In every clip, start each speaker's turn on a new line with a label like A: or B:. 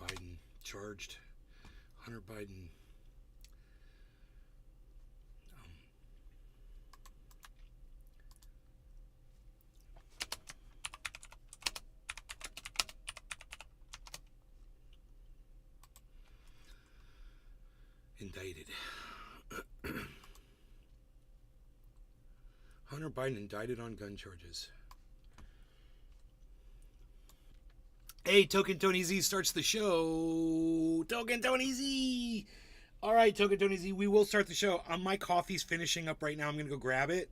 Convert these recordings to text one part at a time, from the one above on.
A: Biden charged. Hunter Biden. Indicted. Hunter Biden indicted on gun charges. Hey, Token Tony Z starts the show. Token Tony Z. All right, Token Tony Z, we will start the show. My coffee's finishing up right now. I'm going to go grab it,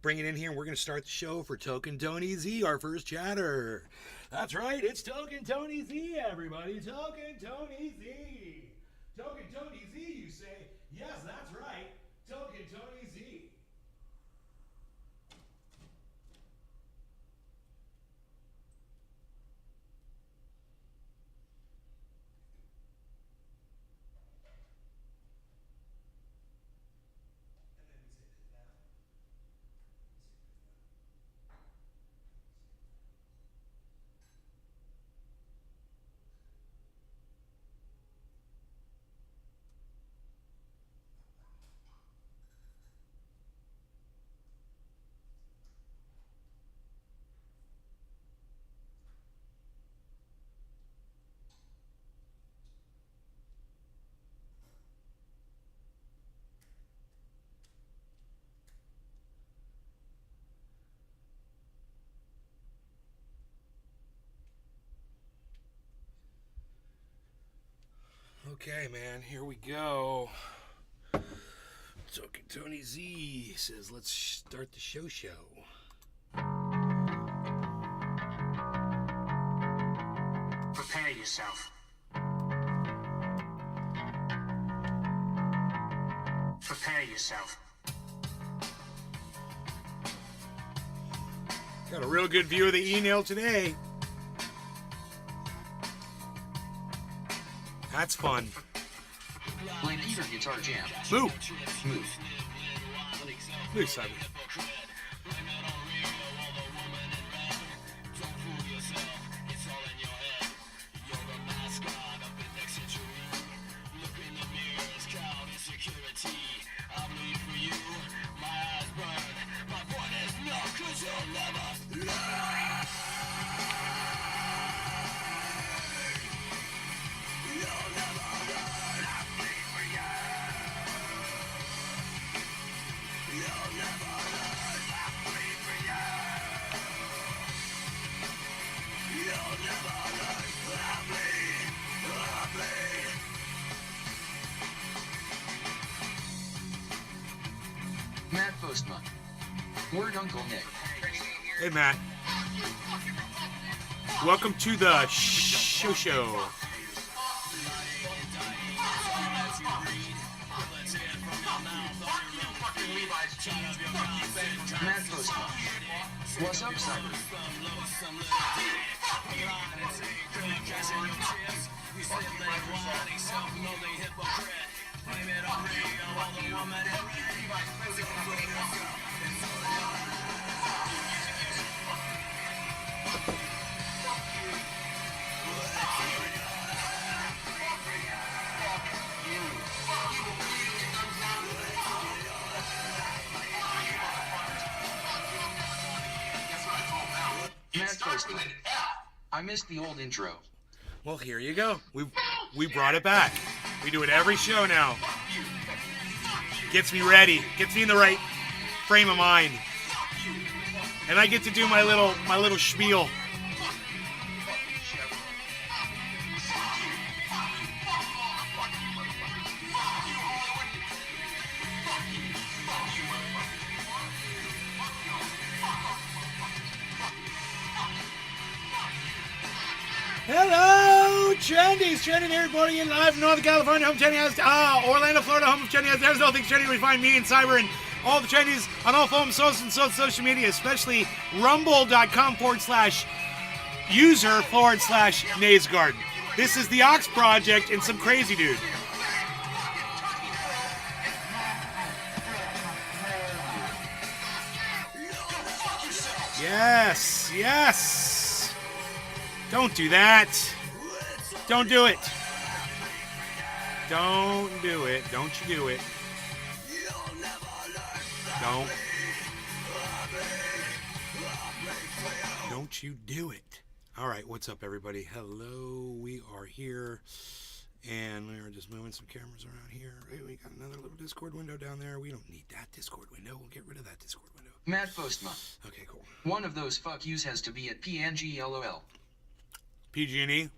A: bring it in here, and we're going to start the show for Token Tony Z, our first chatter. That's right, it's Token Tony Z, everybody. Token Tony Z. Token Tony Z, you say? Yes, that's right. Token Tony Z. Okay, man, here we go. Token Tony Z says, let's start the show.
B: Prepare yourself. Prepare yourself.
A: Got a real good view of the email today. That's fun.
B: Play Peter Guitar Jam.
A: Move.
B: Move.
A: Move, Simon.
B: Matt Postma. Word Uncle Nick.
A: Hey, Matt. Welcome to the show.
B: Matt Postma. What's up, Simon? Matt Postma. I missed the old intro.
A: Well, here you go. We brought it back. We do it every show now. Gets me ready. Gets me in the right frame of mind. And I get to do my little spiel. Hello, Trendies! Trending everybody in live from Northern California, home Trendy House, Orlando, Florida, home of Trendy House. There's no things Trendy. We find me and Cyber and all the Trendies on all forms of social media, especially rumble.com/user/Naze Garden. This is the Ox Project and some crazy dude. Yes. Don't do that. Don't do it. Don't do it. Don't you do it. Don't. Don't you do it. All right, what's up, everybody? Hello, we are here, and we're just moving some cameras around here. Hey, we got another little Discord window down there. We don't need that Discord window. We'll get rid of that Discord window.
B: Matt Postma.
A: Okay, cool.
B: One of those fuck yous has to be at PNG LOL.
A: PG&E?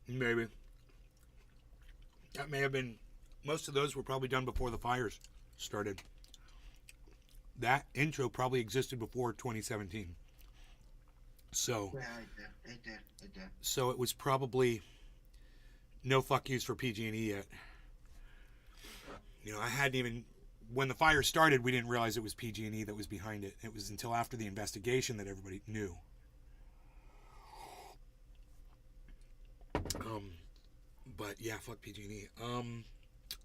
A: Maybe. That may have been... Most of those were probably done before the fires started. That intro probably existed before 2017. So...
B: Yeah, it did.
A: So it was probably no fuck yous for PG&E yet. You know, I hadn't even... When the fire started, we didn't realize it was PG&E that was behind it. It was until after the investigation that everybody knew. But yeah, fuck PG&E.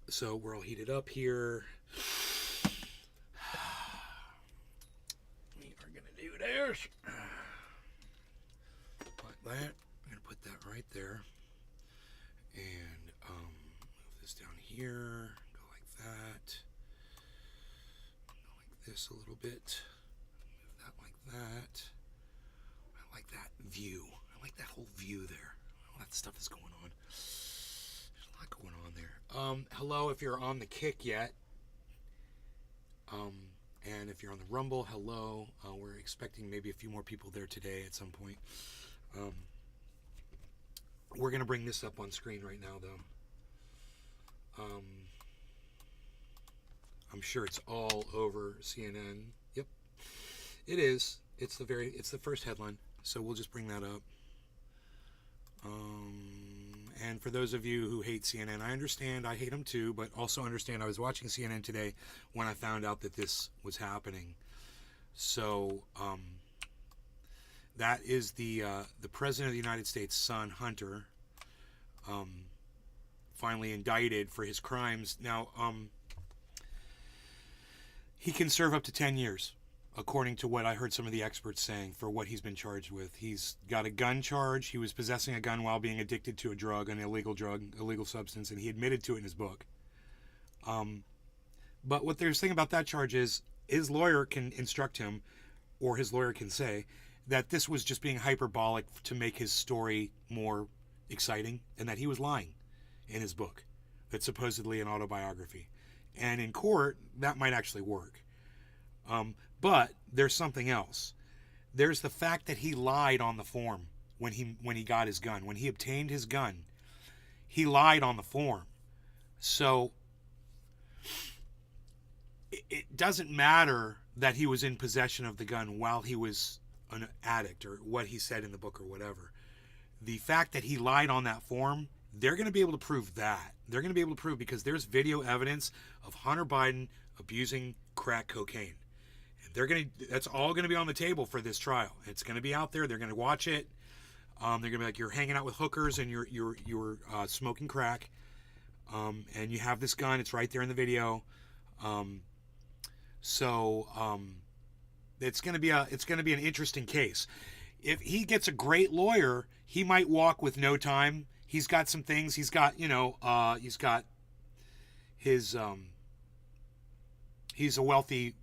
A: So we're all heated up here. We are gonna do this. Like that. I'm gonna put that right there. And move this down here. Go like that. Go like this a little bit. Move that like that. I like that view. I like that whole view there. All that stuff is going on. There's a lot going on there. Hello if you're on the Kick yet. And if you're on the Rumble, hello. We're expecting maybe a few more people there today at some point. We're going to bring this up on screen right now, though. I'm sure it's all over CNN. Yep, it is. It's the first headline. So we'll just bring that up. And for those of you who hate CNN, I understand. I hate them too, but also understand I was watching CNN today when I found out that this was happening. So that is the President of the United States' son, Hunter, finally indicted for his crimes. Now, he can serve up to 10 years. According to what I heard some of the experts saying, for what he's been charged with. He's got a gun charge. He was possessing a gun while being addicted to a drug, an illegal substance, and he admitted to it in his book. But what they're saying about that charge is his lawyer can instruct him, or his lawyer can say, that this was just being hyperbolic to make his story more exciting, and that he was lying in his book. That's supposedly an autobiography. And in court, that might actually work. But there's something else. There's the fact that he lied on the form when he got his gun. When he obtained his gun, he lied on the form. So it doesn't matter that he was in possession of the gun while he was an addict, or what he said in the book or whatever. The fact that he lied on that form, they're going to be able to prove that. They're going to be able to prove, because there's video evidence of Hunter Biden abusing crack cocaine. That's all going to be on the table for this trial. It's going to be out there. They're going to watch it. They're going to be like, you're hanging out with hookers and you're smoking crack. And you have this gun. It's right there in the video. It's going to be an interesting case. If he gets a great lawyer, he might walk with no time. He's got some things. He's got his he's a wealthy,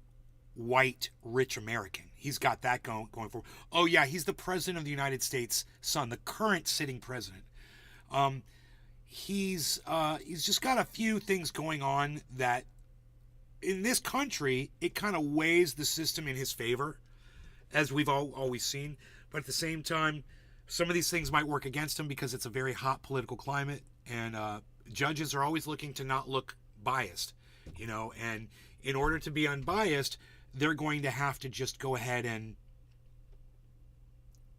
A: white, rich American. He's got that going for. Oh yeah, he's the President of the United States' son, the current sitting president. He's just got a few things going on that, in this country, it kind of weighs the system in his favor, as we've always seen. But at the same time, some of these things might work against him because it's a very hot political climate, and judges are always looking to not look biased, and in order to be unbiased, they're going to have to just go ahead and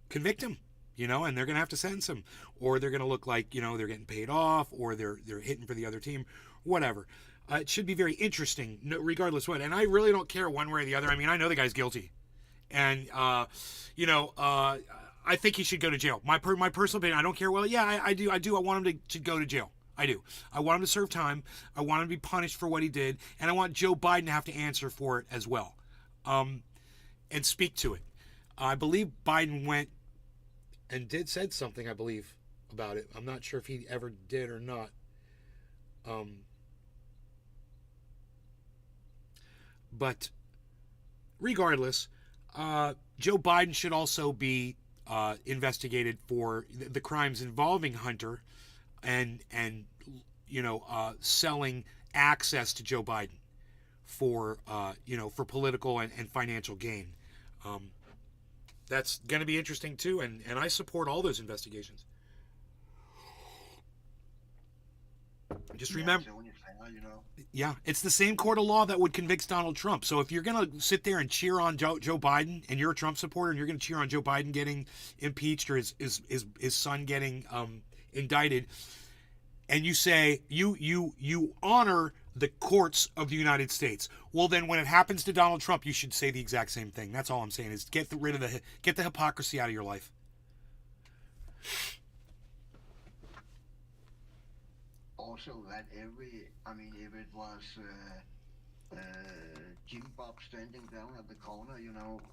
A: convict him, and they're going to have to sentence him, or they're going to look like, they're getting paid off, or they're hitting for the other team, whatever. It should be very interesting, regardless what. And I really don't care one way or the other. I mean, I know the guy's guilty, and I think he should go to jail. My personal opinion, I don't care. Well, yeah, I do. I want him to go to jail. I do. I want him to serve time. I want him to be punished for what he did, and I want Joe Biden to have to answer for it as well, and speak to it. I believe Biden went and said something, I believe, about it. I'm not sure if he ever did or not. But regardless, Joe Biden should also be investigated for the crimes involving Hunter and selling access to Joe Biden for for political and financial gain. That's going to be interesting too, and I support all those investigations. Just remember, yeah, it's the same court of law that would convict Donald Trump. So if you're going to sit there and cheer on Joe Biden, and you're a Trump supporter, and you're going to cheer on Joe Biden getting impeached or his son getting indicted, and you say you honor the courts of the United States, well then when it happens to Donald Trump, you should say the exact same thing. That's all I'm saying, is get the hypocrisy out of your life.
C: Also, that if it was Jim Bob standing down at the corner,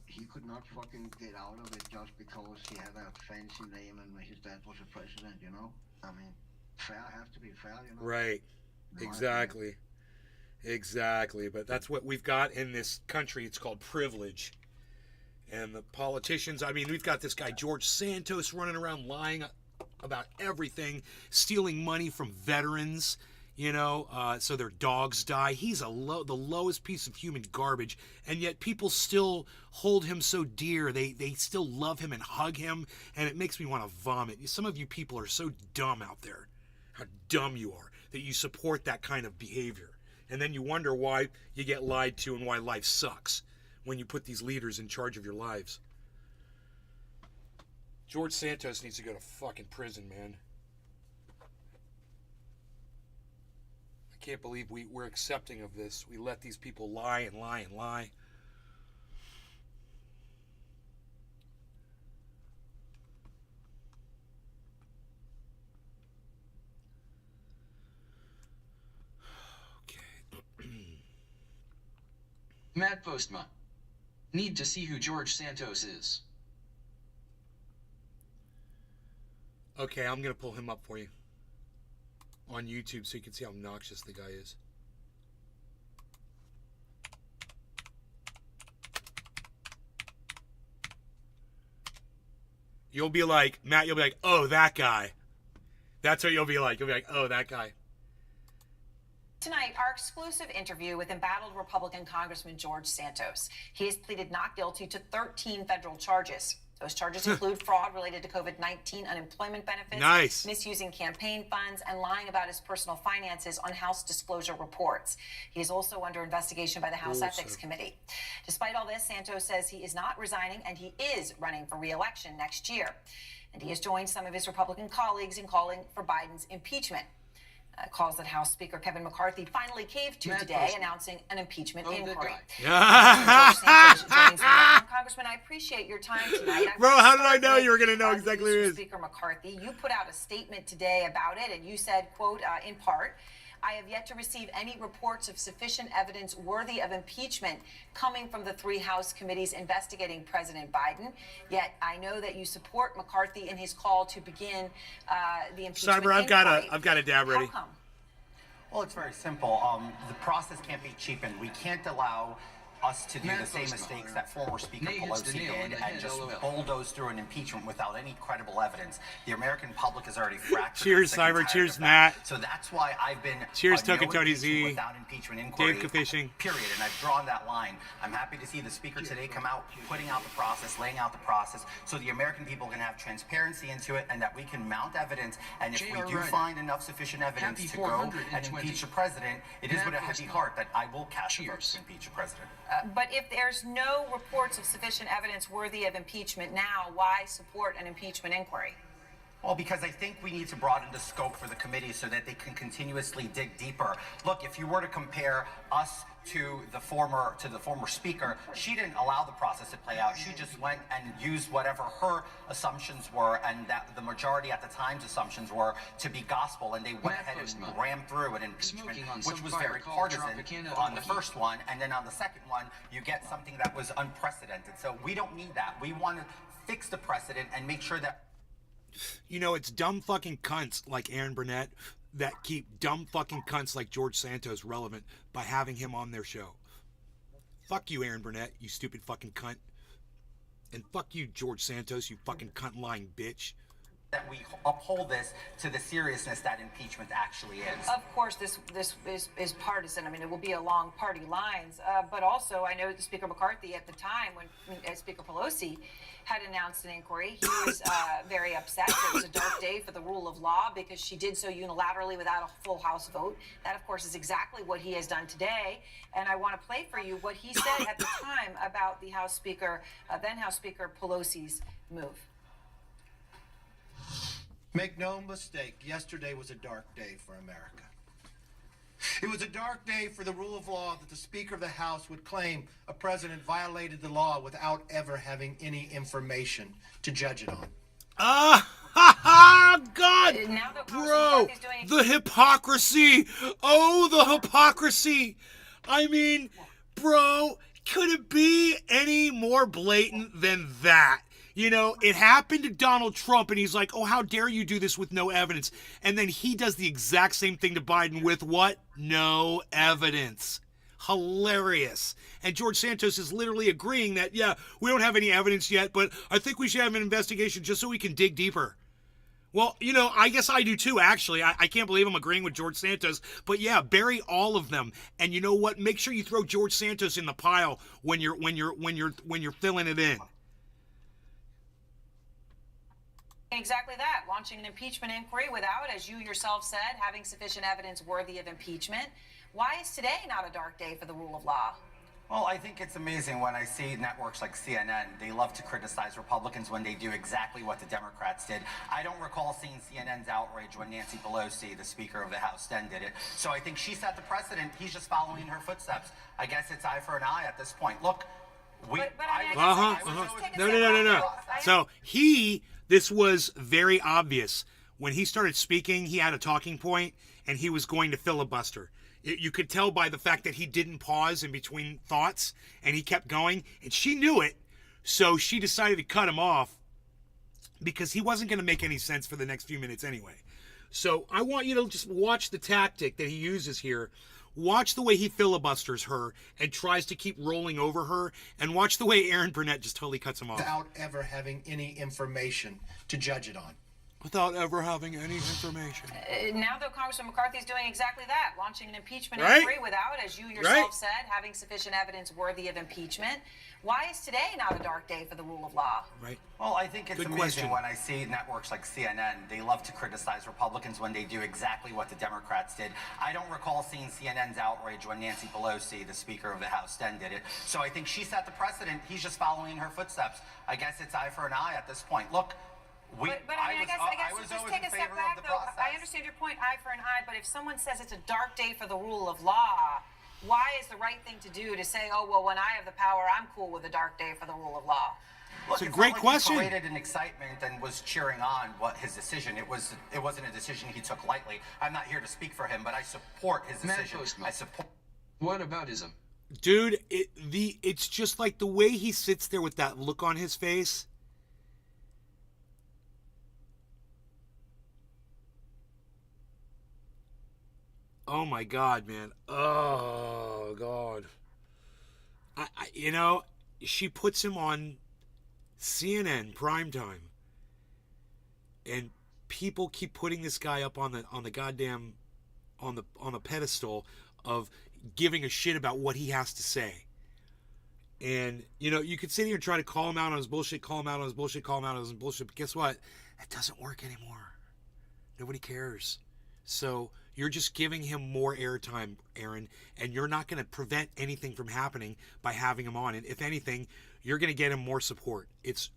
C: he could not fucking get out of it just because he had a fancy name and his dad was a president, fair has to be fair,
A: Right. Exactly. Exactly. But that's what we've got in this country. It's called privilege. And the politicians, we've got this guy, George Santos, running around lying about everything, stealing money from veterans, so their dogs die. He's the lowest piece of human garbage, and yet people still hold him so dear. They still love him and hug him, and it makes me want to vomit. Some of you people are so dumb out there. How dumb you are that you support that kind of behavior. And then you wonder why you get lied to and why life sucks when you put these leaders in charge of your lives. George Santos needs to go to fucking prison, man. I can't believe we're accepting of this. We let these people lie and lie and lie.
B: Matt Postma. Need to see who George Santos is.
A: Okay, I'm going to pull him up for you on YouTube so you can see how obnoxious the guy is. You'll be like, Matt, you'll be like, oh, that guy. That's what you'll be like. You'll be like, oh, that guy.
D: Tonight, our exclusive interview with embattled Republican Congressman George Santos. He has pleaded not guilty to 13 federal charges. Those charges include fraud related to COVID-19 unemployment benefits, misusing campaign funds, and lying about his personal finances on House disclosure reports. He is also under investigation by the House Ethics Committee. Despite all this, Santos says he is not resigning and he is running for re-election next year. And he has joined some of his Republican colleagues in calling for Biden's impeachment. Calls that House Speaker Kevin McCarthy finally caved to today, announcing an impeachment inquiry. Congressman, I appreciate your time tonight.
A: Bro, how did I know you were going to know exactly who it is?
D: Speaker McCarthy, you put out a statement today about it, and you said, quote, in part, I have yet to receive any reports of sufficient evidence worthy of impeachment coming from the 3 House committees investigating President Biden. Yet I know that you support McCarthy in his call to begin the impeachment
A: inquiry.
D: Cyber,
A: I've got a dab ready.
D: How come?
E: Well, it's very simple. The process can't be cheapened. We can't allow us to do the same mistakes that former Speaker Pelosi did and just bulldoze through an impeachment without any credible evidence. The American public is already fractured.
A: Cheers, Cyber. Cheers, Matt.
E: So that's why I've been
A: cheers, Token Tony Z.
E: Without impeachment inquiry.
A: Dave Fishing.
E: Period. And I've drawn that line. I'm happy to see the Speaker today come out, putting out the process, laying out the process, so the American people can have transparency into it, and that we can mount evidence. And if we do find enough sufficient evidence to go and impeach the president, it is with a heavy heart that I will cast a vote to impeach the president.
D: But if there's no reports of sufficient evidence worthy of impeachment now, why support an impeachment inquiry?
E: Well, because I think we need to broaden the scope for the committee so that they can continuously dig deeper. Look, if you were to compare us to the former speaker, she didn't allow the process to play out. She just went and used whatever her assumptions were, and that the majority at the time's assumptions were to be gospel, and they went ahead and rammed through an impeachment, which was very partisan on the first one, and then on the second one, you get something that was unprecedented. So we don't need that. We want to fix the precedent and make sure that
A: You know, it's dumb fucking cunts like Aaron Burnett that keep dumb fucking cunts like George Santos relevant by having him on their show. Fuck you, Aaron Burnett, you stupid fucking cunt. And fuck you, George Santos, you fucking cunt lying bitch.
E: That we uphold this to the seriousness that impeachment actually is.
D: Of course, this is partisan. I mean, it will be along party lines. But also, I know Speaker McCarthy at the time when Speaker Pelosi had announced an inquiry, he was very upset. It was a dark day for the rule of law because she did so unilaterally without a full House vote. That, of course, is exactly what he has done today. And I want to play for you what he said at the time about the House Speaker, then House Speaker Pelosi's move.
F: Make no mistake, yesterday was a dark day for America. It was a dark day for the rule of law that the Speaker of the House would claim a president violated the law without ever having any information to judge it on.
A: God,
D: Now that
A: bro,
D: McCarthy's doing-
A: the hypocrisy. Oh, the hypocrisy. I mean, bro, could it be any more blatant than that? You know, it happened to Donald Trump, and he's like, oh, how dare you do this with no evidence? And then he does the exact same thing to Biden with what? No evidence. Hilarious. And George Santos is literally agreeing that, yeah, we don't have any evidence yet, but I think we should have an investigation just so we can dig deeper. Well, you know, I guess I do too, actually. I can't believe I'm agreeing with George Santos. But yeah, bury all of them. And you know what? Make sure you throw George Santos in the pile when you're filling it in.
D: Exactly that, launching an impeachment inquiry without, as you yourself said, having sufficient evidence worthy of impeachment. Why is today not a dark day for the rule of law?
E: Well, I think it's amazing when I see networks like CNN, they love to criticize Republicans when they do exactly what the Democrats did. I don't recall seeing CNN's outrage when Nancy Pelosi, the Speaker of the House, then did it. So I think she set the precedent. He's just following in her footsteps. I guess it's eye for an eye at this point. Look,
A: No. So this was very obvious. When he started speaking, he had a talking point, and he was going to filibuster. You could tell by the fact that he didn't pause in between thoughts, and he kept going, and she knew it, so she decided to cut him off because he wasn't going to make any sense for the next few minutes anyway. So I want you to just watch the tactic that he uses here. Watch the way he filibusters her and tries to keep rolling over her, and watch the way Aaron Burnett just totally cuts him off.
F: Without ever having any information to judge it on.
A: Without ever having any information.
D: Now, though, Congressman McCarthy is doing exactly that, launching an impeachment
A: Right?
D: inquiry without, as you yourself said, having sufficient evidence worthy of impeachment. Why is today not a dark day for the rule of law?
A: Right.
E: Well, I think it's
A: Good
E: amazing
A: question.
E: when I see networks like CNN, they love to criticize Republicans when they do exactly what the Democrats did. I don't recall seeing CNN's outrage when Nancy Pelosi, the Speaker of the House, then did it. So I think she set the precedent. He's just following in her footsteps. I guess it's eye for an eye at this point. Look,
D: I guess
E: was
D: just
E: always
D: take
E: in
D: a step
E: favor of
D: back,
E: the
D: though.
E: process.
D: I understand your point, eye for an eye, but if someone says it's a dark day for the rule of law, why is the right thing to do to say, oh, well, when I have the power, I'm cool with a dark day for the rule of law?
E: Look,
A: It's a great question.
E: He paraded in excitement and was cheering on his decision. It wasn't a decision he took lightly. I'm not here to speak for him, but I support his
B: Matt
E: decision.
B: Postma.
E: I support.
B: What aboutism?
A: Dude, it's just like the way he sits there with that look on his face. Oh my God, man. Oh God. You know, she puts him on CNN primetime, and people keep putting this guy up on the goddamn on the pedestal of giving a shit about what he has to say. And you know, you could sit here and try to call him out on his bullshit, call him out on his bullshit, call him out on his bullshit, but guess what? That doesn't work anymore. Nobody cares. So you're just giving him more airtime, Aaron, and you're not going to prevent anything from happening by having him on. And if anything, you're going to get him more support. It's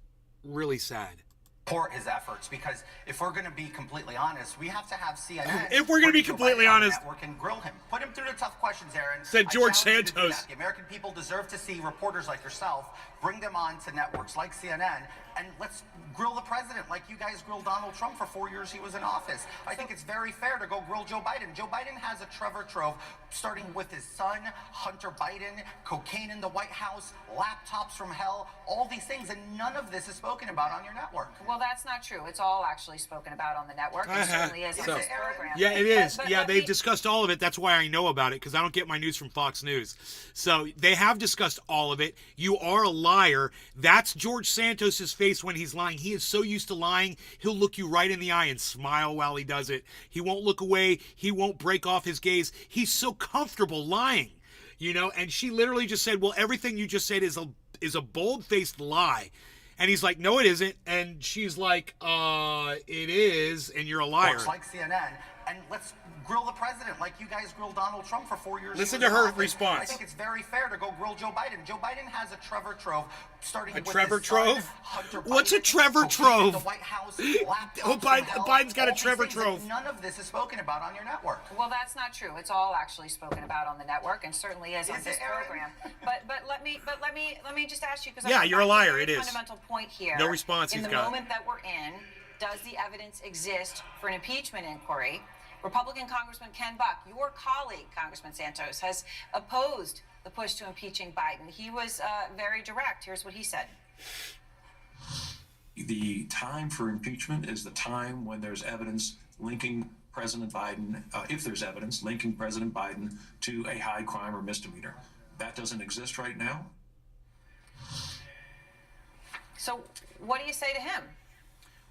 A: really sad.
E: Support his efforts, because if we're going to be completely honest, we have to have CNN.
A: If we're gonna be completely honest.
E: network and grill him, put him through the tough questions, Aaron.
A: Said
E: I
A: George
E: challenge you to do
A: Santos.
E: that. The American people deserve to see reporters like yourself. Bring them on to networks like CNN and let's grill the president like you guys grilled Donald Trump for 4 years he was in office. I think it's very fair to go grill Joe Biden. Joe Biden has a treasure trove, starting with his son, Hunter Biden, cocaine in the White House, laptops from hell, all these things, and none of this is spoken about on your network.
D: Well, that's not true. It's all actually spoken about on the network. It certainly is on
A: So-
D: this program.
A: Yeah, it is.
D: But
A: Yeah,
D: let
A: they've
D: me-
A: discussed all of it. That's why I know about it, because I don't get my news from Fox News. So they have discussed all of it. You are a liar. That's George Santos's face when he's lying. He is so used to lying, he'll look you right in the eye and smile while he does it. He won't look away. He won't break off his gaze. He's so comfortable lying, you know. And she literally just said, "Well, everything you just said is a bold-faced lie." And he's like, "No, it isn't." And she's like, "It is, and you're a liar."
E: Looks like CNN, and let's grill the president like you guys grilled Donald Trump for 4 years.
A: Listen
E: he was
A: to her
E: in office.
A: response.
E: I think it's very fair to go grill Joe Biden. Joe Biden has a treasure trove, starting
A: A
E: with
A: Trevor
E: his son,
A: Trove?
E: Hunter
A: What's a
E: Biden,
A: Trevor
E: cocaine in
A: Trove?
E: The White House,
A: Oh,
E: laptops
A: Biden-
E: from hell,
A: Biden's got a
E: all these
A: Trevor
E: things, and
A: Trove.
E: None of this is spoken about on your network.
D: Well, that's not true. It's all actually spoken about on the network, and certainly is on
E: Is
D: this
E: it, Aaron?
D: program. But let me just ask you, because
A: Yeah, you're a liar.
D: It
A: It
D: is
A: is.
D: fundamental point here.
A: No response
D: In
A: he's
D: the
A: got.
D: moment that we're in, does the evidence exist for an impeachment inquiry? Republican Congressman Ken Buck, your colleague, Congressman Santos, has opposed the push to impeaching Biden. He was very direct. Here's what he said.
G: The time for impeachment is the time when there's evidence linking President Biden, if there's evidence linking President Biden to a high crime or misdemeanor. That doesn't exist right now.
D: So what do you say to him?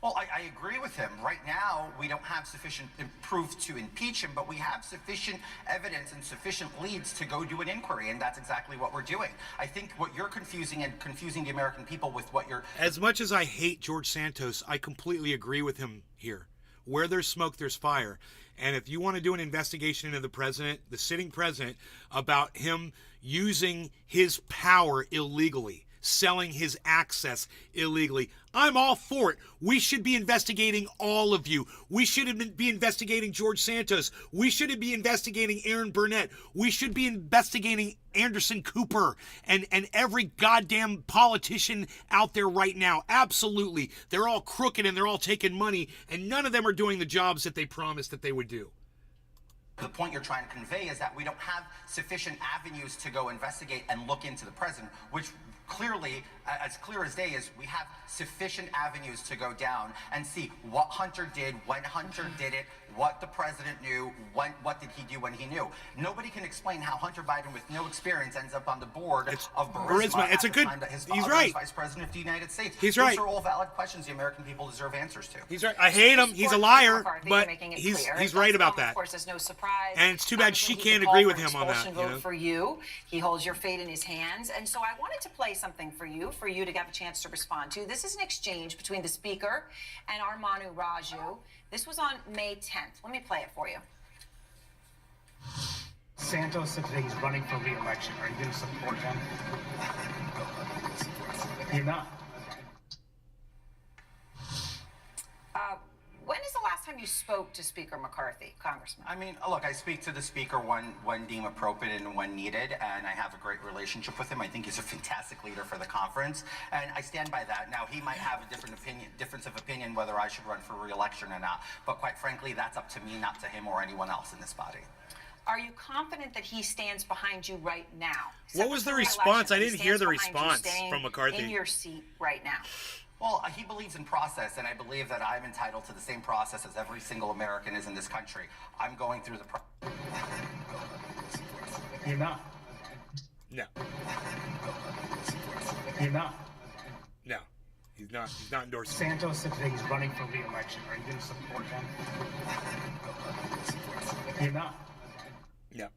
E: Well, I agree with him. Right now, we don't have sufficient proof to impeach him, but we have sufficient evidence and sufficient leads to go do an inquiry, and that's exactly what we're doing. I think what you're confusing the American people with what you're...
A: As much as I hate George Santos, I completely agree with him here. Where there's smoke, there's fire. And if you want to do an investigation into the president, the sitting president, about him using his power illegally, selling his access illegally, I'm all for it. We should be investigating all of you. We should be investigating George Santos. We should be investigating Aaron Burnett. We should be investigating Anderson Cooper and every goddamn politician out there right now. Absolutely. They're all crooked and they're all taking money, and none of them are doing the jobs that they promised that they would do.
E: The point you're trying to convey is that we don't have sufficient avenues to go investigate and look into the president, which clearly, as clear as day, is we have sufficient avenues to go down and see what Hunter did, when Hunter did it, what the president knew, what did he do when he knew. Nobody can explain how Hunter Biden, with no experience, ends up on the board of Burisma.
A: It's a
E: at the
A: good...
E: time that his
A: He's
E: father
A: right.
E: was vice president of the United States.
A: He's
E: Those
A: right.
E: are all valid questions the American people deserve answers to.
A: He's right. I hate him. He's a liar, but he's right about that.
D: Of course, there's no surprise.
A: And it's too bad she
D: Obviously, he
A: can't
D: could
A: agree
D: call
A: with
D: for
A: him on that,
D: expulsion
A: you
D: vote
A: know?
D: for you. He holds your fate in his hands, and so I wanted to play something for you to have a chance to respond to. This is an exchange between the speaker and our Manu Raju. This was on May 10th. Let me play it for you.
H: Santos said today he's running for re-election. Are you going to support him? You're not.
D: When is the last time you spoke to Speaker McCarthy, Congressman?
E: I mean, look, I speak to the speaker when deemed appropriate and when needed, and I have a great relationship with him. I think he's a fantastic leader for the conference, and I stand by that. Now, he might have a difference of opinion whether I should run for re-election or not, but quite frankly, that's up to me, not to him or anyone else in this body.
D: Are you confident that he stands behind you right now?
A: What was the
D: Separate
A: response?
D: election,
A: I
D: he
A: didn't hear
D: stands
A: the
D: behind you
A: response
D: staying
A: from McCarthy.
D: in your seat right now.
E: Well, he believes in process, and I believe that I'm entitled to the same process as every single American is in this country. I'm going through the process.
H: You're not.
A: No.
H: You're not.
A: No. He's not endorsing.
H: Santos said today he's running for re-election. Are you going to support him? You're not.
A: No.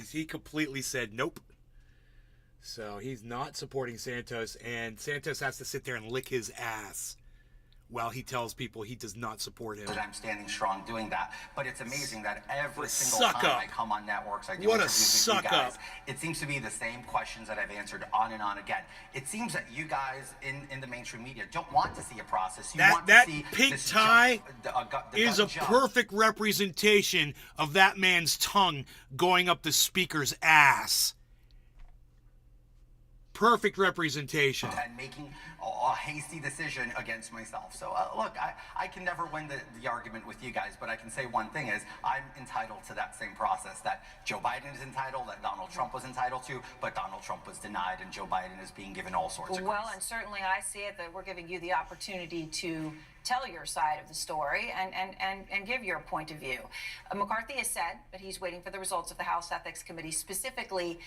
A: He completely said nope. So he's not supporting Santos, and Santos has to sit there and lick his ass while he tells people he does not support him.
E: That I'm standing strong doing that. But it's amazing that every single
A: Suck
E: time
A: up.
E: I come on networks, I do
A: What a
E: interviews with
A: suck
E: you guys.
A: up.
E: It seems to be the same questions that I've answered on and on again. It seems that you guys in the mainstream media don't want to see a process. You want
A: That
E: to see
A: pink
E: this
A: tie
E: the
A: is
E: gun
A: a
E: jump.
A: perfect representation of that man's tongue going up the speaker's ass. perfect representation.
E: And making a hasty decision against myself. So look, I can never win the argument with you guys, but I can say one thing is I'm entitled to that same process that Joe Biden is entitled, that Donald Trump was entitled to, but Donald Trump was denied and Joe Biden is being given all sorts of
D: Well,
E: grace.
D: and certainly I see it that we're giving you the opportunity to tell your side of the story and give your point of view. McCarthy has said that he's waiting for the results of the House Ethics Committee, specifically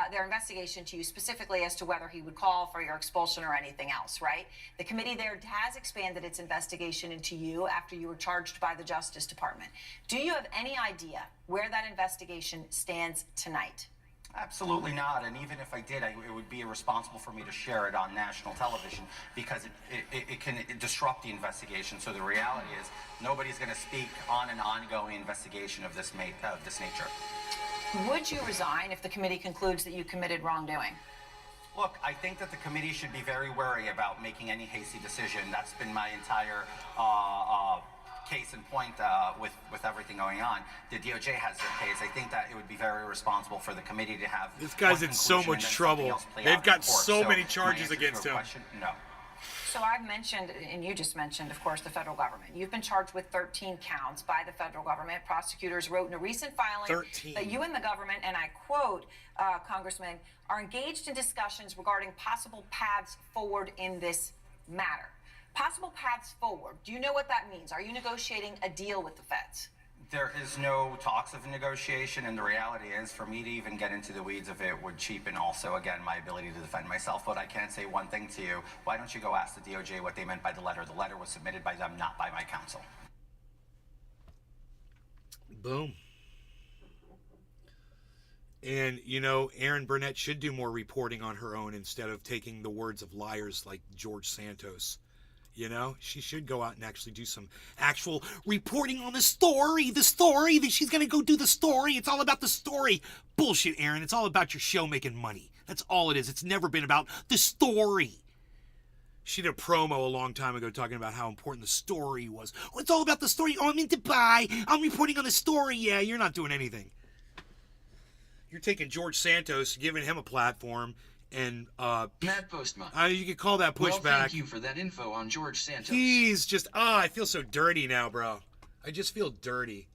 D: their investigation to you, specifically as to whether he would call for your expulsion or anything else, right? The committee there has expanded its investigation into you after you were charged by the Justice Department. Do you have any idea where that investigation stands tonight?
E: Absolutely not. And even if I did, it would be irresponsible for me to share it on national television because it can disrupt the investigation. So the reality is nobody's going to speak on an ongoing investigation of this nature.
D: Would you resign if the committee concludes that you committed wrongdoing?
E: Look, I think that the committee should be very wary about making any hasty decision. That's been my entire case in point with everything going on. The DOJ has their case. I think that it would be very irresponsible for the committee to have
A: This guy's
E: one
A: in so
E: conclusion
A: much
E: and then
A: trouble.
E: something else play
A: They've
E: out in
A: got
E: court.
A: so many
E: my
A: charges
E: answer to
A: against
E: your
A: him.
E: question, no.
D: So I've mentioned, and you just mentioned, of course, the federal government. You've been charged with 13 counts by the federal government. Prosecutors wrote in a recent filing
A: 13.
D: that you and the government, and I quote, Congressman, are engaged in discussions regarding possible paths forward in this matter. Possible paths forward. Do you know what that means? Are you negotiating a deal with the feds?
E: There is no talks of negotiation, and the reality is, for me to even get into the weeds of it would cheapen also, again, my ability to defend myself. But I can say one thing to you. Why don't you go ask the DOJ what they meant by the letter? The letter was submitted by them, not by my counsel.
A: Boom. And, you know, Erin Burnett should do more reporting on her own instead of taking the words of liars like George Santos. You know, she should go out and actually do some actual reporting on the story that she's going to go do the story. It's all about the story. Bullshit, Aaron. It's all about your show making money. That's all it is. It's never been about the story. She did a promo a long time ago talking about how important the story was. Oh, it's all about the story. Oh, I'm in Dubai. I'm reporting on the story. Yeah, you're not doing anything. You're taking George Santos, giving him a platform, and
B: Matt Postma.
A: you could call that pushback.
B: Well, thank you for that info on George Santos.
A: He's just, I feel so dirty now, bro. I just feel dirty.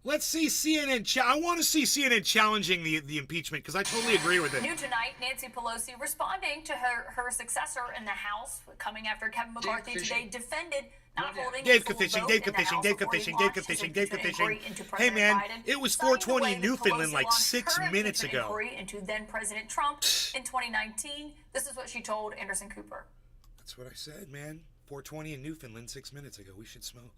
A: Let's see CNN. I want to see CNN challenging the impeachment because I totally agree with it.
I: New tonight, Nancy Pelosi responding to her successor in the House, coming after Kevin McCarthy today, defended not holding
A: Dave
I: a full
A: Fishing,
I: vote
A: Dave
I: in the
A: Fishing,
I: House
A: Dave
I: before he
A: Fishing,
I: launched
A: Dave
I: his
A: Fishing, Dave
I: impeachment
A: Fishing.
I: inquiry into
A: Hey,
I: President
A: man,
I: Biden,
A: it was
I: citing the
A: 420
I: way
A: in
I: that
A: Newfoundland
I: Pelosi
A: like
I: launched
A: 6
I: her
A: minutes
I: impeachment
A: ago.
I: inquiry into then President Trump in 2019. This is what she told Anderson Cooper.
A: That's what I said, man. 420 in Newfoundland 6 minutes ago. We should smoke.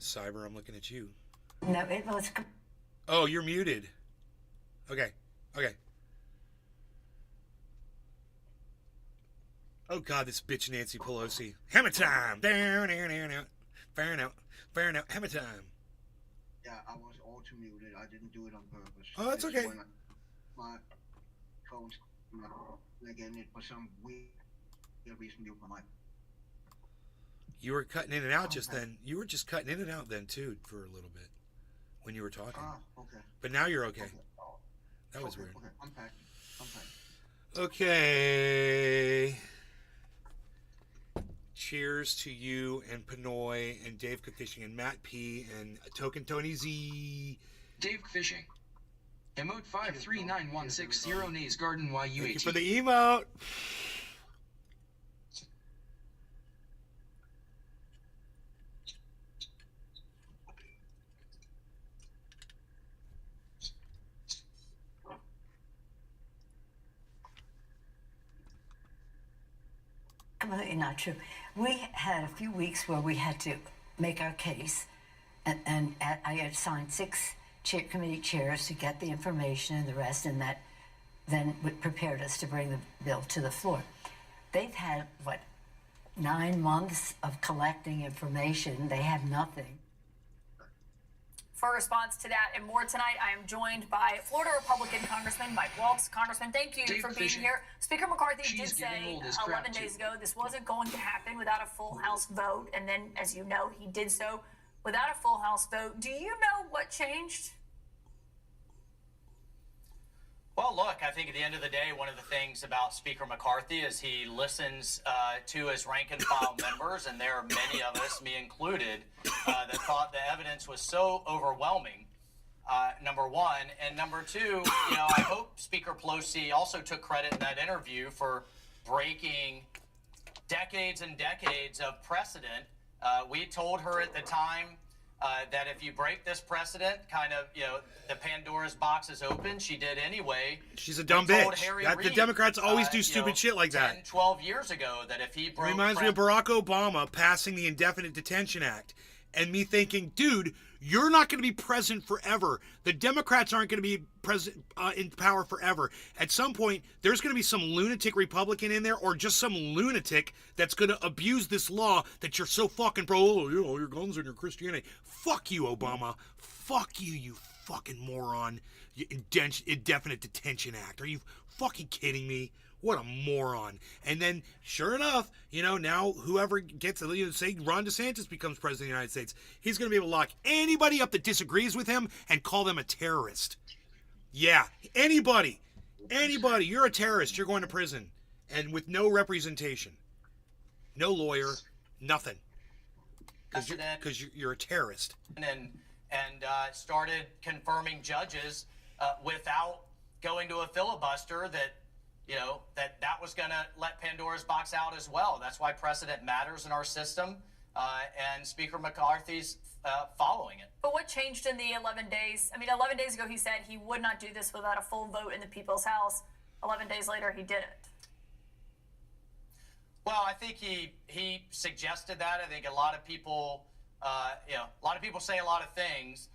A: Cyber, I'm looking at you.
J: No, it was.
A: Oh, you're muted. Okay. Oh, God, this bitch Nancy Pelosi. Hammer time. Down. Fair enough. Hammer time.
C: Yeah, I was auto-muted. I didn't do it on purpose.
A: Oh, that's
C: It's
A: okay.
C: when my phone's again, it was some weird reason mute my mic.
A: You were cutting in and out just then. You were just cutting in and out then, too, for a little bit when you were talking.
C: Ah, okay.
A: But now you're okay.
C: Okay.
A: That was
C: Okay,
A: weird.
C: Okay, I'm back.
A: Okay. Cheers to you and Pinoy and Dave Fishing and Matt P and Token Tony Z.
B: Dave Fishing. Emote 539160 Nays Garden
A: Thank you
B: YUAT.
A: for the emote.
J: Completely not true. We had a few weeks where we had to make our case, and I had assigned 6 committee chairs to get the information and the rest, and that then prepared us to bring the bill to the floor. They've had, 9 months of collecting information. They have nothing.
I: For a response to that and more tonight, I am joined by Florida Republican Congressman Mike Waltz. Congressman, thank you
B: Dave
I: for being
B: Fishing.
I: here. Speaker McCarthy
B: She's
I: did
B: getting
I: say
B: old as crap,
I: 11 days
B: too.
I: ago this wasn't going to happen without a full House vote. And then, as you know, he did so without a full House vote. Do you know what changed?
E: Well, look, I think at the end of the day, one of the things about Speaker McCarthy is he listens to his rank and file members, and there are many of us, me included, that thought the evidence was so overwhelming, number one. And number two, I hope Speaker Pelosi also took credit in that interview for breaking decades and decades of precedent. We told her at the time that if you break this precedent, the Pandora's box is open. She did anyway.
A: She's a dumb
E: told
A: bitch.
E: Harry
A: The
E: Reid,
A: Democrats always do stupid shit like
E: 10,
A: that.
E: 12 years ago, that if he broke...
A: Reminds me of Barack Obama passing the Indefinite Detention Act. And me thinking, dude, you're not going to be president forever. The Democrats aren't going to be in power forever. At some point, there's going to be some lunatic Republican in there, or just some lunatic that's going to abuse this law that you're so fucking pro, your guns and your Christianity. Fuck you, Obama. Fuck you, you fucking moron. You Indefinite Detention Act. Are you fucking kidding me? What a moron. And then, sure enough, now whoever gets, say Ron DeSantis becomes president of the United States, he's going to be able to lock anybody up that disagrees with him and call them a terrorist. Yeah, anybody, you're a terrorist, you're going to prison. And with no representation. No lawyer, nothing. Because you're a terrorist.
E: And started confirming judges without going to a filibuster that that was going to let Pandora's box out as well. That's why precedent matters in our system, and Speaker McCarthy's following it.
I: But what changed in the 11 days? I mean, 11 days ago he said he would not do this without a full vote in the People's House. 11 days later, he did it.
E: Well, I think he suggested that. I think a lot of people, a lot of people say a lot of things.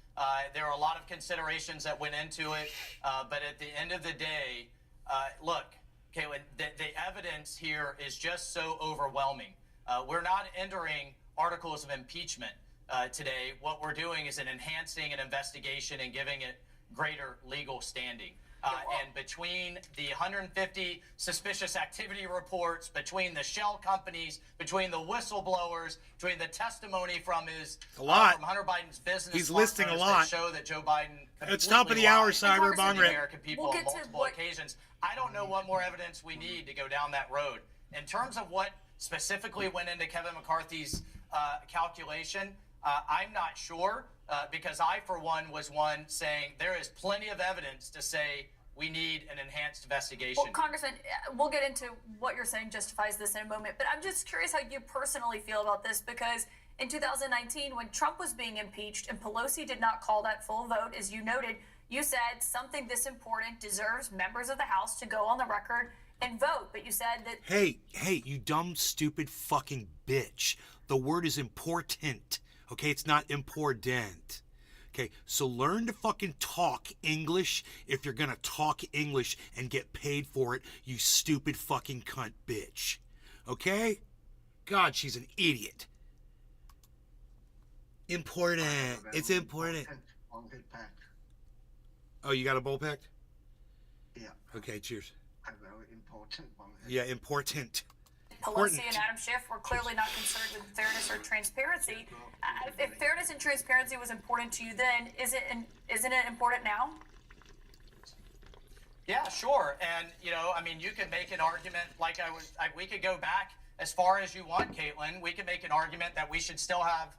E: There are a lot of considerations that went into it, but at the end of the day, look, Caitlin, the evidence here is just so overwhelming. We're not entering articles of impeachment today. What we're doing is enhancing an investigation and giving it greater legal standing. And between the 150 suspicious activity reports, between the shell companies, between the whistleblowers, between the testimony from from Hunter Biden's business,
A: he's listing a lot.
E: That show that Joe Biden.
A: It's top of the hour, Cyber
E: the American people on multiple occasions. I don't know what more evidence we need to go down that road. In terms of what specifically went into Kevin McCarthy's calculation, I'm not sure. Because I, for one, was saying there is plenty of evidence to say we need an enhanced investigation.
I: Well, Congressman, we'll get into what you're saying justifies this in a moment, but I'm just curious how you personally feel about this, because in 2019, when Trump was being impeached and Pelosi did not call that full vote, as you noted, you said something this important deserves members of the House to go on the record and vote, but you said that...
A: Hey, you dumb, stupid fucking bitch. The word is important. Okay, it's not important. Okay, so learn to fucking talk English if you're gonna talk English and get paid for it, you stupid fucking cunt bitch. Okay? God, she's an idiot. Important. It's important. Oh, you got a bowl packed?
C: Yeah.
A: Okay, cheers.
C: A very important one.
A: Yeah, important.
I: Pelosi and Adam Schiff were clearly not concerned with fairness or transparency. If fairness and transparency was important to you then, isn't it important now?
E: Yeah, sure. And, you can make an argument we could go back as far as you want, Caitlin. We could make an argument that we should still have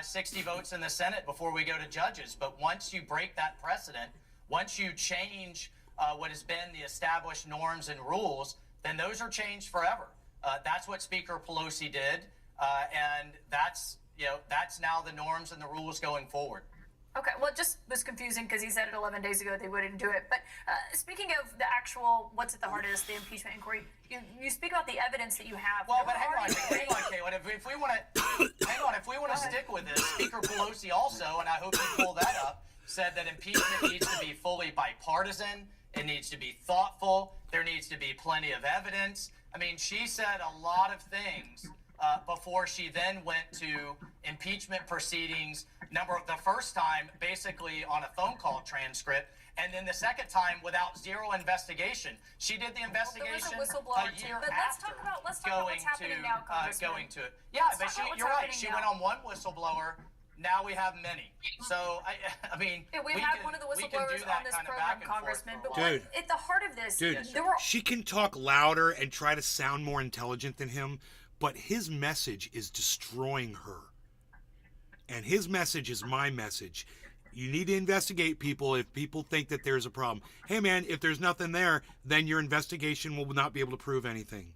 E: 60 votes in the Senate before we go to judges. But once you break that precedent, once you change what has been the established norms and rules, then those are changed forever. That's what Speaker Pelosi did, and that's now the norms and the rules going forward.
I: Okay, well, it just was confusing because he said it 11 days ago they wouldn't do it. But speaking of the actual, what's at the heart of this, the impeachment inquiry, you speak about the evidence that you have.
E: Well, but hang on, Caitlin. If we want to stick with this, Speaker Pelosi also, and I hope you pull that up, said that impeachment needs to be fully bipartisan. It needs to be thoughtful. There needs to be plenty of evidence. I mean, she said a lot of things before she then went to impeachment proceedings. The first time, basically on a phone call transcript, and then the second time without zero investigation. She did the investigation a year after
I: let's talk about what's happening now, Congressman.
E: going to it. Yeah, but you're right. She went on one whistleblower, now we have many. So I mean,
I: We've
E: we
I: had
E: can-
I: one of the
E: we can do
I: whistleblowers
E: that
I: on this
E: kind of
I: program,
E: back and forth
I: Congressman.
E: for a
I: But
E: while.
A: Dude.
I: at the heart of this,
A: Dude,
I: there were
A: she can talk louder and try to sound more intelligent than him, but his message is destroying her. And his message is my message. You need to investigate people if people think that there's a problem. Hey, man, if there's nothing there, then your investigation will not be able to prove anything.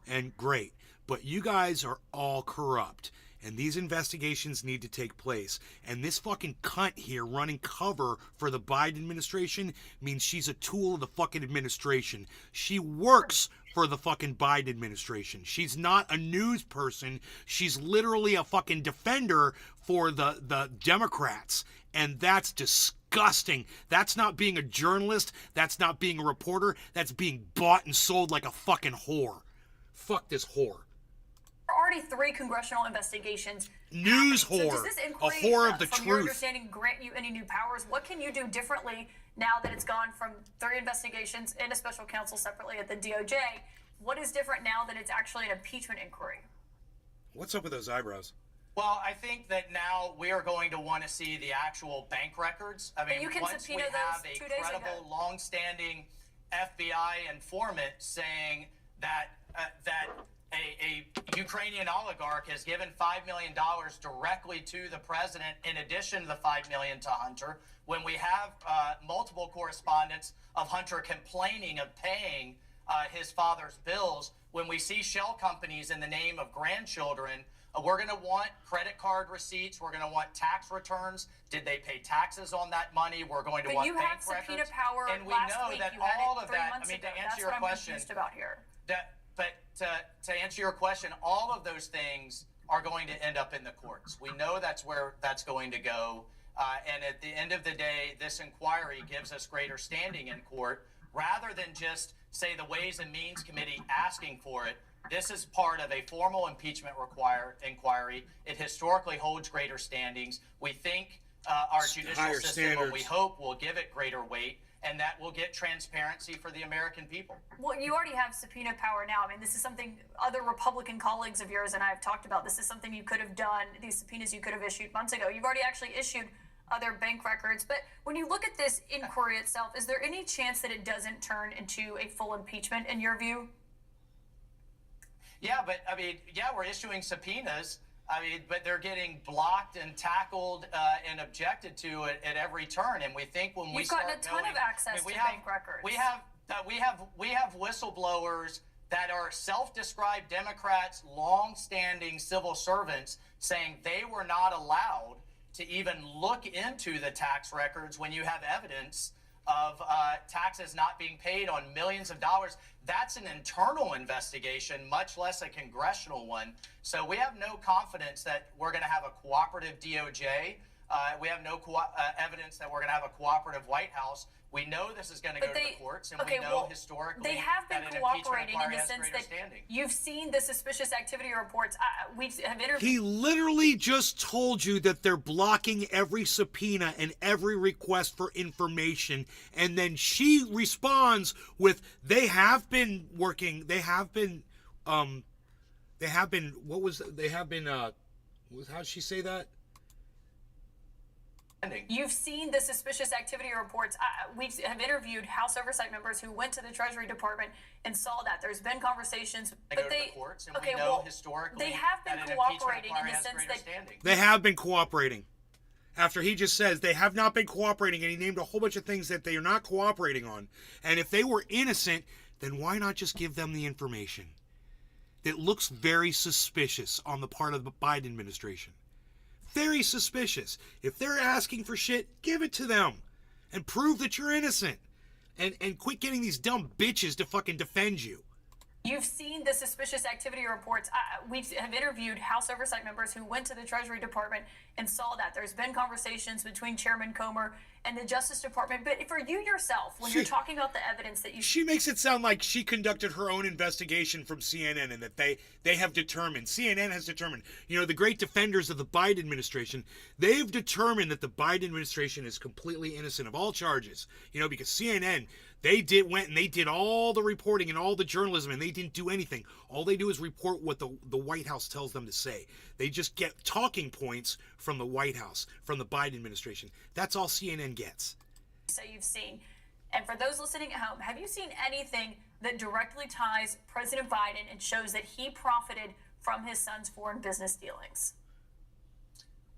A: And great. But you guys are all corrupt. And these investigations need to take place. And this fucking cunt here running cover for the Biden administration means she's a tool of the fucking administration. She works for the fucking Biden administration. She's not a news person. She's literally a fucking defender for the Democrats. And that's disgusting. That's not being a journalist. That's not being a reporter. That's being bought and sold like a fucking whore. Fuck this whore.
I: There are already 3 congressional investigations.
A: News
I: happening.
A: whore.
I: So does this
A: A
I: inquiry,
A: whore of the
I: from your
A: truth.
I: understanding, grant you any new powers? What can you do differently now that it's gone from 3 investigations and a special counsel separately at the DOJ? What is different now that it's actually an impeachment inquiry?
A: What's up with those eyebrows?
E: Well, I think that now we are going to want to see the actual bank records. I mean,
I: you can
E: once we
I: subpoena
E: have
I: those
E: a
I: 2 days ago.
E: credible, long-standing FBI informant saying that a Ukrainian oligarch has given $5 million directly to the president, in addition to the $5 million to Hunter, when we have multiple correspondents of Hunter complaining of paying his father's bills, when we see shell companies in the name of grandchildren, we're going to want credit card receipts. We're going to want tax returns. Did they pay taxes on that money? We're going to
I: But
E: want
I: you
E: bank
I: had subpoena
E: records.
I: power
E: And we
I: last
E: know
I: week.
E: that
I: You had
E: all
I: it
E: of
I: 3
E: that,
I: months
E: I mean,
I: ago.
E: to answer
I: That's
E: your
I: what I'm
E: question,
I: confused about here.
E: to answer your question, all of those things are going to end up in the courts. We know that's where that's going to go. And at the end of the day, this inquiry gives us greater standing in court rather than just, say, the Ways and Means Committee asking for it. This is part of a formal impeachment inquiry. It historically holds greater standings. We think our judicial
A: Higher
E: system, and we
A: standards.
E: hope, will give it greater weight, and that will get transparency for the American people.
I: Well, you already have subpoena power now. I mean, this is something other Republican colleagues of yours and I have talked about. This is something you could have done, these subpoenas you could have issued months ago. You've already actually issued other bank records. But when you look at this inquiry itself, is there any chance that it doesn't turn into a full impeachment in your view?
E: Yeah, but I mean, yeah, we're issuing subpoenas. I mean, but they're getting blocked and tackled and objected to at every turn. And we think when we
I: You've gotten
E: start
I: a ton
E: going,
I: of access
E: we
I: to
E: have,
I: bank records.
E: we have whistleblowers that are self-described Democrats, long-standing civil servants, saying they were not allowed to even look into the tax records when you have evidence of taxes not being paid on millions of dollars. That's an internal investigation, much less a congressional one. So we have no confidence that we're going to have a cooperative DOJ. We have no evidence that we're going to have a cooperative White House. We know this is going to go to the courts, and we know historically
I: they have been
E: that an impeachment
I: cooperating in
E: inquiry
I: the
E: has
I: sense
E: greater
I: that
E: standing.
I: you've seen the suspicious activity reports. We have interviewed.
A: He literally just told you that they're blocking every subpoena and every request for information. And then she responds with, how'd she say that?
I: You've seen the suspicious activity reports. We have interviewed House oversight members who went to the Treasury Department and saw that. There's been conversations,
E: They
I: but
E: go to
I: they
E: the courts, and we know historically
I: they have been
E: that an impeachment
I: cooperating in
E: inquiry
I: the
E: has
I: sense
E: greater
I: that
E: standing.
A: They have been cooperating. After he just says they have not been cooperating, and he named a whole bunch of things that they are not cooperating on. And if they were innocent, then why not just give them the information? It looks very suspicious on the part of the Biden administration. Very suspicious. If they're asking for shit, give it to them. And prove that you're innocent. And quit getting these dumb bitches to fucking defend you.
I: you've seen the suspicious activity reports. We have interviewed House oversight members who went to the Treasury Department and saw that. There's been conversations between Chairman Comer and the Justice Department. But for you yourself, when you're talking about the evidence that you...
A: She makes it sound like she conducted her own investigation from CNN and that they have determined, CNN has determined, you know, the great defenders of the Biden administration, they've determined that the Biden administration is completely innocent of all charges. You know, because CNN, They went and they did all the reporting and all the journalism, and they didn't do anything. All they do is report what the White House tells them to say. They just get talking points from the White House, from the Biden administration. That's all CNN gets.
I: So you've seen, and for those listening at home, have you seen anything that directly ties President Biden and shows that he profited from his son's foreign business dealings?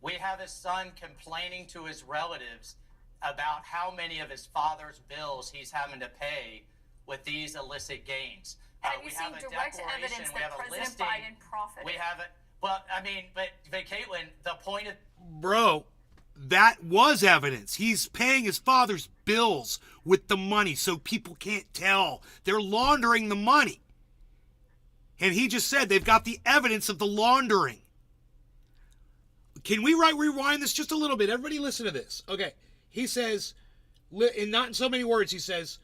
K: We have his son complaining to his relatives about how many of his father's bills he's having to pay with these illicit gains.
I: Have you seen direct evidence that President Biden profited?
K: We have it. Well, I mean, but Caitlin, the point of...
A: Bro, that was evidence. He's paying his father's bills with the money so people can't tell. They're laundering the money. And he just said they've got the evidence of the laundering. Can we rewind this just a little bit? Everybody listen to this. Okay. He says, and not in so many words, he says,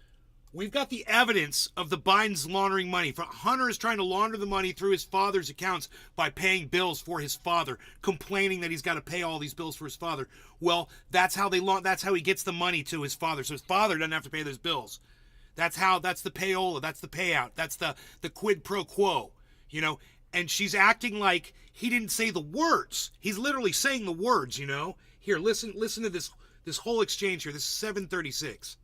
A: we've got the evidence of the Bidens laundering money. Hunter is trying to launder the money through his father's accounts by paying bills for his father, complaining that he's got to pay all these bills for his father. Well, that's how he gets the money to his father. So his father doesn't have to pay those bills. That's the payola. That's the payout. That's the quid pro quo, you know? And she's acting like he didn't say the words. He's literally saying the words, you know? Here, listen to this whole exchange here. This is 736.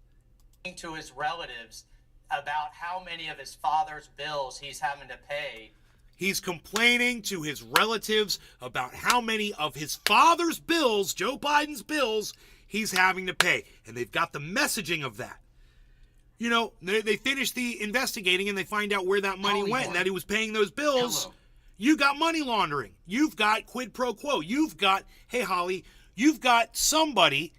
K: To his relatives about how many of his father's bills he's having to pay.
A: He's complaining to his relatives about how many of his father's bills, Joe Biden's bills, he's having to pay. And they've got the messaging of that. You know, they finish the investigating and they find out where that money went and that he was paying those bills.
B: Hello.
A: You got money laundering. You've got quid pro quo. You've got, hey, Holly, you've got somebody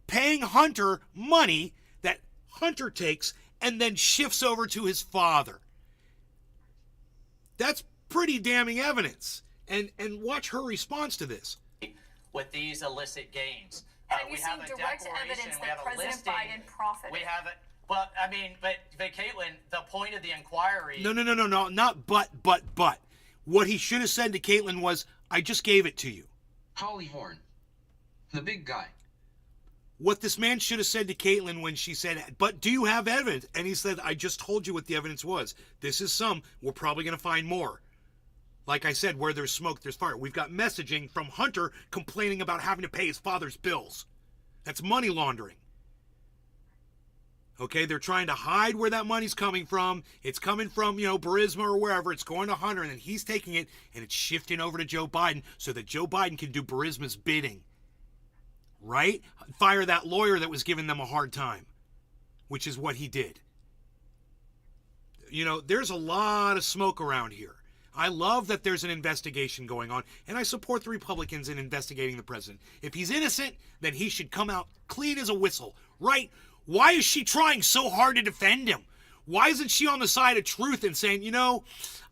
A: paying Hunter money that Hunter takes and then shifts over to his father. That's pretty damning evidence. And watch her response to this.
K: With these illicit gains.
I: Have you seen direct evidence that President Biden profited?
K: We have it. Well, I mean, but Caitlin, the point of the inquiry...
A: No, not but. What he should have said to Caitlin was, I just gave it to you.
B: Holly Horn, the big guy.
A: What this man should have said to Caitlin when she said, but do you have evidence? And he said, I just told you what the evidence was. This is some. We're probably going to find more. Like I said, where there's smoke, there's fire. We've got messaging from Hunter complaining about having to pay his father's bills. That's money laundering. Okay, they're trying to hide where that money's coming from. It's coming from, Burisma or wherever. It's going to Hunter, and then he's taking it, and it's shifting over to Joe Biden so that Joe Biden can do Burisma's bidding. Right? Fire that lawyer that was giving them a hard time, which is what he did. There's a lot of smoke around here. I love that there's an investigation going on, and I support the Republicans in investigating the president. If he's innocent, then he should come out clean as a whistle, right? Why is she trying so hard to defend him? Why isn't she on the side of truth and saying,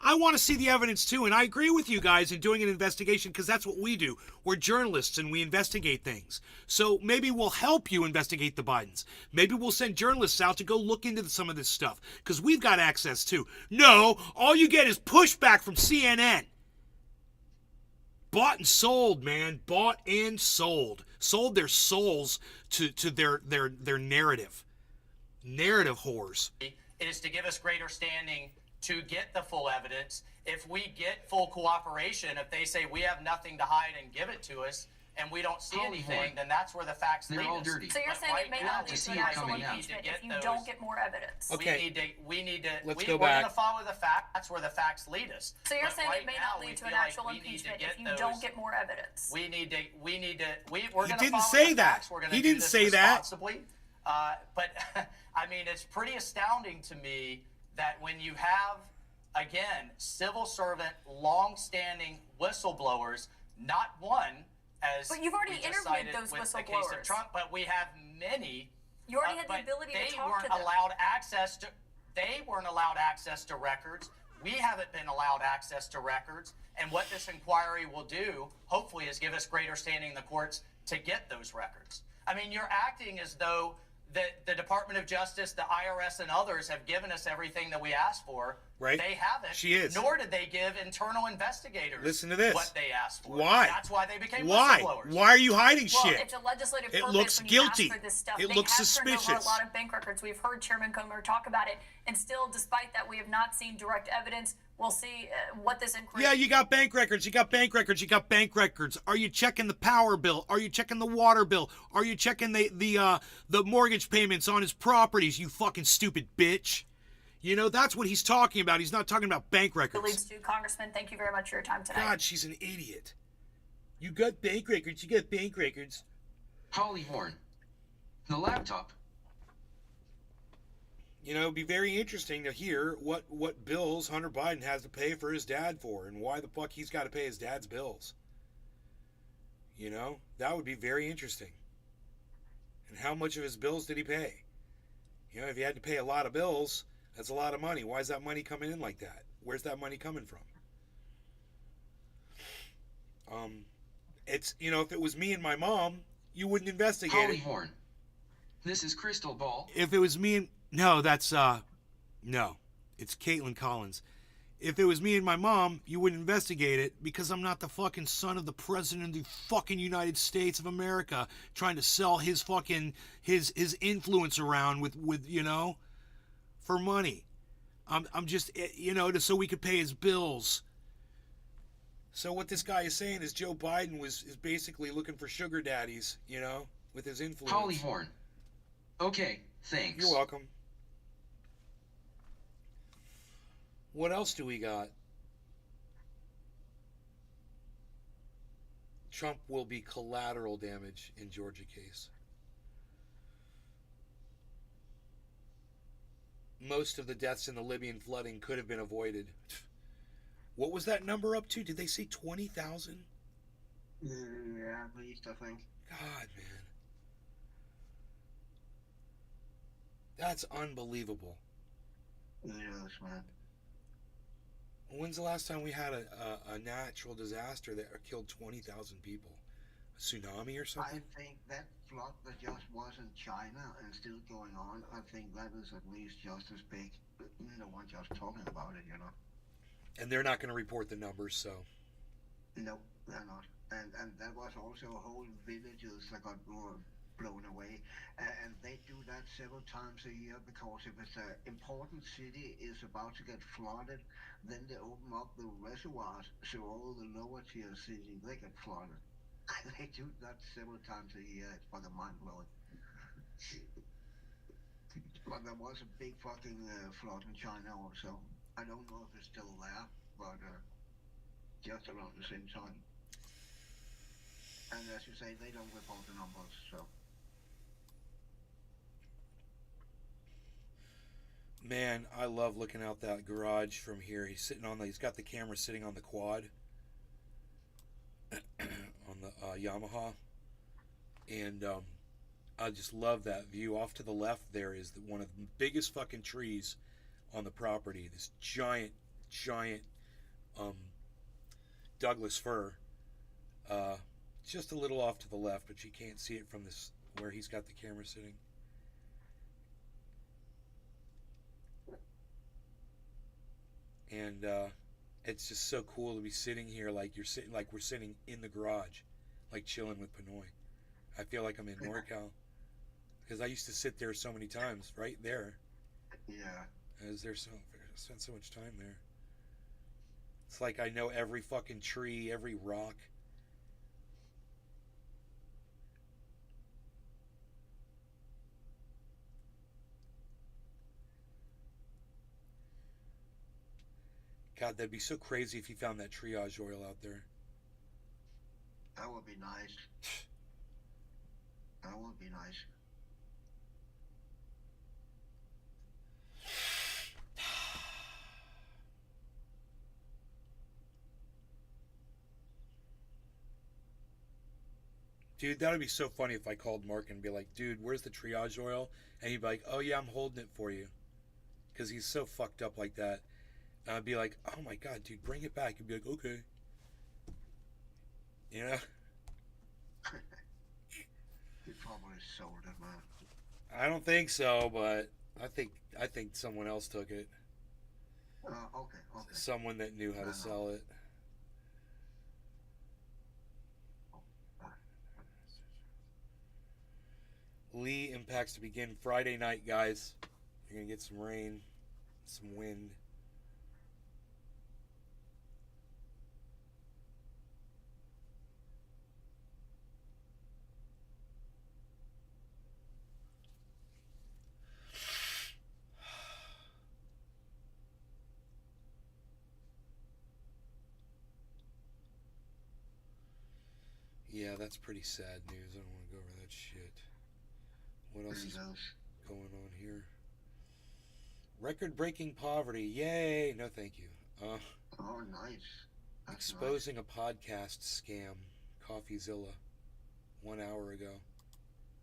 A: I want to see the evidence too, and I agree with you guys in doing an investigation because that's what we do. We're journalists and we investigate things. So maybe we'll help you investigate the Bidens. Maybe we'll send journalists out to go look into some of this stuff because we've got access too. No, all you get is pushback from CNN. Bought and sold, man. Bought and sold. Sold their souls to their narrative. Narrative whores.
K: It is to give us greater standing to get the full evidence. If we get full cooperation, if they say we have nothing to hide and give it to us, and we don't see anything, then that's where the facts lead us.
B: They're all dirty.
I: So you're saying it may not lead to an actual impeachment if you don't get more evidence.
A: Okay.
K: We need to.
A: Let's
K: we're
A: go back.
K: going to follow the facts. That's where the facts lead us.
I: So you're
K: But
I: saying
K: right
I: it may
K: now,
I: not
K: we
I: lead to an
K: feel like
I: actual
K: we need to
I: impeachment
K: get
I: if you
K: those-
I: don't get more evidence.
K: We're
A: He
K: going to
A: didn't
K: follow
A: say
K: the
A: that.
K: facts. We're going
A: He
K: to do
A: didn't
K: this
A: say that.
K: responsibly. But I mean, it's pretty astounding to me that when you have, again, civil servant, long-standing whistleblowers, not one, as
I: But you've already
K: we just
I: interviewed
K: cited
I: those
K: with the case of
I: whistleblowers.
K: Trump, but we have many.
I: You already had the
K: but
I: ability to
K: they
I: talk
K: weren't
I: to them.
K: allowed access to. They weren't allowed access to records. We haven't been allowed access to records. And what this inquiry will do, hopefully, is give us greater standing in the courts to get those records. I mean, you're acting as though the Department of Justice, the IRS, and others have given us everything that we asked for.
A: Right.
K: They haven't.
A: She is.
K: Nor did they give internal investigators
A: Listen to this.
K: what they asked for.
A: Why?
K: That's why they became
A: Why?
K: whistleblowers.
A: Why are you hiding
I: Well,
A: shit?
I: it's a legislative
A: It
I: purpose
A: looks
I: when you
A: guilty.
I: ask for this stuff.
A: It
I: They
A: looks
I: have turned over
A: suspicious.
I: a lot of bank records. We've heard Chairman Comer talk about it, and still, despite that, we have not seen direct evidence. We'll see what this inquiry.
A: Yeah, you got bank records. You got bank records. You got bank records. Are you checking the power bill? Are you checking the water bill? Are you checking the mortgage payments on his properties? You fucking stupid bitch. You know, that's what he's talking about. He's not talking about bank
I: It
A: records.
I: leads to Congressman. Thank you very much for your time tonight.
A: God, she's an idiot. You got bank records. You got bank records.
B: Holly Horn. The laptop.
A: You know, it'd be very interesting to hear what bills Hunter Biden has to pay for his dad for and why the fuck he's got to pay his dad's bills. You know, that would be very interesting. And how much of his bills did he pay? You know, if he had to pay a lot of bills, that's a lot of money. Why is that money coming in like that? Where's that money coming from? It's, you know, if it was me and my mom, you wouldn't investigate
B: Holly
A: it.
B: Horn. This is Crystal Ball.
A: If it was me and... No, that's, no. It's Caitlin Collins. If it was me and my mom, you wouldn't investigate it because I'm not the fucking son of the president of the fucking United States of America trying to sell his fucking, his influence around with, you know, for money. I'm just, you know, so we could pay his bills. So what this guy is saying is Joe Biden is basically looking for sugar daddies, you know, with his influence.
B: Holly Horn. Okay, thanks.
A: You're welcome. What else do we got? Trump will be collateral damage in Georgia case. Most of the deaths in the Libyan flooding could have been avoided. What was that number up to? Did they say 20,000?
C: Yeah, at least, I think.
A: God, man. That's unbelievable.
C: Yes, man.
A: When's the last time we had a natural disaster that killed 20,000 people? A tsunami or something?
C: I think that flood that just was in China and still going on, I think that is at least just as big. No one just talking about it, you know.
A: And they're not going to report the numbers, so.
C: No, they're not. And that was also whole villages that got blown away. And they do that several times a year because if it's an important city is about to get flooded, then they open up the reservoirs so all the lower tier cities, they get flooded. They do that several times a year. It's fucking mind-blowing. But there was a big fucking flood in China also. I don't know if it's still there, but just around the same time. And as you say, they don't report the numbers, so.
A: Man, I love looking out that garage from here. He's got the camera sitting on the quad. On the Yamaha. And I just love that view. Off to the left there is one of the biggest fucking trees on the property. This giant Douglas fir. Just a little off to the left, but you can't see it from this where he's got the camera sitting. And it's just so cool to be sitting here like we're sitting in the garage, like chilling with Pinoy. I feel like I'm in NorCal because I used to sit there so many times, right there.
C: Yeah.
A: I was there spent so much time there. It's like I know every fucking tree, every rock. God, that'd be so crazy if you found that triage oil out there.
C: That would be nice. That would be nice.
A: Dude, that would be so funny if I called Mark and be like, dude, where's the triage oil? And he'd be like, oh yeah, I'm holding it for you. Because he's so fucked up like that. And I'd be like, oh my God, dude, bring it back. He'd be like, okay. You know?
C: He probably sold it, man.
A: I don't think so, but I think someone else took it.
C: Okay.
A: Someone that knew how to sell it. Lee impacts to begin Friday night, guys. You're going to get some rain, some wind. Yeah, that's pretty sad news. I don't want to go over that shit. What else is going on here? Record-breaking poverty. Yay! No, thank you.
C: Oh, nice. That's
A: Exposing a podcast scam. CoffeeZilla. 1 hour ago.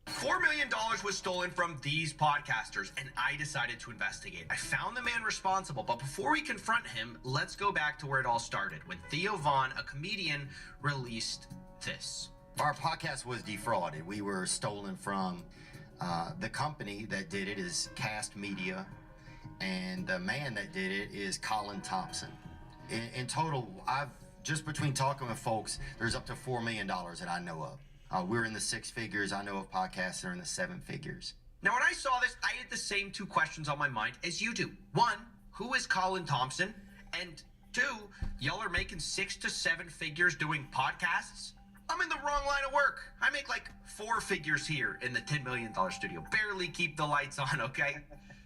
L: $4 million was stolen from these podcasters, and I decided to investigate. I found the man responsible, but before we confront him, let's go back to where it all started, when Theo Von, a comedian, released this.
E: Our podcast was defrauded. We were stolen from. The company that did it is Cast Media, and the man that did it is Colin Thompson. In total, I've just between talking with folks, there's up to $4 million that I know of. We're in the 6 figures. I know of podcasts that are in the 7 figures.
L: Now, when I saw this, I had the same 2 questions on my mind as you do. 1, who is Colin Thompson? And 2, y'all are making 6 to 7 figures doing podcasts? I'm in the wrong line of work. I make like 4 figures here in the $10 million studio. Barely keep the lights on, okay?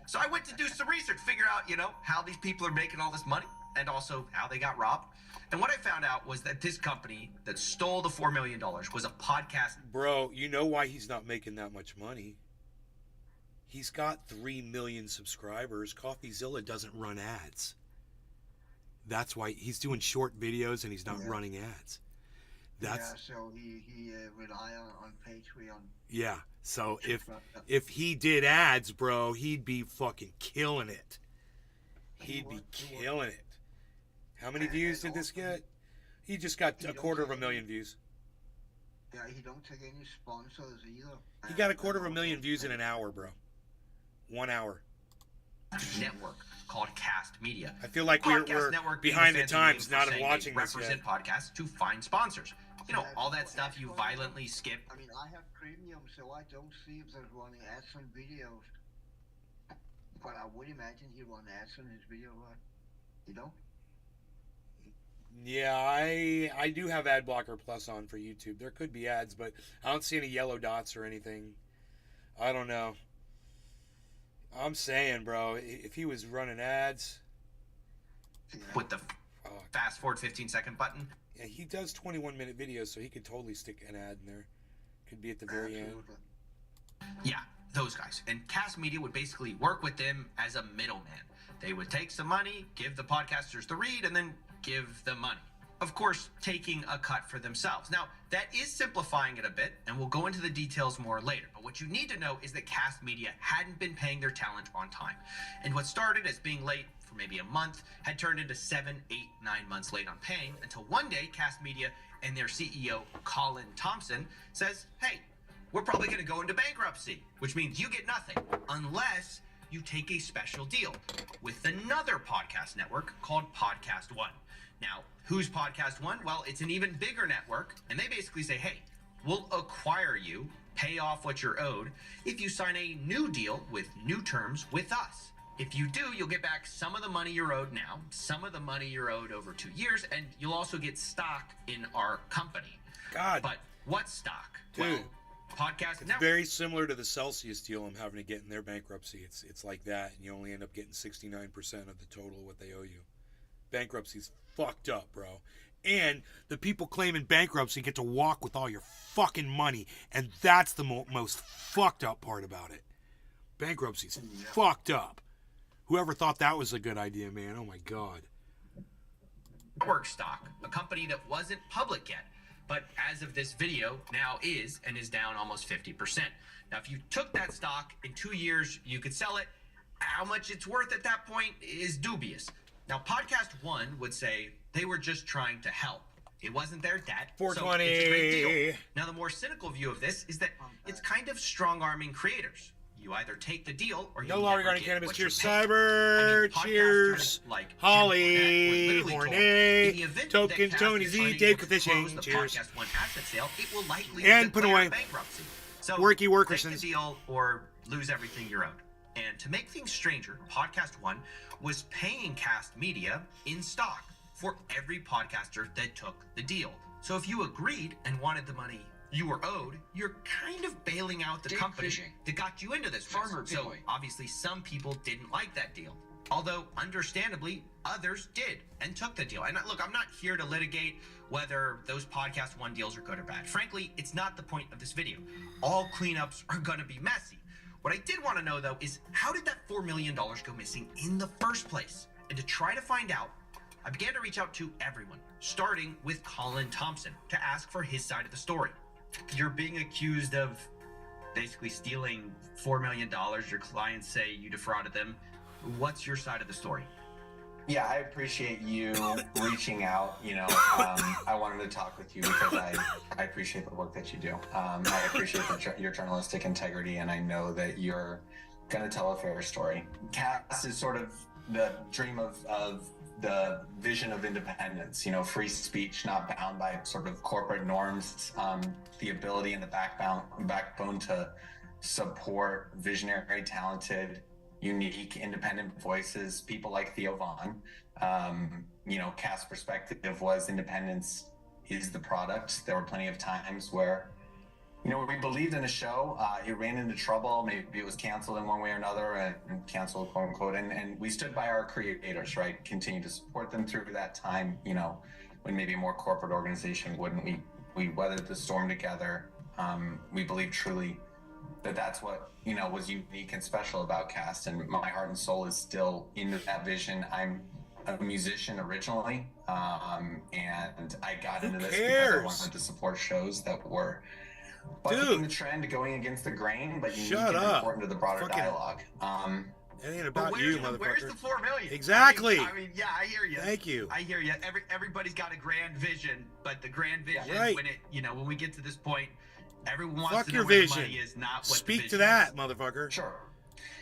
L: So I went to do some research, figure out, how these people are making all this money and also how they got robbed. And what I found out was that this company that stole the $4 million was a podcast.
A: Bro, you know why he's not making that much money? He's got 3 million subscribers. CoffeeZilla doesn't run ads. That's why he's doing short videos and he's not running ads.
C: So he rely on Patreon.
A: Yeah, so if he did ads, bro, he'd be fucking killing it. He'd be killing it. How many views did this get? He just got 250,000 views.
C: Yeah, he don't take any sponsors either.
A: He got 250,000 views in an hour, bro. 1 hour.
L: Network called Cast Media.
A: I feel like we're behind the times not of watching this yet.
L: Represent podcasts to find sponsors. All that stuff you violently skip.
C: I mean, I have premium, so I don't see if they're running ads on videos. But I would imagine he run ads on his video, right? You know?
A: Yeah, I do have Ad Blocker Plus on for YouTube. There could be ads, but I don't see any yellow dots or anything. I don't know. I'm saying, bro, if he was running ads...
L: With the fast forward 15-second button.
A: Yeah, he does 21-minute videos, so he could totally stick an ad in there. Could be at the very end.
L: Yeah, those guys. And Cast Media would basically work with them as a middleman. They would take some money, give the podcasters the read, and then give the money. Of course, taking a cut for themselves. Now, that is simplifying it a bit, and we'll go into the details more later. But what you need to know is that Cast Media hadn't been paying their talent on time. And what started as being late for maybe a month had turned into 7, 8, 9 months late on paying, until one day Cast Media and their CEO, Colin Thompson, says, hey, we're probably going to go into bankruptcy, which means you get nothing unless you take a special deal with another podcast network called Podcast One. Now, who's Podcast One? Well, it's an even bigger network, and they basically say, hey, we'll acquire you, pay off what you're owed, if you sign a new deal with new terms with us. If you do, you'll get back some of the money you're owed now, some of the money you're owed over 2 years, and you'll also get stock in our company.
A: God.
L: But what stock?
A: Dude.
L: Well, Podcast
A: It's
L: Network.
A: very similar to the Celsius deal I'm having to get in their bankruptcy. It's like that, and you only end up getting 69% of the total of what they owe you. Bankruptcy's fucked up, bro. And the people claiming bankruptcy get to walk with all your fucking money, and that's the most fucked up part about it. Bankruptcy's fucked up. Whoever thought that was a good idea, man? Oh my God.
L: Network stock, a company that wasn't public yet, but as of this video now is, and is down almost 50%. Now, if you took that stock in 2 years, you could sell it. How much it's worth at that point is dubious. Now, Podcast One would say they were just trying to help. It wasn't their debt, so it's a great deal. Now, the more cynical view of this is that it's kind of strong-arming creators. You either take the deal or
A: No
L: you'll
A: law
L: never
A: regarding
L: get
A: cannabis.
L: what you're
A: Cheers,
L: paid.
A: Cyber.
L: Podcasters
A: Cheers.
L: like Jim Cornette were
A: Holly.
L: literally told, in the
A: Hornet.
L: event
A: Token.
L: that Cast
A: Tony
L: is
A: Z.
L: unable
A: Dave
L: to
A: Fishing.
L: close the
A: Cheers.
L: Podcast One asset sale, it will likely
A: And put
L: declare
A: away.
L: bankruptcy. So
A: Worky
L: take
A: Workersons.
L: the deal or lose everything you're owed. And to make things stranger, Podcast One was paying Cast Media in stock for every podcaster that took the deal. So if you agreed and wanted the money you were owed, you're kind of bailing out the
B: Dave
L: company
B: Fishing.
L: that got you into this
B: Farmer
L: mess. So
B: Pigboy.
L: obviously some people didn't like that deal. Although, understandably, others did and took the deal. And look, I'm not here to litigate whether those Podcast One deals are good or bad. Frankly, it's not the point of this video. All cleanups are going to be messy. What I did want to know, though, is how did that $4 million go missing in the first place? And to try to find out, I began to reach out to everyone, starting with Colin Thompson, to ask for his side of the story. You're being accused of basically stealing $4 million. Your clients say you defrauded them. What's your side of the story?
M: Yeah, I appreciate you reaching out. I wanted to talk with you because I appreciate the work that you do. I appreciate your journalistic integrity, and I know that you're going to tell a fair story. Cast is sort of the dream of the vision of independence, free speech, not bound by sort of corporate norms, the ability and the backbone to support visionary, talented, unique, independent voices, people like Theo Vaughn. Cast's perspective was independence is the product. There were plenty of times where, we believed in a show, it ran into trouble, maybe it was canceled in one way or another, and canceled, quote unquote, and we stood by our creators, right? Continue to support them through that time, when maybe a more corporate organization wouldn't. We weathered the storm together. We believe truly that that's what was unique and special about Cast, and my heart and soul is still in that vision. I'm a musician originally, and I got into this because I wanted to support shows that were bucking the trend, going against the grain, but unique and important to the broader dialogue.
A: It ain't about you, motherfucker.
L: Where's the $4 million?
A: Exactly.
L: I mean, yeah, I hear you.
A: Thank you.
L: I hear you. Everybody's got a grand vision, but the grand vision,
A: Right.
L: when we get to this point, everyone wants
A: Fuck
L: to
A: your
L: know where
A: vision.
L: the money is, not what
A: Speak
L: the
A: to
L: vision
A: that,
L: is.
A: motherfucker.
M: Sure.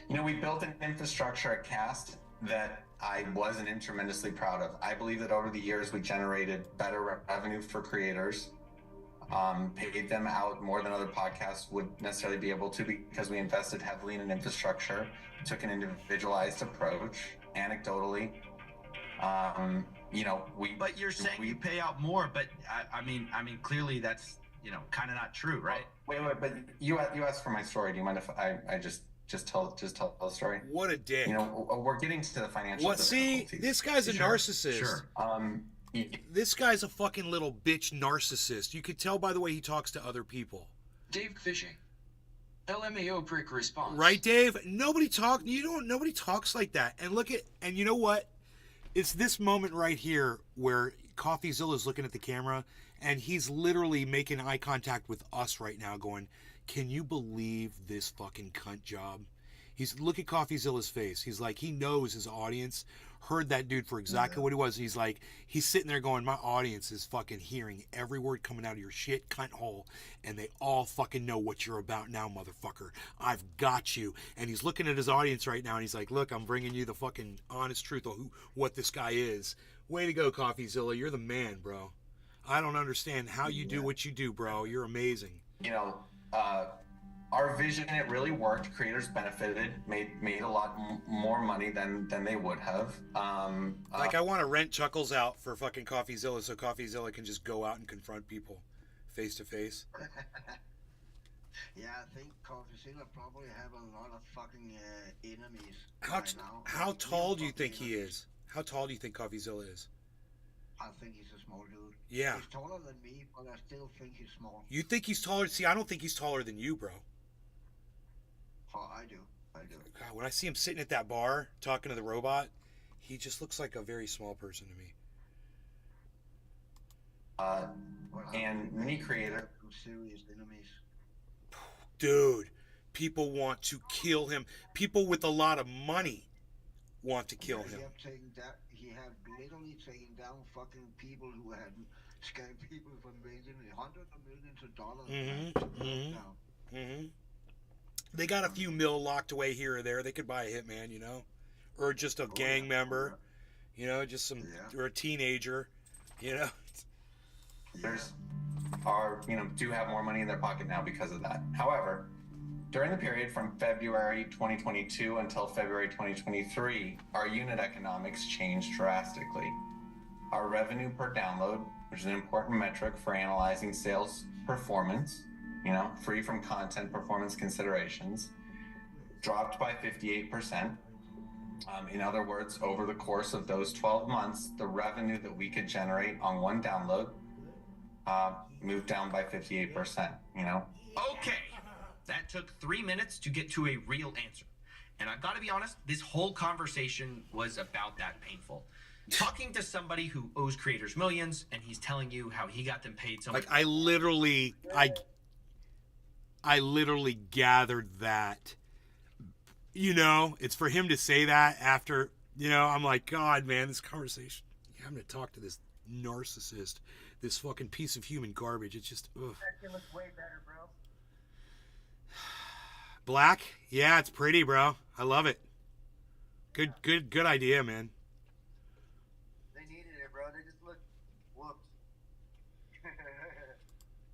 M: We built an infrastructure at Cast that I wasn't tremendously proud of. I believe that over the years we generated better revenue for creators, paid them out more than other podcasts would necessarily be able to, because we invested heavily in an infrastructure, took an individualized approach, anecdotally.
L: But you're saying you pay out more, but I mean, clearly that's kind of not true, right?
M: Wait, but you asked for my story. Do you mind if I just tell the story?
A: What a dick.
M: We're getting to the financial difficulties.
A: This guy's a narcissist.
M: Sure.
A: This guy's a fucking little bitch narcissist. You could tell by the way he talks to other people.
B: Dave Fishing. LMAO prick response.
A: Right, Dave? Nobody talks like that. And you know what? It's this moment right here where CoffeeZilla's looking at the camera and he's literally making eye contact with us right now going, can you believe this fucking cunt job? Look at CoffeeZilla's face. He's like, he knows his audience heard that dude for exactly what he was. He's like, he's sitting there going, my audience is fucking hearing every word coming out of your shit cunt hole, and they all fucking know what you're about now, motherfucker. I've got you. And he's looking at his audience right now, and he's like, look, I'm bringing you the fucking honest truth of what this guy is. Way to go, CoffeeZilla. You're the man, bro. I don't understand how you do what you do, bro. You're amazing.
M: Our vision, it really worked. Creators benefited, made a lot more money than they would have.
A: I want to rent Chuckles out for fucking CoffeeZilla so CoffeeZilla can just go out and confront people face to face.
C: Yeah, I think CoffeeZilla probably have a lot of fucking enemies now.
A: How tall do you think he is? How tall do you think CoffeeZilla is?
C: I think he's a small dude.
A: Yeah.
C: He's taller than me, but I still think he's small.
A: You think he's taller? See, I don't think he's taller than you, bro.
C: Oh, I do.
A: God, when I see him sitting at that bar talking to the robot, he just looks like a very small person to me.
M: And many creators.
C: Some serious enemies.
A: Dude, people want to kill him. People with a lot of money want to kill him.
C: He have literally taken down fucking people who had scammed people for hundreds of millions of dollars.
A: They got a few mil locked away here or there. They could buy a hitman, you know, or just a gang member, you know, just some or a teenager, you know.
M: Do have more money in their pocket now because of that. However, during the period from February 2022 until February 2023, our unit economics changed drastically. Our revenue per download, which is an important metric for analyzing sales performance, you know, free from content performance considerations, dropped by 58%. In other words, over the course of those 12 months, the revenue that we could generate on one download moved down by 58%, you know?
L: Okay, that took 3 minutes to get to a real answer. And I've got to be honest, this whole conversation was about that painful. Talking to somebody who owes creators millions, and he's telling you how he got them paid so much.
A: Like I literally gathered that. You know, it's for him to say that after, you know, I'm like, God, man, this conversation. I'm going to talk to this narcissist, this fucking piece of human garbage. It's just, ugh.
H: That looks way better, bro.
A: Black? Yeah, it's pretty, bro. I love it. Good idea, man.
H: They needed it, bro. They just look whooped.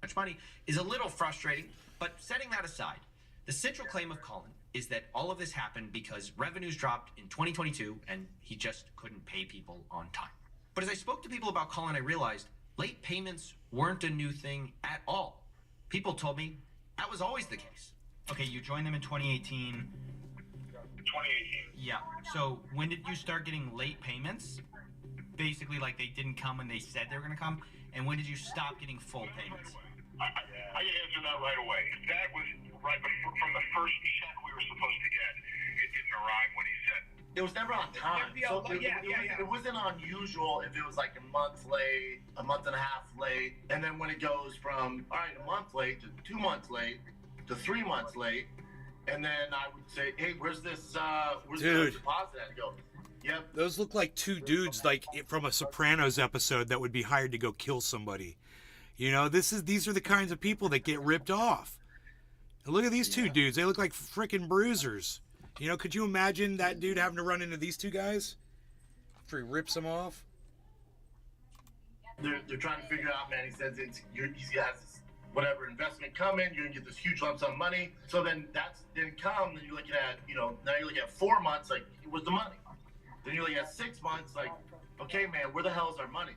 L: Much money is a little frustrating, but setting that aside, the central claim of Colin is that all of this happened because revenues dropped in 2022 and he just couldn't pay people on time. But as I spoke to people about Colin, I realized late payments weren't a new thing at all. People told me that was always the case. Okay, you joined them in 2018.
N: 2018.
L: Yeah. So when did you start getting late payments? Basically, like they didn't come when they said they were going to come. And when did you stop getting full payments?
N: I can answer that right away. That was right before, from the first check we were supposed to get. It didn't arrive when he said.
O: It was never on time. So it wasn't unusual if it was like a month late, a month and a half late, and then when it goes from a month late to 2 months late to 3 months late, and then I would say, hey, where's this the deposit at? Go. Yep.
A: Those look like two dudes like from a Sopranos episode that would be hired to go kill somebody. You know, these are the kinds of people that get ripped off. And look at these two dudes. They look like freaking bruisers. You know, could you imagine that dude having to run into these two guys after he rips them off?
O: They're trying to figure out, man. He says he has this whatever investment coming. You're gonna get this huge lump sum of money. So then then you're looking at, you know, now you're looking at 4 months. Like, where's the money? Then you're looking at 6 months. Like, okay, man, where the hell is our money?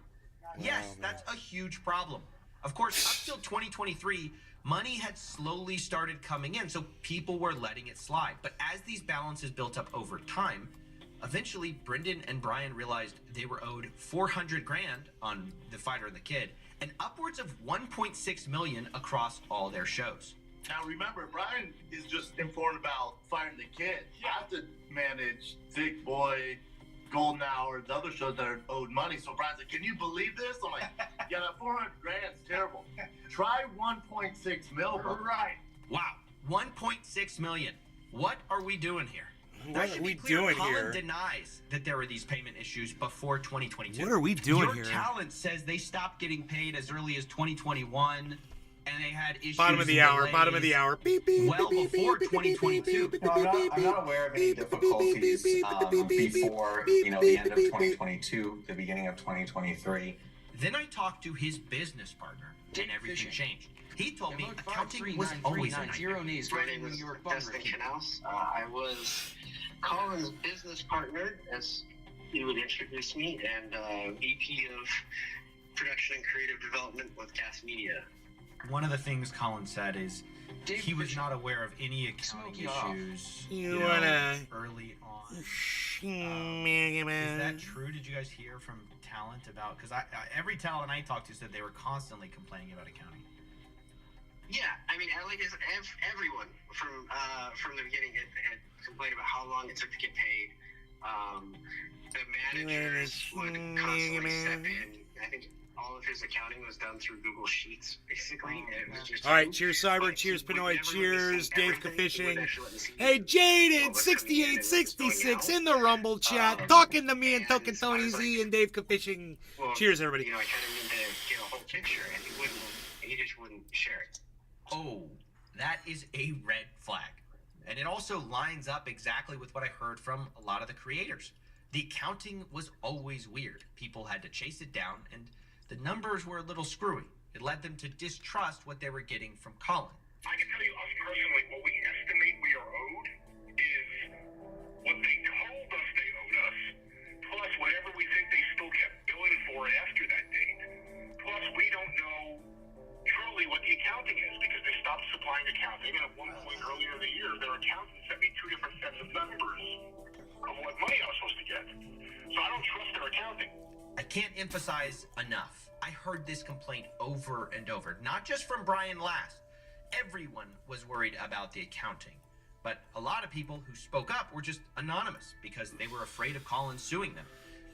L: Yes, that's a huge problem. Of course, up till 2023, money had slowly started coming in, so people were letting it slide. But as these balances built up over time, eventually Brendan and Brian realized they were owed $400,000 on The Fighter and the Kid, and upwards of $1.6 million across all their shows.
O: Now remember, Brian is just informed about Fighter and the Kid. I have to manage Thick Boy, Golden Hour, the other shows that are owed money. So Brian's like, can you believe this? I'm like, yeah, that $400,000 is terrible. Try 1.6 mil, bro.
L: Right. Wow, 1.6 million. What are we doing here?
A: What are we doing
L: Colin
A: here?
L: denies that there were these payment issues before 2022.
A: What are we doing here?
L: Your talent says they stopped getting paid as early as 2021, and they had issues.
A: Bottom of the hour. Beep, beep,
L: well
A: beep,
L: before
A: beep,
L: 2022.
M: No, I'm not aware of any difficulties before, you know, the end of 2022, the beginning of 2023.
L: Then I talked to his business partner, and everything changed. He told me accounting was
B: 539
L: always a
B: 390 Nays,
P: My
B: right
P: name
B: in
P: is
B: New York Bummer.
P: Destin Canals. I was Colin's business partner, as you would introduce me, and VP of Production and Creative Development with Gas Media.
L: One of the things Colin said is he was not aware of any accounting issues
A: You
L: know,
A: wanna-
L: early on. Is that true? Did you guys hear from talent about? Because every talent I talked to said they were constantly complaining about accounting.
P: Yeah, I mean, everyone from the beginning had complained about how long it took to get paid. The managers would constantly step in. I think all of his accounting was done through Google Sheets, basically. It was just
A: All right, cheers Cyber, cheers Pinoy, cheers Dave Fishing. Hey Jaden, 6866 in the Rumble chat, talking to me and Token Tony Z and Dave Fishing. Cheers everybody.
P: You know, I kind of need to get a whole picture, and he just wouldn't share it.
L: Oh, that is a red flag. And it also lines up exactly with what I heard from a lot of the creators. The accounting was always weird. People had to chase it down, and the numbers were a little screwy. It led them to distrust what they were getting from Colin.
N: I can tell you, us personally, what we estimate we are owed is what they told us they owed us, plus whatever we think they still kept billing for after that date. Plus, we don't know truly what the accounting is because they stopped supplying accounting. And at one point earlier in the year, their accountant sent me 2 different sets of numbers of what money I was supposed to get. So I don't trust their accounting.
L: I can't emphasize enough. I heard this complaint over and over, not just from Brian Last. Everyone was worried about the accounting. But a lot of people who spoke up were just anonymous because they were afraid of Colin suing them,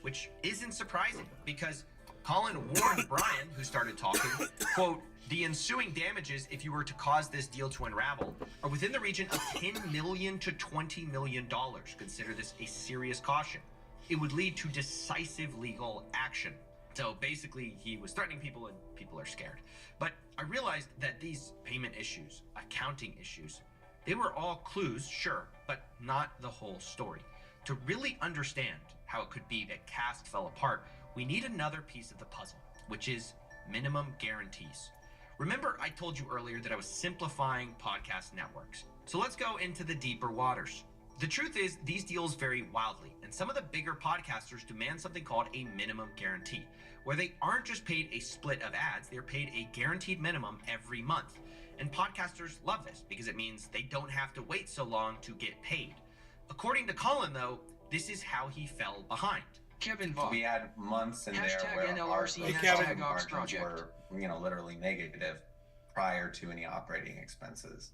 L: which isn't surprising because Colin warned Brian, who started talking, quote, "The ensuing damages, if you were to cause this deal to unravel, are within the region of $10 million to $20 million. Consider this a serious caution. It would lead to decisive legal action." So basically, he was threatening people, and people are scared. But I realized that these payment issues, accounting issues, they were all clues, sure, but not the whole story. To really understand how it could be that Cast fell apart, we need another piece of the puzzle, which is minimum guarantees. Remember, I told you earlier that I was simplifying podcast networks. So let's go into the deeper waters. The truth is, these deals vary wildly, and some of the bigger podcasters demand something called a minimum guarantee, where they aren't just paid a split of ads, they're paid a guaranteed minimum every month. And podcasters love this because it means they don't have to wait so long to get paid. According to Colin, though, this is how he fell behind.
B: Kevin Vaughn.
M: We had months in there
B: Hashtag
M: where
B: NLRC,
M: our
B: hashtag
M: margins
B: Project.
M: were, literally negative prior to any operating expenses.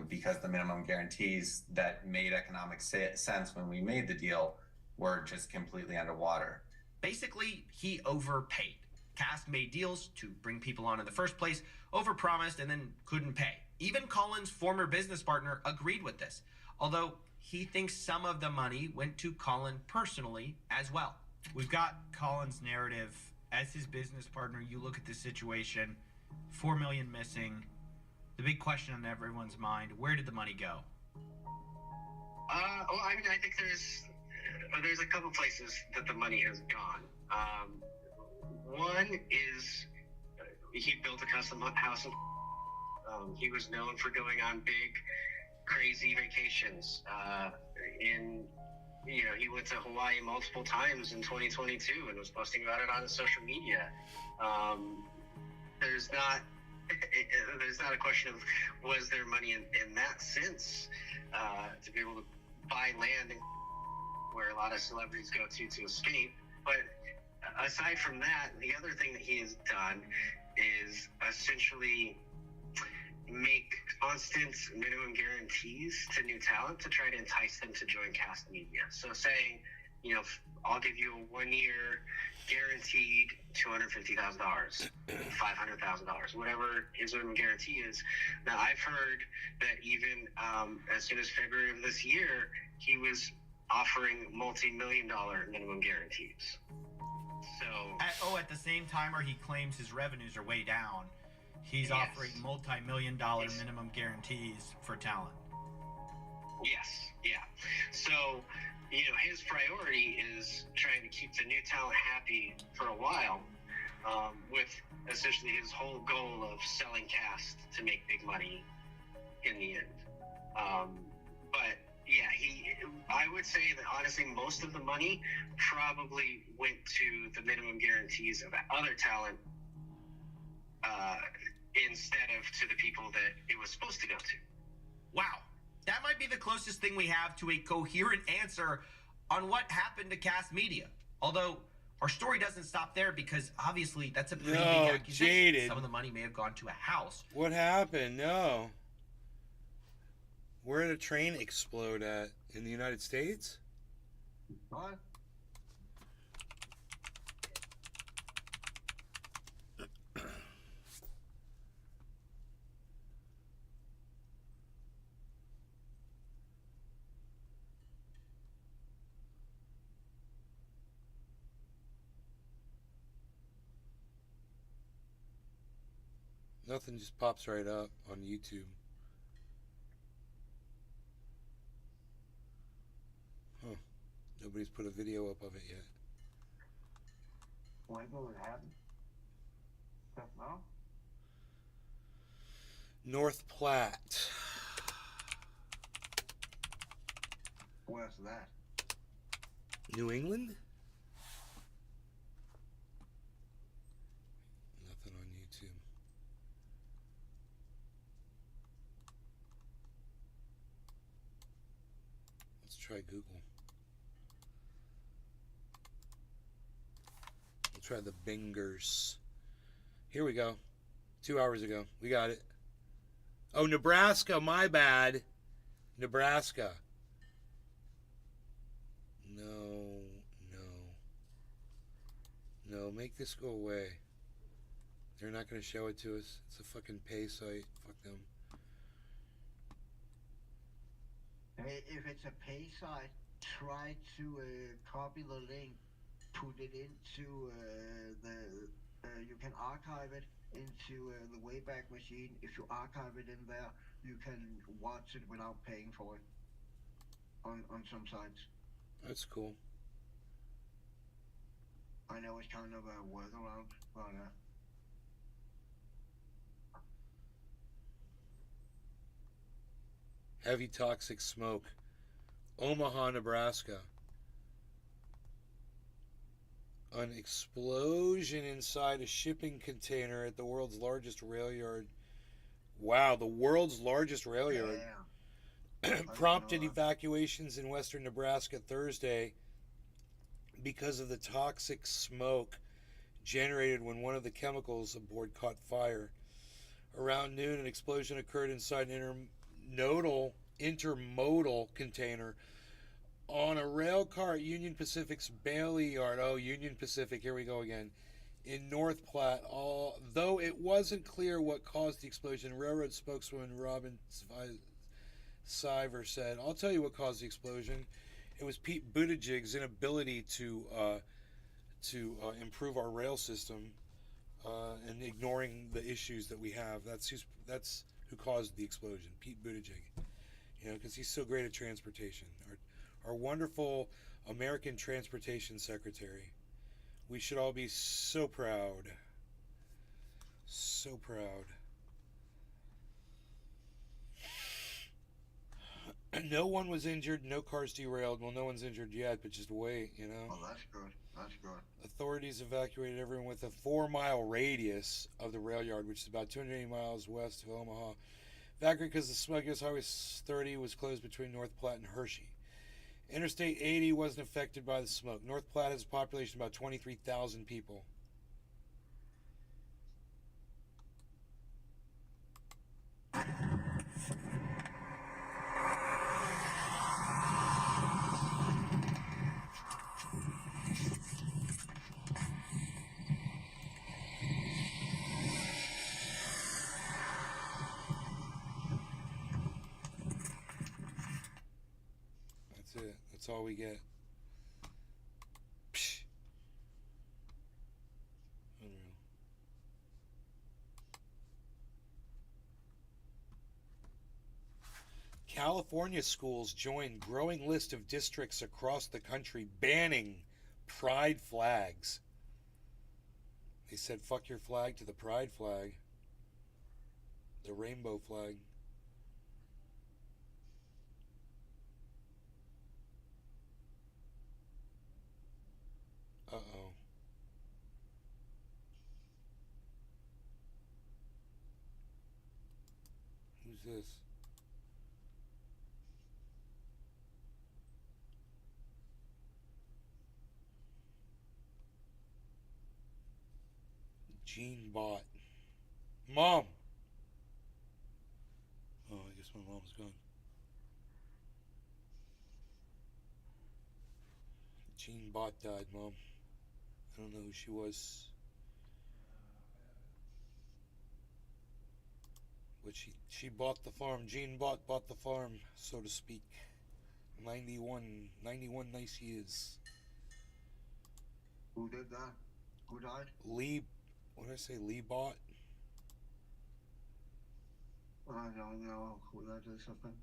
M: Because the minimum guarantees that made economic sense when we made the deal were just completely underwater.
L: Basically, he overpaid. Cast made deals to bring people on in the first place, overpromised, and then couldn't pay. Even Colin's former business partner agreed with this, although he thinks some of the money went to Colin personally as well. We've got Colin's narrative. As his business partner, you look at the situation, $4 million missing. The big question on everyone's mind, where did the money go?
P: I think there's a couple places that the money has gone. One is he built a custom house. He was known for going on big, crazy vacations. He went to Hawaii multiple times in 2022 and was posting about it on his social media. There's not a question of was there money in that sense to be able to buy land where a lot of celebrities go to escape. But aside from that, the other thing that he has done is essentially make constant minimum guarantees to new talent to try to entice them to join Cast Media. So saying, I'll give you a 1-year guaranteed $250,000, $500,000, whatever his minimum guarantee is. Now, I've heard that even as soon as February of this year, he was offering multi-million-dollar minimum guarantees. So
L: at the same time, where he claims his revenues are way down, he's offering multi-million-dollar minimum guarantees for talent.
P: Yes, yeah. So, his priority is trying to keep the new talent happy for a while, with essentially his whole goal of selling Cast to make big money in the end. But yeah, I would say that honestly, most of the money probably went to the minimum guarantees of other talent, instead of to the people that it was supposed to go to.
L: Wow. That might be the closest thing we have to a coherent answer on what happened to Cast Media. Although our story doesn't stop there because obviously that's a pretty big accusation.
A: Jaded.
L: Some of the money may have gone to a house.
A: What happened? No. Where did a train explode at? In the United States?
M: What?
A: Nothing just pops right up on YouTube. Nobody's put a video up of it yet.
C: When will it happen? No?
A: North Platte.
C: Where's that?
A: New England? Nothing on YouTube. Let's try Google. We'll try the Bingers. Here we go. 2 hours ago. We got it. Oh, Nebraska. My bad. Nebraska. No, make this go away. They're not going to show it to us. It's a fucking pay site. Fuck them.
C: Hey, if it's a pay site, try to copy the link, put it into you can archive it into the Wayback Machine. If you archive it in there, you can watch it without paying for it on some sites.
A: That's cool.
C: I know it's kind of a workaround, but
A: Heavy toxic smoke. Omaha, Nebraska. An explosion inside a shipping container at the world's largest rail yard. Wow, the world's largest rail yard. Prompted evacuations in western Nebraska Thursday because of the toxic smoke generated when one of the chemicals aboard caught fire. Around noon, an explosion occurred inside an intermodal container on a rail car at Union Pacific's Bailey Yard. Oh, Union Pacific, here we go again. In North Platte. Though it wasn't clear what caused the explosion, railroad spokeswoman Robin Siver said, "I'll tell you what caused the explosion. It was Pete Buttigieg's inability to improve our rail system and ignoring the issues that we have. That's who caused the explosion, Pete Buttigieg. You know, because he's so great at transportation. Our wonderful American Transportation Secretary. We should all be so proud. So proud." No one was injured, no cars derailed. Well, no one's injured yet, but just wait, you know.
C: Oh, that's good. That's good.
A: Authorities evacuated everyone with a 4-mile radius of the rail yard, which is about 280 miles west of Omaha. Evacuated because the smuggler's Highway 30 was closed between North Platte and Hershey. Interstate 80 wasn't affected by the smoke. North Platte has a population of about 23,000 people. That's it. That's all we get. Psh. Unreal. California schools join growing list of districts across the country banning pride flags. They said, fuck your flag to the pride flag. The rainbow flag. Uh-oh. Who's this? Gene Bot. Mom! Oh, I guess my mom's gone. Gene Bot died, Mom. I don't know who she was. But she bought the farm. Gene Bot bought the farm, so to speak. 91 nice years.
C: Who did that? Who died?
A: Lee, what did I say? Lee Bot?
C: I don't know who that is. Something.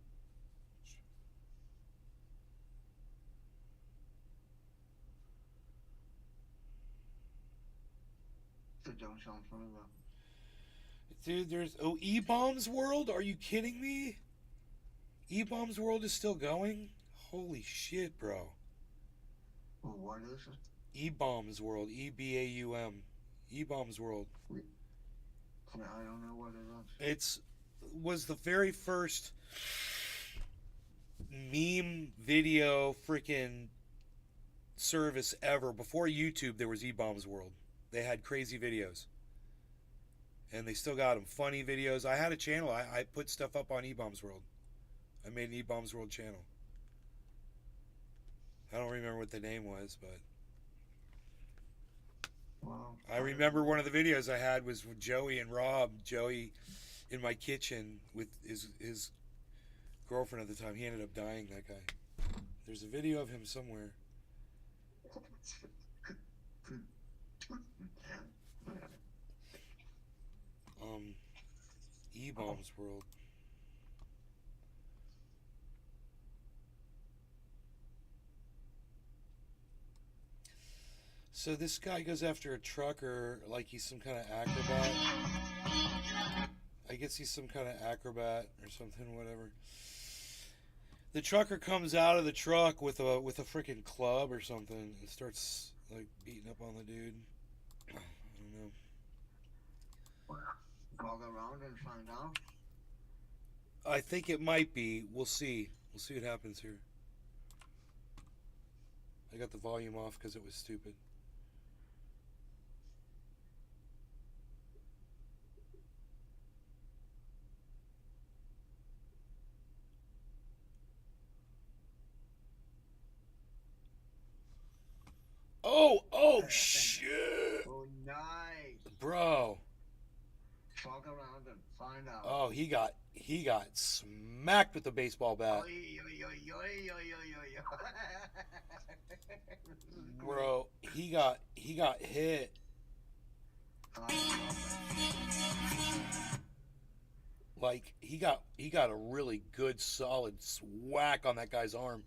C: So don't sound familiar.
A: Dude, there's E-Bombs World? Are you kidding me? E-Bombs World is still going? Holy shit, bro.
C: Well, what is it?
A: E-Bombs World. E-B-A-U-M. E-Bombs World.
C: I don't know what it is.
A: Was the very first meme video freaking service ever. Before YouTube, there was E-Bombs World. They had crazy videos. And they still got them. Funny videos. I had a channel. I put stuff up on E-Bombs World. I made an E-Bombs World channel. I don't remember what the name was, but...
C: Wow.
A: I remember one of the videos I had was with Joey and Rob. Joey in my kitchen with his girlfriend at the time. He ended up dying, that guy. There's a video of him somewhere. E-Bombs World. So this guy goes after a trucker like he's some kind of acrobat. I guess he's some kind of acrobat or something, whatever. The trucker comes out of the truck with a freaking club or something and starts like beating up on the dude. I don't know.
C: Walk around and find out.
A: I think it might be. We'll see. We'll see what happens here. I got the volume off because it was stupid. Oh shit!
C: Oh, nice.
A: Bro.
C: Walk around and find out.
A: Oh, he got smacked with the baseball bat. Bro, he got hit. Like he got a really good solid whack on that guy's arm.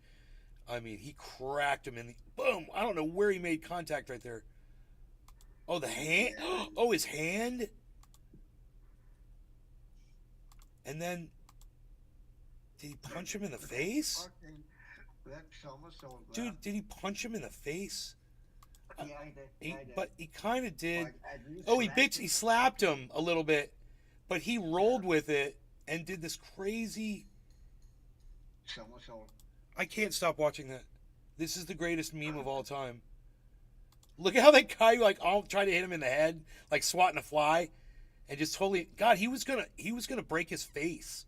A: I mean, he cracked him in the boom. I don't know where he made contact right there. Oh, the hand. Oh, his hand. And then, did he punch him in the face? Dude, did he punch him in the face?
C: Yeah, I did.
A: But he kind of did. Oh, he slapped him a little bit, but he rolled with it and did this crazy.
C: Somersault.
A: I can't stop watching that. This is the greatest meme of all time. Look at how that guy all tried to hit him in the head, like swatting a fly, and just totally. God, he was gonna break his face.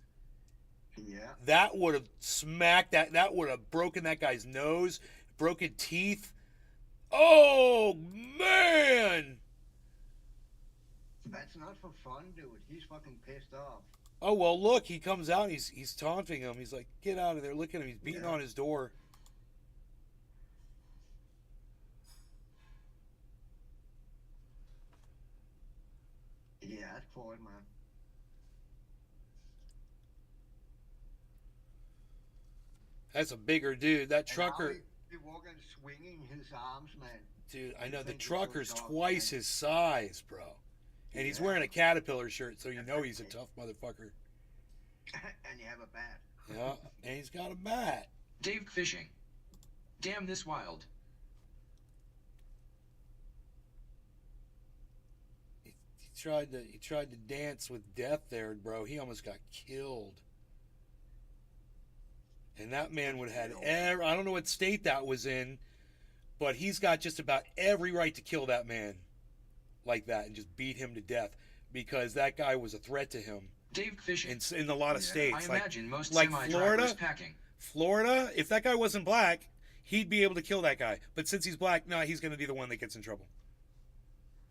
C: Yeah.
A: That would have smacked that. That would have broken that guy's nose, broken teeth. Oh man!
C: That's not for fun, dude. He's fucking pissed off.
A: Oh well, look, he comes out. And he's taunting him. He's like, "Get out of there!" Look at him. He's beating on his door.
C: Yeah, that's forward, man.
A: That's a bigger dude. That trucker.
C: He walking, swinging his arms, man.
A: Dude, I know the trucker's twice his size, bro. And he's wearing a Caterpillar shirt, so you know he's a tough motherfucker.
C: And you have a bat.
A: Yeah, and he's got a bat.
B: Dave Fishing. Damn this wild.
A: He tried to dance with death there, bro. He almost got killed. And that man would have had I don't know what state that was in, but he's got just about every right to kill that man like that and just beat him to death because that guy was a threat to him.
B: Dave Fishing.
A: In a lot of states.
B: I imagine most
A: like
B: semi-drivers packing.
A: Florida, if that guy wasn't black, he'd be able to kill that guy. But since he's black, no, he's going to be the one that gets in trouble.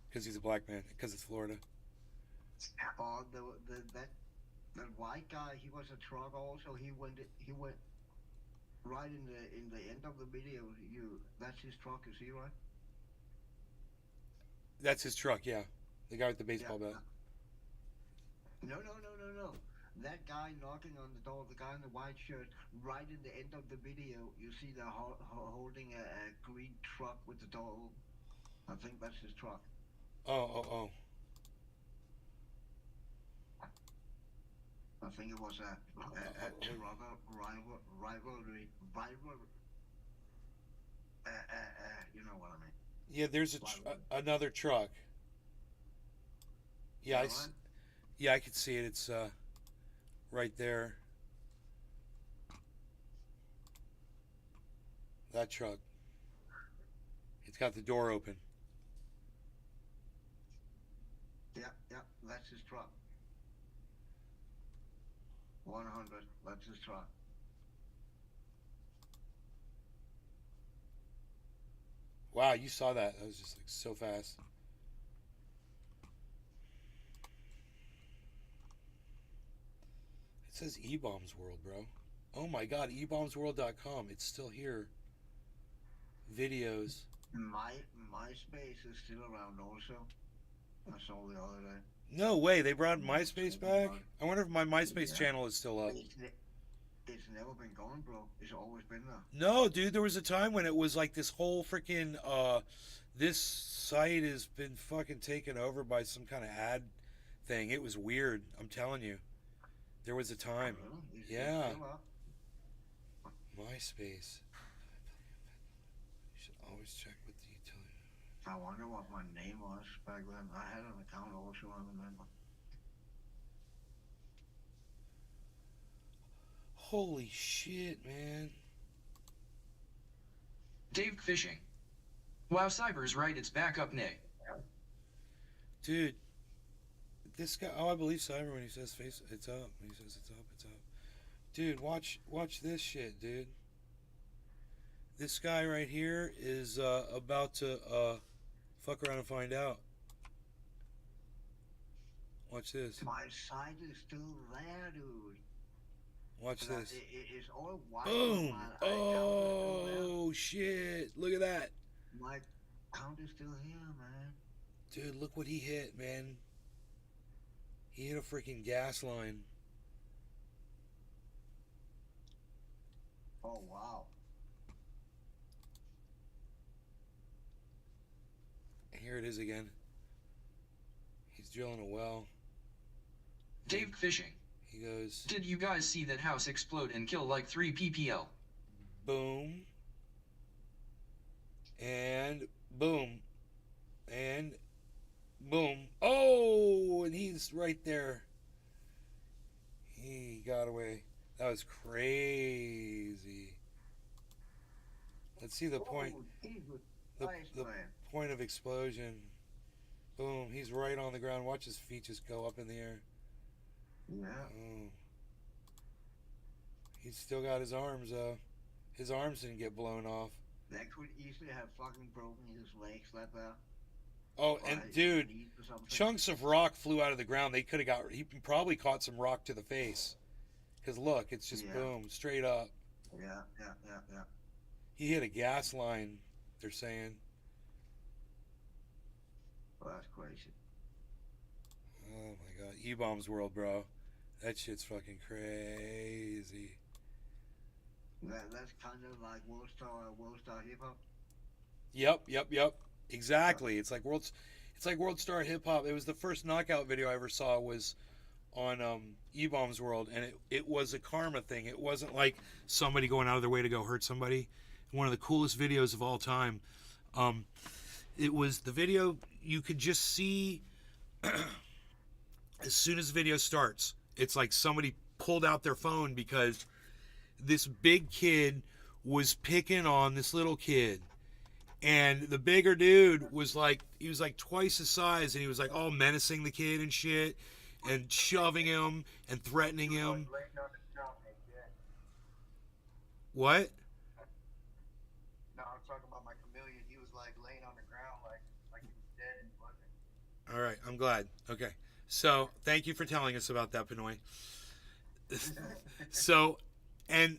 A: Because he's a black man. Because it's Florida.
C: Oh, that white guy, he was a truck also. He went right in the end of the video. That's his truck, is he right?
A: That's his truck, yeah. The guy with the baseball bat.
C: No. That guy knocking on the door, the guy in the white shirt, right in the end of the video, you see they're holding a green truck with the door open. I think that's his truck.
A: Oh.
C: I think it was a rivalry. You know what I mean?
A: Yeah, there's another truck. Yeah, I could see it. It's right there. That truck. It's got the door open.
C: Yeah, that's his truck. 100, that's his truck.
A: Wow, you saw that. That was just like so fast. It says eBombs World, bro. Oh my god, ebombsworld.com. It's still here. Videos.
C: MySpace is still around also. I saw the other day.
A: No way, they brought MySpace back? I wonder if my MySpace channel is still up.
C: It's never been gone, bro. It's always been there.
A: No, dude, there was a time when it was like this whole freaking, this site has been fucking taken over by some kind of ad thing. It was weird, I'm telling you. There was a time. Yeah. MySpace. You should always check with the utility.
C: I wonder what my name was back then. I had an account also, I remember.
A: Holy shit, man.
B: Dave Fishing. Wow, Cyber's right, it's back up, Nick.
A: Dude, this guy, I believe Cyber when he says face, it's up. When he says it's up, it's up. Dude, watch this shit, dude. This guy right here is about to fuck around and find out. Watch this.
C: My site is still there, dude.
A: Watch this.
C: It's all white.
A: Boom! Oh, shit. Look at that.
C: My account is still here, man.
A: Dude, look what he hit, man. He hit a freaking gas line.
C: Oh, wow.
A: Here it is again. He's drilling a well.
B: Dave Fishing.
A: He goes...
B: Did you guys see that house explode and kill like 3 PPL?
A: Boom. And boom. And boom. Oh, and he's right there. He got away. That was crazy. Let's see the point. The point of explosion. Boom. He's right on the ground. Watch his feet just go up in the air.
C: Yeah.
A: Oh. He's still got his arms. His arms didn't get blown off.
C: That could easily have fucking broken his legs like that.
A: Oh, and dude, chunks of rock flew out of the ground. They could have got. He probably caught some rock to the face. Cause look, it's just boom, straight up.
C: Yeah.
A: He hit a gas line. They're saying.
C: Well, that's crazy.
A: Oh my god, eBombs World, bro. That shit's fucking crazy.
C: That's kind of like World Star Hip Hop.
A: Yep. Exactly. It's like World Star Hip Hop. It was the first knockout video I ever saw was on eBombs World, and it was a karma thing. It wasn't like somebody going out of their way to go hurt somebody. One of the coolest videos of all time. It was the video you could just see as soon as the video starts. It's like somebody pulled out their phone because this big kid was picking on this little kid. And the bigger dude was like, he was like twice his size, and he was like all menacing the kid and shit, and shoving him and threatening him. What?
O: No, I'm talking about my chameleon. He was like laying on the ground like he was dead and wasn't.
A: All right, I'm glad. Okay. So, thank you for telling us about that, Pinoy. So, and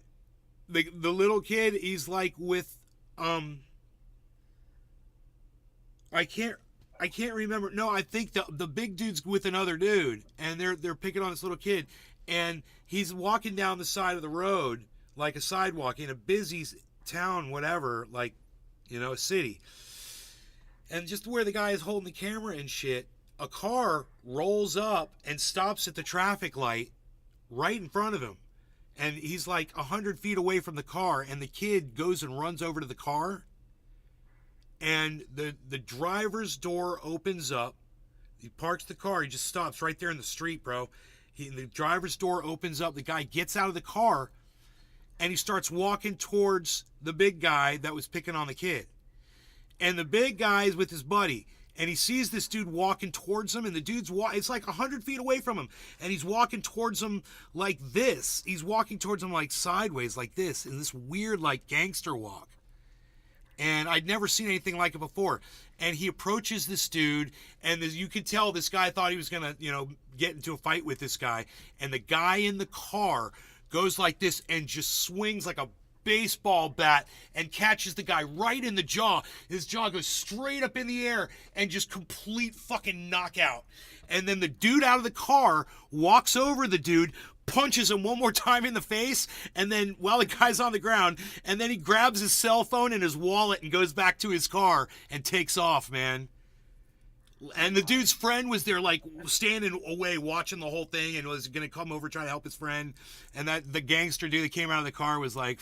A: the little kid, he's like with I can't remember. No, I think the big dude's with another dude, and they're picking on this little kid, and he's walking down the side of the road like a sidewalk in a busy town, whatever, like, you know, a city. And just where the guy is holding the camera and shit, a car rolls up and stops at the traffic light right in front of him. And he's like 100 feet away from the car, and the kid goes and runs over to the car. And the driver's door opens up. He parks the car. He just stops right there in the street, bro. The driver's door opens up. The guy gets out of the car, and he starts walking towards the big guy that was picking on the kid. And the big guy is with his buddy. And he sees this dude walking towards him, and the dude's it's like 100 feet away from him. And he's walking towards him like this. He's walking towards him like sideways like this, in this weird like gangster walk. And I'd never seen anything like it before. And he approaches this dude, and you could tell this guy thought he was going to, get into a fight with this guy. And the guy in the car goes like this and just swings like a baseball bat and catches the guy right in the jaw. His jaw goes straight up in the air and just complete fucking knockout. And then the dude out of the car walks over the dude, punches him one more time in the face, and then while the guy's on the ground, and then he grabs his cell phone and his wallet and goes back to his car and takes off, man. And the dude's friend was there, like, standing away watching the whole thing and was going to come over trying to help his friend. And the gangster dude that came out of the car was like,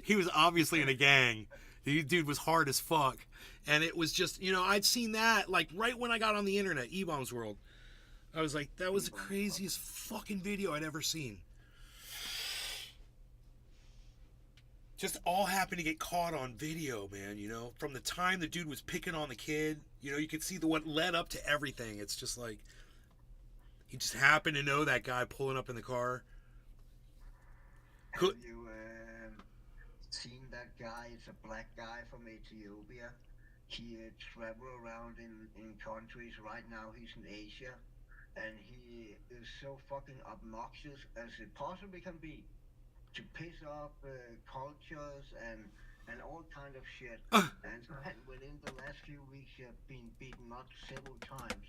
A: he was obviously in a gang. The dude was hard as fuck. And it was just, I'd seen that, like, right when I got on the internet, E-Bombs World. I was like, that was the craziest fucking video I'd ever seen. Just all happened to get caught on video, man, From the time the dude was picking on the kid, you could see what led up to everything. It's just like, he just happened to know that guy pulling up in the car.
C: Have you seen that guy? It's a black guy from Ethiopia. He travels around in countries. Right now he's in Asia. And he is so fucking obnoxious as it possibly can be to piss off cultures and all kind of shit. And within the last few weeks, he has been beaten up several times.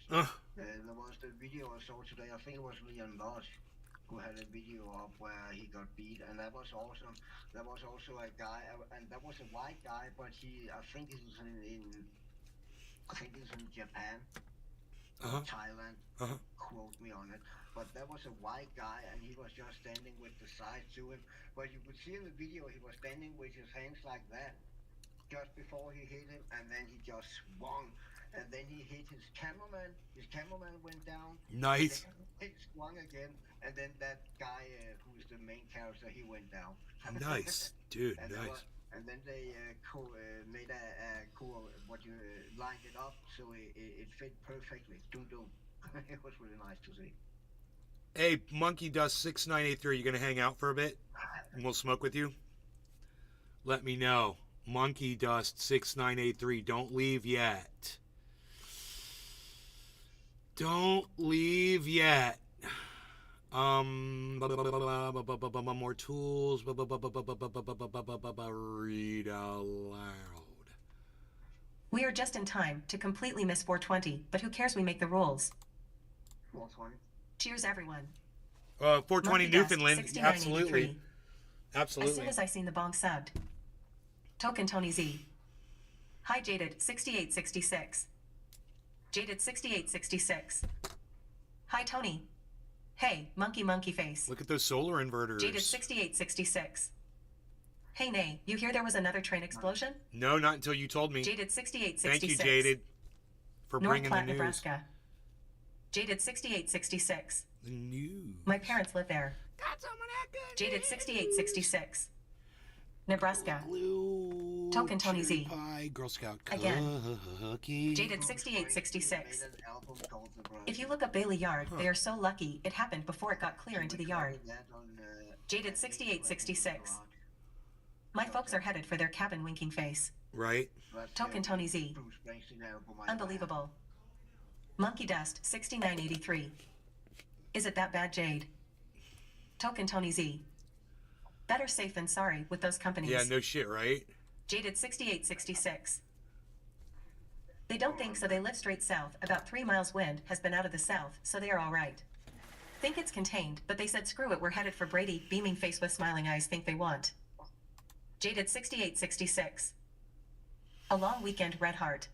C: There was the video I saw today. I think it was Leon Lush who had a video up where he got beat, and that was awesome. There was also a guy, and that was a white guy, but I think he was in Japan. Thailand, quote me on it, but that was a white guy, and he was just standing with the side to him, but you could see in the video he was standing with his hands like that just before he hit him, and then he just swung, and then he hit his cameraman went down.
A: Nice.
C: He swung again, and then that guy who is the main character, he went down.
A: Nice, dude, nice.
C: And then they made lined it up so it fit perfectly. It was really nice to see.
A: Hey, Monkey Dust 6983, you gonna hang out for a bit and we'll smoke with you? Let me know. Monkey Dust 6983, don't leave yet. Don't leave yet. More tools. Read out loud.
Q: We are just in time to completely miss 420, but who cares? We make the rules.
C: 420.
Q: Cheers, everyone.
A: 420
Q: Monkey
A: Newfoundland.
Q: Dust,
A: Absolutely.
Q: 6983.
A: Absolutely.
Q: As soon as I seen the bong subbed. Token Tony Z. Hi, Jaded 6866. Jaded 6866. Hi, Tony. Hey, monkey face.
A: Look at those solar inverters.
Q: Jaded 6866. Hey, Nay, you hear there was another train explosion?
A: No, not until you told me.
Q: Jaded 6866.
A: Thank you, Jaded, for
Q: North
A: bringing
Q: Platte,
A: the news.
Q: Nebraska. Jaded 6866.
A: The news.
Q: My parents live there.
A: Got some of that good
Q: Jaded 6866. Nebraska.
A: Blue
Q: Token Tony Z.
A: Pie, Girl Scout
Q: Again.
A: cookie.
Q: Jaded 6866. If you look up Bailey Yard, they are so lucky it happened before it got clear into the yard. Jaded 6866. My folks are headed for their cabin winking face.
A: Right.
Q: Token Tony Z. Unbelievable. Monkey Dust 6983. Is it that bad, Jade? Token Tony Z. Better safe than sorry with those companies.
A: Yeah, no shit, right?
Q: Jaded 6866. They don't think so. They live straight south. About 3 miles wind has been out of the south, so they are all right. Think it's contained, but they said screw it. We're headed for Brady. Beaming face with smiling eyes. Think they want. Jaded 6866. A long weekend, Red Heart.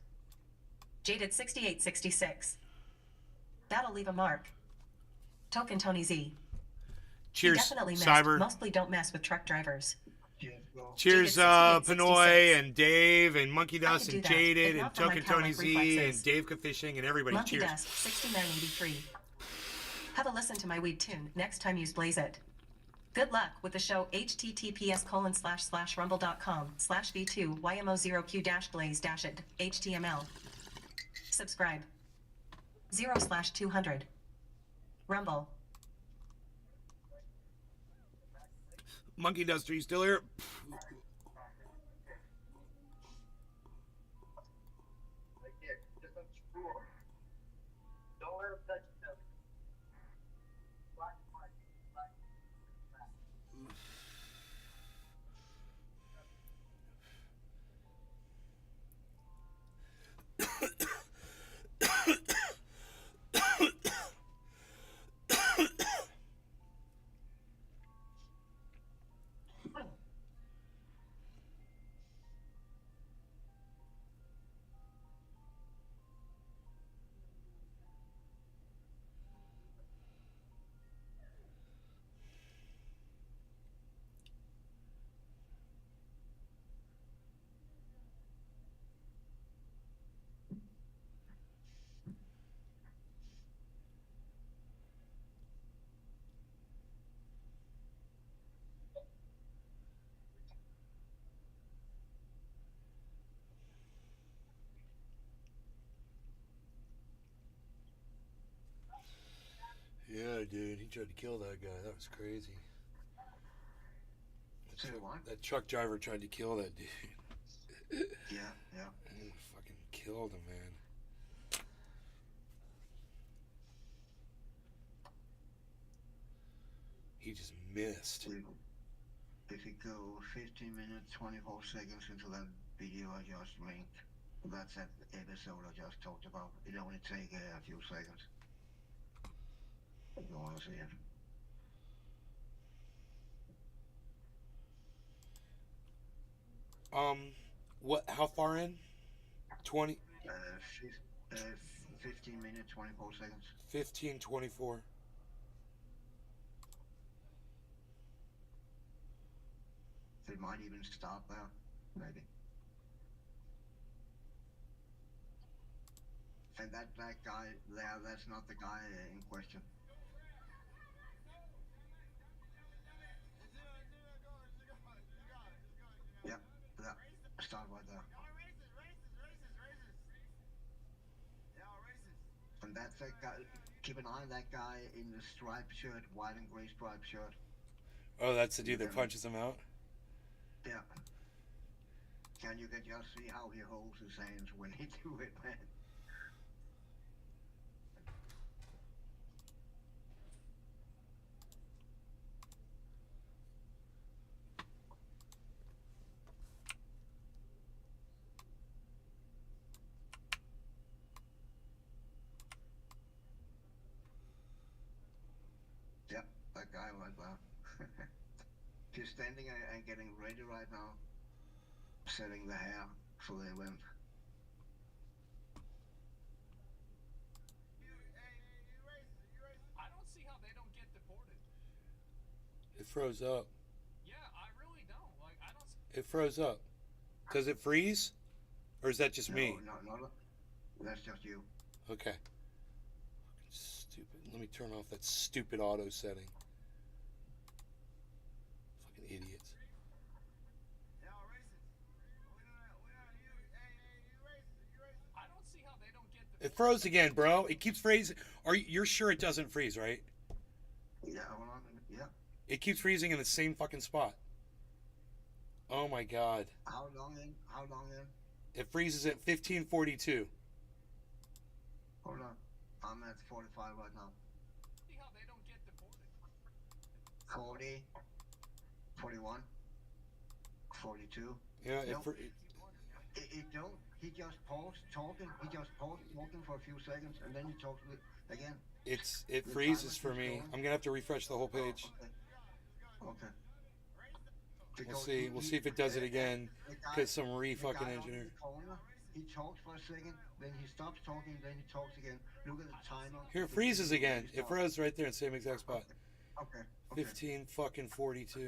Q: Jaded 6866. That'll leave a mark. Token Tony Z.
A: Cheers,
Q: He definitely missed.
A: Cyber.
Q: Mostly don't mess with truck drivers.
A: Cheers,
Q: Jaded
A: Pinoy and Dave and Monkey Dust
Q: do
A: and
Q: that,
A: Jaded
Q: but
A: and
Q: not for my
A: Token Tony
Q: cowlick
A: Z
Q: reflexes.
A: and Dave Fishing and everybody.
Q: Monkey
A: Cheers.
Q: Dust 6983. Have a listen to my weed tune next time you blaze it. Good luck with the show. https://rumble.com/v2ymo0q-blaze-it html. Subscribe. 0/200. Rumble.
A: Monkey Dust, are you still here? Yeah, dude, he tried to kill that guy. That was crazy. That truck driver tried to kill that dude.
C: Yeah.
A: He fucking killed him, man. He just missed.
C: If you go 15 minutes, 24 seconds into that video I just linked, that's that episode I just talked about. It only takes a few seconds. If you want to see it.
A: What? How far in? 20?
C: 15 minutes, 24 seconds.
A: 15, 24.
C: It might even stop there, maybe. And that black guy there, that's not the guy in question. Yep, yeah. Start right there. And that's that guy. Keep an eye on that guy in the striped shirt, white and gray striped shirt.
A: Oh, that's the dude that punches him out?
C: Yeah. Can you just see how he holds his hands when he do it, man? Yep, that guy right there. He's standing and getting ready right now, setting the hair for the event.
R: I don't see how they don't get deported.
A: It froze up.
R: Yeah, I really don't. Like, I don't.
A: It froze up. Does it freeze? Or is that just me?
C: No, that's just you.
A: Okay. Stupid. Let me turn off that stupid auto setting. Fucking idiots.
R: I don't see how they don't get deported.
A: It froze again, bro. It keeps freezing. You're sure it doesn't freeze, right?
C: Yeah, hold on. Yeah.
A: It keeps freezing in the same fucking spot. Oh my god.
C: How long in?
A: It freezes at 1542.
C: Hold on. I'm at 45 right now.
R: See how they don't get deported.
C: 40, 41, 42.
A: Yeah,
C: It don't. He just paused talking. He just paused talking for a few seconds, and then he talks again.
A: It freezes for me. I'm gonna have to refresh the whole page.
C: Okay.
A: We'll see. We'll see if it does it again. Because some fucking engineer.
C: He talks for a second, then he stops talking, then he talks again. Look at the timer.
A: Here, it freezes again. It froze right there in the same exact spot.
C: Okay.
A: 15 fucking 42.
R: Or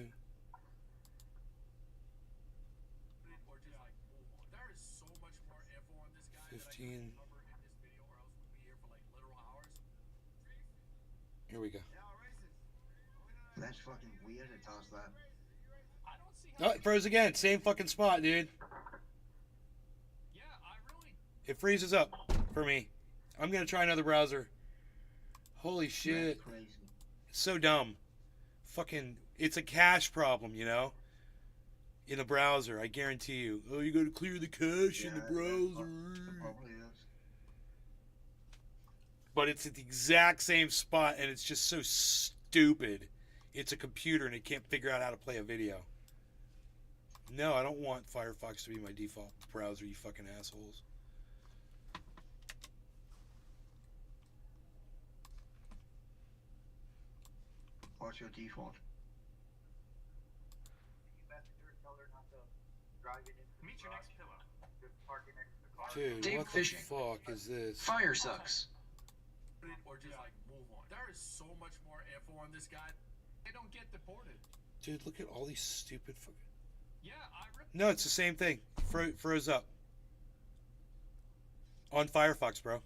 R: just like move on. There is so much more info on this guy that I
A: 15.
R: can't cover in this video, or else we'll be here for like literal hours.
A: Here we go.
C: That's fucking weird. It does that.
R: I don't see
A: Oh, it froze again. Same fucking spot, dude.
R: Yeah, I really.
A: It freezes up for me. I'm gonna try another browser. Holy shit.
C: That's crazy.
A: So dumb. Fucking, it's a cache problem, you know? In a browser, I guarantee you. Oh, you gotta clear the cache in the browser.
C: It probably is.
A: But it's at the exact same spot, and it's just so stupid. It's a computer, and it can't figure out how to play a video. No, I don't want Firefox to be my default browser, you fucking assholes.
C: What's your default?
R: Meet your next pillow.
A: Dude,
B: Dave
A: what
B: fishing.
A: the fuck is this?
B: Fire sucks.
R: Or just like move on. There is so much more info on this guy. They don't get deported.
A: Dude, look at all these stupid fucking...
R: Yeah, I ripped.
A: No, it's the same thing. Froze up. On Firefox, bro.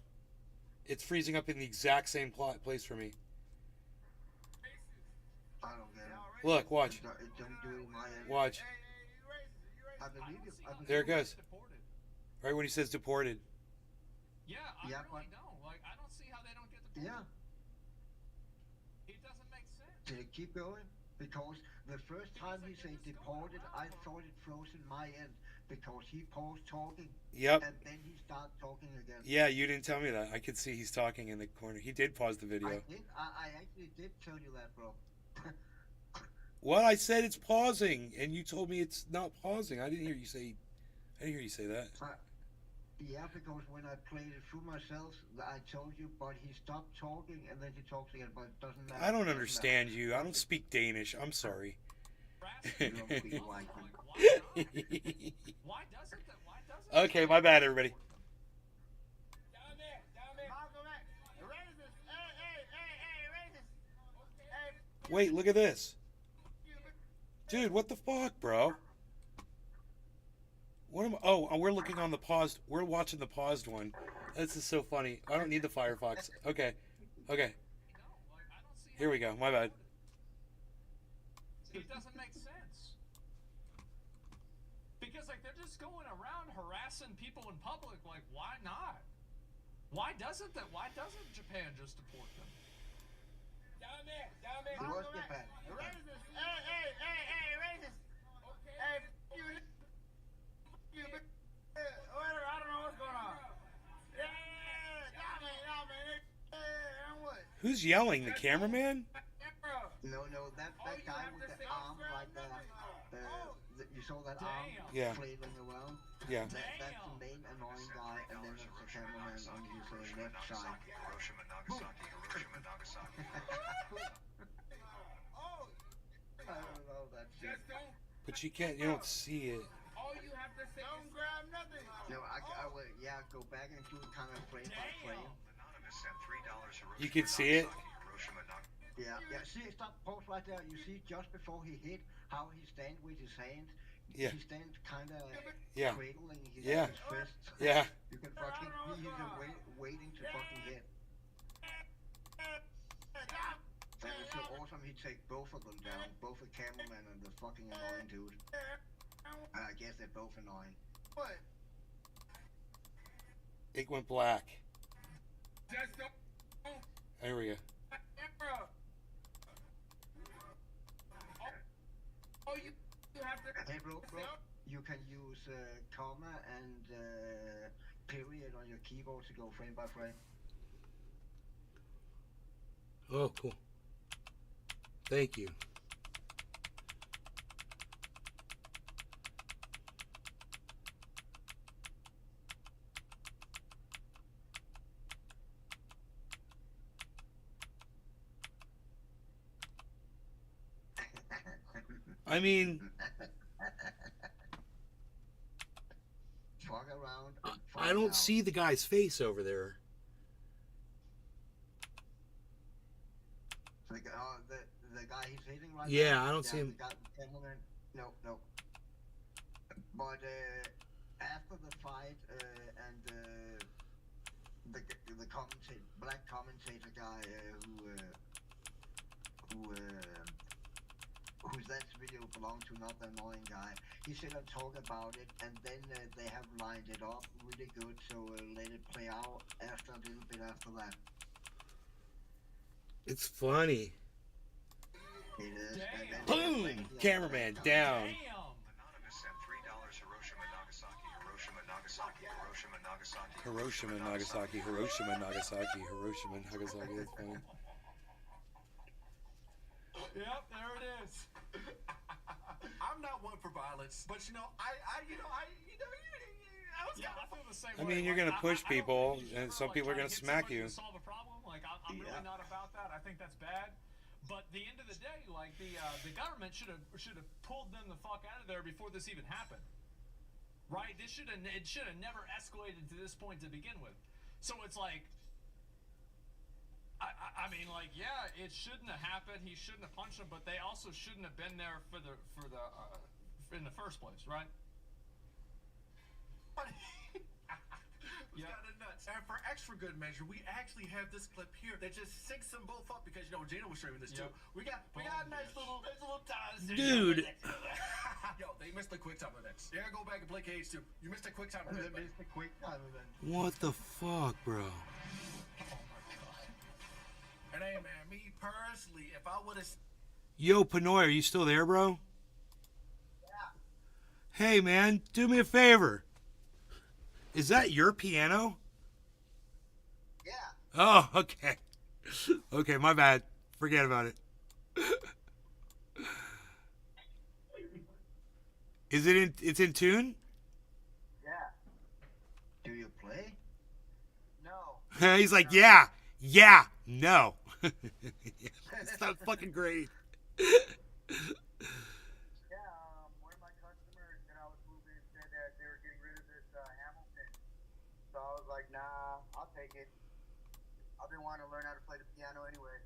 A: It's freezing up in the exact same place for me.
C: I don't get it.
A: Look, watch.
C: It don't do it in my end.
A: Watch.
C: I believe you. I believe
A: There it
C: you.
A: goes. Right when he says deported.
R: Yeah, I
C: Yeah,
R: really don't. Like, I don't see how they don't get deported.
C: Yeah.
R: It doesn't make sense.
C: Did it keep going? Because the first time he said deported, I thought it froze in my end because he paused talking.
A: Yep.
C: And then he started talking again.
A: Yeah, you didn't tell me that. I could see he's talking in the corner. He did pause the video.
C: I actually did tell you that, bro.
A: What? I said it's pausing, and you told me it's not pausing. I didn't hear you say that.
C: Yeah, because when I played it through myself, I told you, but he stopped talking and then he talks again, but it doesn't matter.
A: I don't understand you. I don't speak Danish. I'm sorry.
C: You don't feel like
R: Why doesn't that? Why doesn't
A: Okay, my bad, everybody. Wait, look at this. Dude, what the fuck, bro? What am? Oh, we're looking on the paused. We're watching the paused one. This is so funny. I don't need the Firefox. Okay, okay. Here we go. My bad.
R: It doesn't make sense. Because like they're just going around harassing people in public. Like, why not? Why doesn't Japan just deport them? Down there.
C: It was Japan.
R: Racist. Hey, racist. Okay. Whatever, I don't know what's going on.
A: Who's yelling? The cameraman?
C: No, that guy with the arm like that. You saw that arm
A: Yeah.
C: flailing around?
A: Yeah.
C: That's the main annoying guy, and then there's the cameraman on his left side. I don't know that shit.
A: But you can't. You don't see it.
R: All you have to say don't grab nothing.
C: No, I will, go back and do it kind of frame by frame.
A: You can see it.
C: Yeah, see, stop, pause right there. You see just before he hit, how he stand with his hand.
A: Yeah.
C: He stands kind of
A: Yeah.
C: cradling his fists.
A: Yeah.
C: You can fucking, he's waiting to fucking hit. And it's so awesome he take both of them down, both the cameraman and the fucking annoying dude. I guess they're both annoying. What?
A: It went black. There we go.
C: Hey bro, you can use comma and period on your keyboard to go frame by frame.
A: Oh, cool. Thank you. I mean,
C: Fuck around and
A: I don't see the guy's face over there.
C: The guy he's hitting right now?
A: Yeah, I don't see him.
C: The guy, no. But after the fight, and the black commentator guy whose that video belonged to, not the annoying guy, he said and talk about it, and then they have lined it up really good, so let it play out after a little bit after that.
A: It's funny.
C: It is.
A: Boom! Cameraman down. Hiroshima, Nagasaki, Hiroshima, Nagasaki, Hiroshima, Nagasaki. That's funny.
R: Yep, there it is.
F: I'm not one for violence, but I was
R: I feel the same
A: I
R: way.
A: mean, you're
R: Like,
A: gonna push
R: I don't
A: people,
R: think you should
A: and
R: ever,
A: some people are
R: try
A: gonna
R: to hit
A: smack
R: somebody
A: you.
R: to solve a problem. Like, I'm really not about that. I think that's bad. But at the end of the day, like the government should have pulled them the fuck out of there before this even happened. Right? It should have never escalated to this point to begin with. So it's like, I mean, like, yeah, it shouldn't have happened. He shouldn't have punched him, but they also shouldn't have been there for the in the first place, right?
F: It's kind of nuts. And for extra good measure, we actually have this clip here that just syncs them both up because Gina was streaming this too. We got a nice little ties.
A: Dude.
F: Yo, they missed the quick time events. Yeah, go back and play KH2. You missed the quick time event.
C: They missed the quick time event.
A: What the fuck, bro?
F: And hey, man, me personally, if I would have.
A: Yo, Pinoy, are you still there, bro? Hey, man, do me a favor. Is that your piano?
C: Yeah.
A: Oh, okay. Okay, my bad. Forget about it. Is it in? It's in tune?
C: Yeah. Do you play? No.
A: He's like, yeah, no. It's not fucking great.
S: One of my customers that I was moving said that they were getting rid of this Hamilton. So I was like, nah, I'll take it. I've been wanting to learn how to play the piano anyway.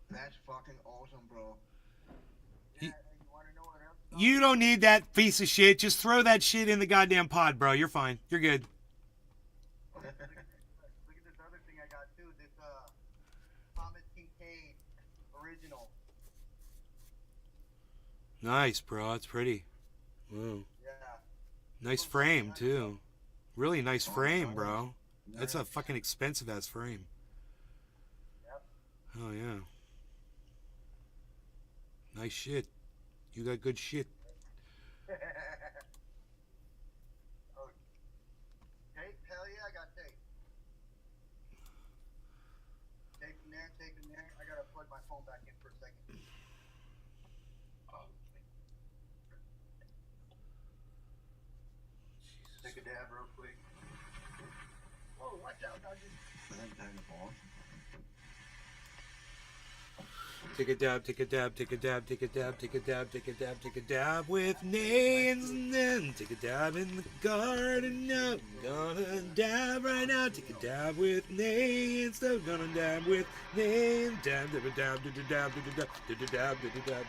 C: That's fucking awesome, bro.
S: Yeah, you want to know what else?
A: You don't need that piece of shit. Just throw that shit in the goddamn pod, bro. You're fine. You're good.
S: Look at this other thing I got too. This Thomas Kincaid original.
A: Nice, bro. It's pretty. Wow.
S: Yeah.
A: Nice frame, too. Really nice frame, bro. That's a fucking expensive ass frame.
S: Yep.
A: Oh, yeah. Nice shit. You got good shit.
S: Oh, tape? Hell yeah, I got tape. Tape from there, tape from there. I gotta plug my phone back in for a second. Take a dab real quick. Whoa, watch out, doggy.
A: Take a dab, take a dab, take a dab, take a dab, take a dab, take a dab, take a dab with names, and then take a dab in the garden. Now, gonna dab right now. Take a dab with names. So gonna dab with names. Dab, dab, dab, dab, dab, dab, dab, dab, dab, dab.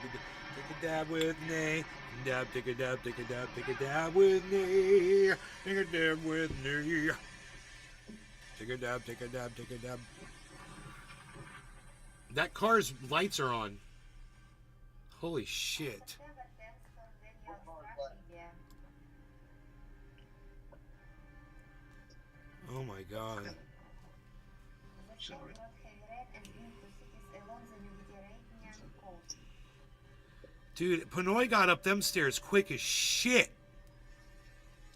A: Take a dab with name. Dab, take a dab, take a dab, take a dab with name. Take a dab with name. Take a dab, take a dab, take a dab. That car's lights are on. Holy shit. Oh my god.
C: Sorry.
A: Dude, Pinoy got up them stairs quick as shit.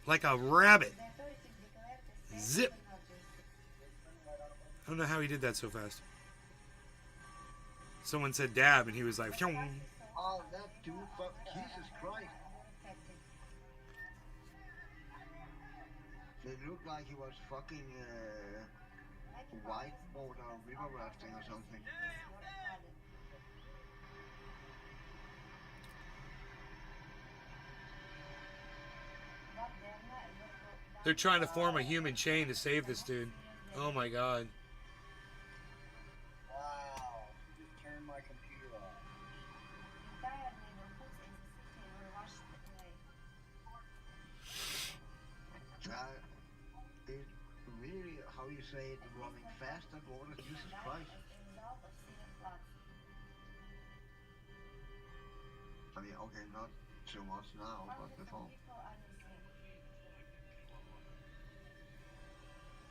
A: Like a rabbit. Zip. I don't know how he did that so fast. Someone said dab and he was like, "Phew."
C: Oh, that dude, fuck, Jesus Christ. It looked like he was fucking whiteboard or river rafting or something.
A: They're trying to form a human chain to save this dude. Oh my god.
S: Wow. You just turned my computer off.
C: It really, how you say it, running fast at water, Jesus Christ. I mean, okay, not so much now, but before.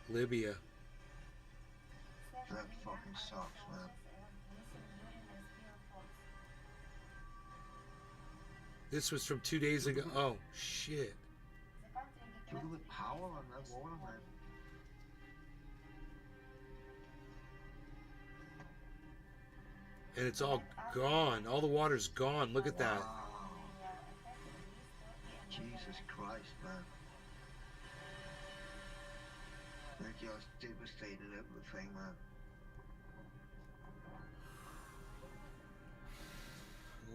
A: Libya.
C: That fucking sucks, man.
A: This was from 2 days ago. Oh, shit.
C: Look at the power on that water, man.
A: And it's all gone. All the water's gone. Look at that.
C: Wow. Jesus Christ, man. They just devastated everything, man.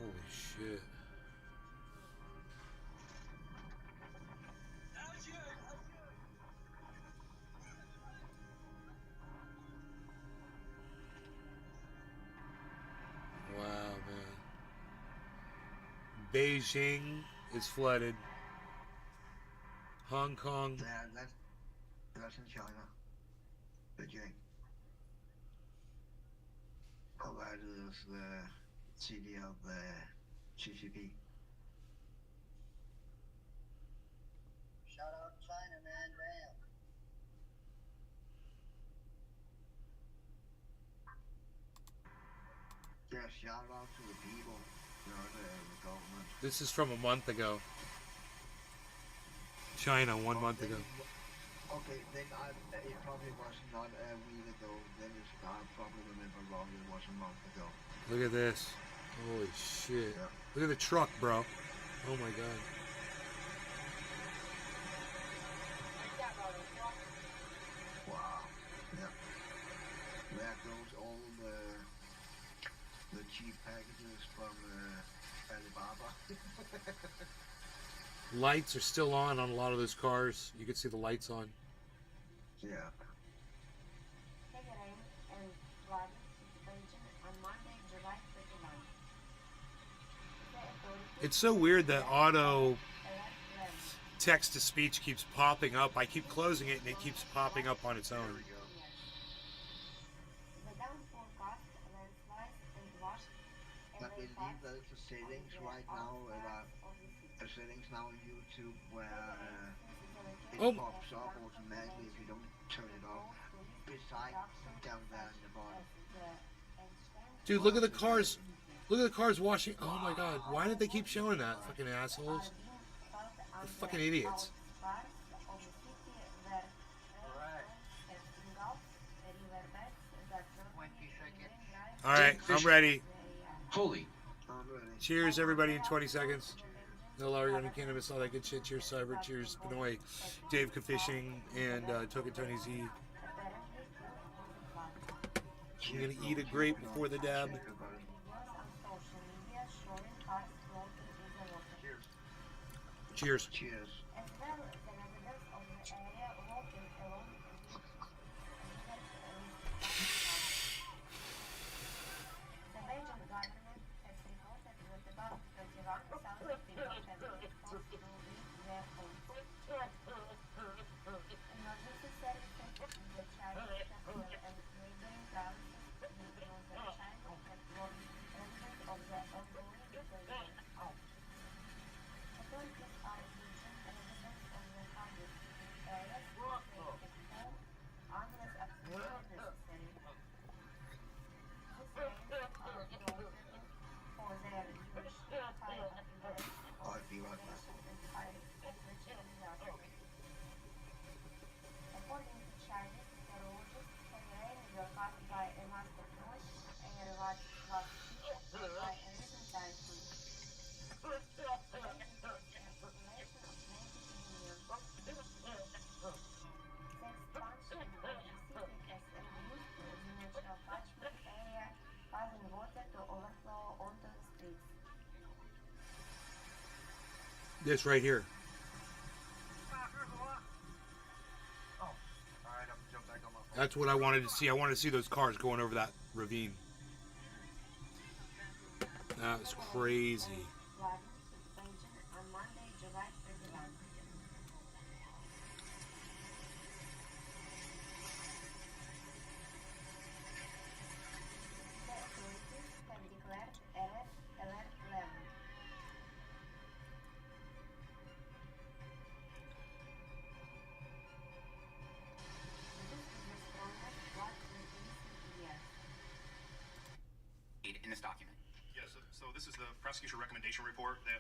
A: Holy shit. Wow, man. Beijing is flooded. Hong Kong.
C: Yeah, that's in China. Beijing. Oh, that is the city of the CCP.
S: Shout out China, man. Damn.
C: Yeah, shout out to the people, not the government.
A: This is from a month ago. China, 1 month ago.
C: Okay, then it probably was not a week ago. Then I probably remember wrong. It was a month ago.
A: Look at this. Holy shit.
C: Yeah.
A: Look at the truck, bro. Oh my god.
C: Wow. Yeah. There goes all the cheap packages from Alibaba.
A: Lights are still on a lot of those cars. You can see the lights on.
C: Yeah.
A: It's so weird that auto text-to-speech keeps popping up. I keep closing it and it keeps popping up on its own.
C: I believe there's a settings right now, a settings now on YouTube where it pops up automatically if you don't turn it off. Beside down there in the bottom.
A: Dude, look at the cars. Look at the cars washing. Oh my god. Why did they keep showing that? Fucking assholes. They're fucking idiots. Alright, I'm ready.
B: Holy.
A: Cheers, everybody, in 20 seconds. No Larry on cannabis, all that good shit. Cheers, Cyber. Cheers, Benoit, Dave Fishing, and Token Tony Z. I'm gonna eat a grape before the dab. Cheers.
C: Cheers.
A: This right here. That's what I wanted to see. I wanted to see those cars going over that ravine. That was crazy.
T: In this document.
U: Yes, so this is the prosecution recommendation report that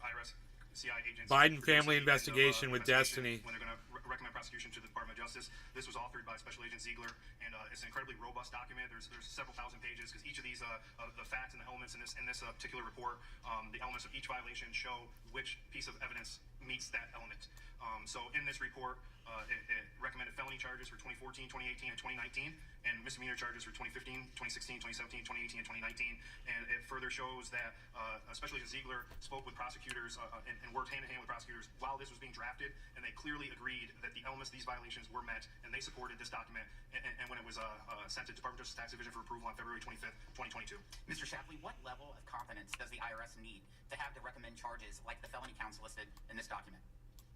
U: IRS CI agents.
A: Biden family investigation with Destiny.
U: When they're going to recommend prosecution to the Department of Justice. This was authored by Special Agent Ziegler, and it's an incredibly robust document. There's several thousand pages because each of these the facts and the elements in this particular report, the elements of each violation show which piece of evidence meets that element. So in this report, it recommended felony charges for 2014, 2018, and 2019, and misdemeanor charges for 2015, 2016, 2017, 2018, and 2019. And it further shows that Special Agent Ziegler spoke with prosecutors and worked hand-in-hand with prosecutors while this was being drafted, and they clearly agreed that the elements of these violations were met, and they supported this document. And when it was sent to Department of Justice Tax Division for approval on February 25th, 2022.
T: Mr. Shapley, what level of confidence does the IRS need to have to recommend charges like the felony counts listed in this document?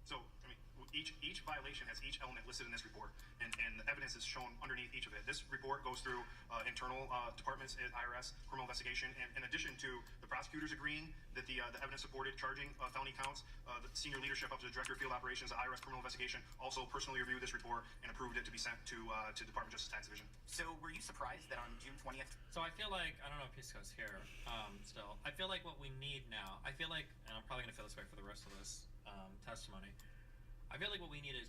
U: So, I mean, each violation has each element listed in this report, and the evidence is shown underneath each of it. This report goes through internal departments at IRS, criminal investigation, and in addition to the prosecutors agreeing that the evidence supported charging felony counts, the senior leadership up to the Director of Field Operations at IRS Criminal Investigation also personally reviewed this report and approved it to be sent to Department of Justice Tax Division.
T: So, were you surprised that on June 20th?
V: So I feel like, I don't know if Pisco's here still, I feel like what we need now, and I'm probably going to feel this way for the rest of this testimony, I feel like what we need is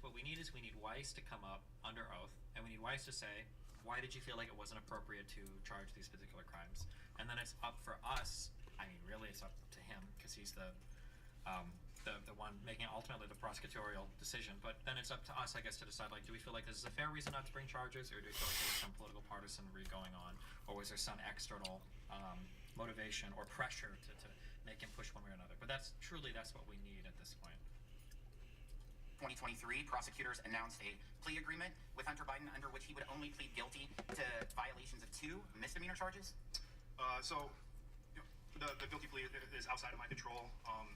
V: Weiss to come up under oath, and we need Weiss to say, why did you feel like it wasn't appropriate to charge these particular crimes? And then it's up for us, I mean, really it's up to him, because he's the one making ultimately the prosecutorial decision, but then it's up to us, I guess, to decide, like, do we feel like this is a fair reason not to bring charges, or do we feel like there was some political partisanry going on, or was there some external motivation or pressure to make him push one way or another? But that's what we need at this point.
T: 2023, prosecutors announced a plea agreement with Hunter Biden under which he would only plead guilty to violations of 2 misdemeanor charges.
U: The guilty plea is outside of my control,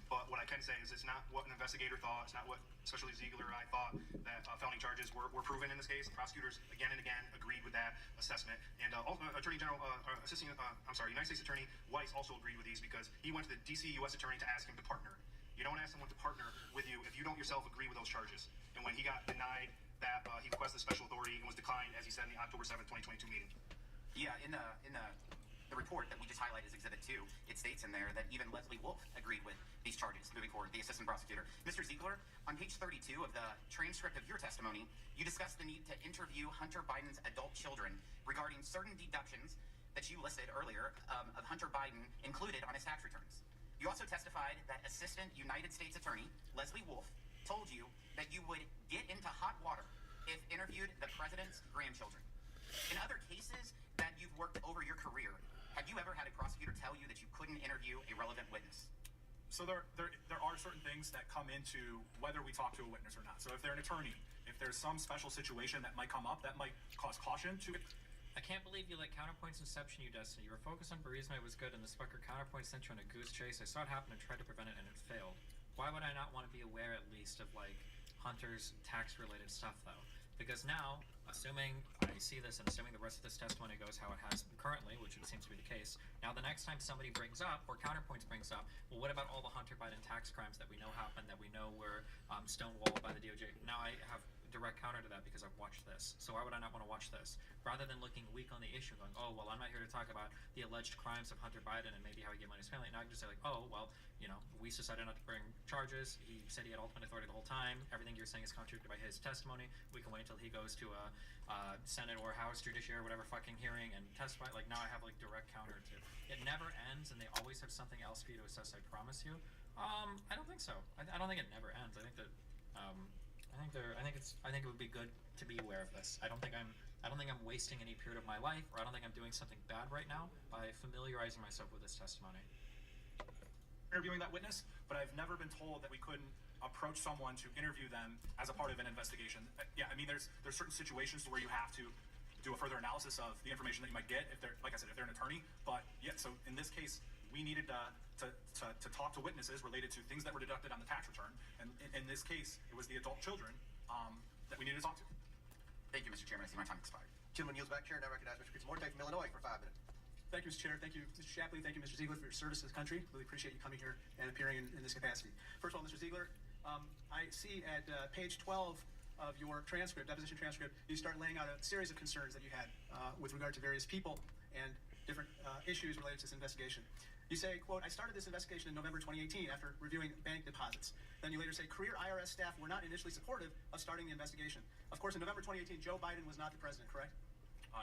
U: but what I can say is it's not what an investigator thought, it's not what especially Ziegler and I thought, that felony charges were proven in this case. The prosecutors again and again agreed with that assessment, and Attorney General, United States Attorney Weiss also agreed with these because he went to the DC U.S. Attorney to ask him to partner. You don't ask someone to partner with you if you don't yourself agree with those charges. And when he got denied that, he requested special authority and was declined, as he said in the October 7th, 2022 meeting.
T: Yeah, in the report that we just highlighted as Exhibit 2, it states in there that even Leslie Wolf agreed with these charges moving forward, the assistant prosecutor. Mr. Ziegler, on page 32 of the transcript of your testimony, you discussed the need to interview Hunter Biden's adult children regarding certain deductions that you listed earlier of Hunter Biden included on his tax returns. You also testified that Assistant United States Attorney Leslie Wolf told you that you would get into hot water if interviewed the president's grandchildren. In other cases that you've worked over your career, have you ever had a prosecutor tell you that you couldn't interview a relevant witness?
W: So there are certain things that come into whether we talk to a witness or not. So if they're an attorney, if there's some special situation that might come up, that might cause caution to it.
V: I can't believe you let Counterpoint's Inception, you Destiny. You were focused on Burisma, it was good, and this fucker Counterpoint sent you on a goose chase. I saw it happen and tried to prevent it, and it failed. Why would I not want to be aware, at least, of, like, Hunter's tax-related stuff, though? Because now, assuming I see this and assuming the rest of this testimony goes how it has currently, which it seems to be the case, now the next time somebody brings up, or Counterpoints brings up, well, what about all the Hunter Biden tax crimes that we know happened, that we know were stonewalled by the DOJ? Now I have direct counter to that because I've watched this. So why would I not want to watch this? Rather than looking weak on the issue, going, oh, well, I'm not here to talk about the alleged crimes of Hunter Biden and maybe how he gave money to his family. Now I can just say, like, oh, well, you know, we decided not to bring charges. He said he had ultimate authority the whole time. Everything you're saying is contradicted by his testimony. We can wait until he goes to a Senate or House Judiciary or whatever fucking hearing and testify. Like, now I have, like, direct counter to it. It never ends, and they always have something else for you to assess, I promise you. I don't think so. I don't think it never ends. I think that I think it would be good to be aware of this. I don't think I'm wasting any period of my life, or I don't think I'm doing something bad right now by familiarizing myself with this testimony.
W: Interviewing that witness, but I've never been told that we couldn't approach someone to interview them as a part of an investigation, yeah, I mean, there's certain situations where you have to do a further analysis of the information that you might get if they're, like I said, if they're an attorney. But yeah, so in this case, we needed to talk to witnesses related to things that were deducted on the tax return, and in this case, it was the adult children that we needed to talk to.
T: Thank you, Mr. Chairman. I see my time expired.
D: Gentleman yields back chair. Now recognize Mr. Morte from Illinois for 5 minutes.
G: Thank you, Mr. Chair. Thank you, Mr. Shapley. Thank you, Mr. Ziegler, for your service to the country. Really appreciate you coming here and appearing in this capacity. First of all, Mr. Ziegler, I see at page 12 of your transcript, deposition transcript, you start laying out a series of concerns that you had with regard to various people and different issues related to this investigation. You say, quote, I started this investigation in November 2018 after reviewing bank deposits. Then you later say, career IRS staff were not initially supportive of starting the investigation. Of course, in November 2018, Joe Biden was not the president, correct?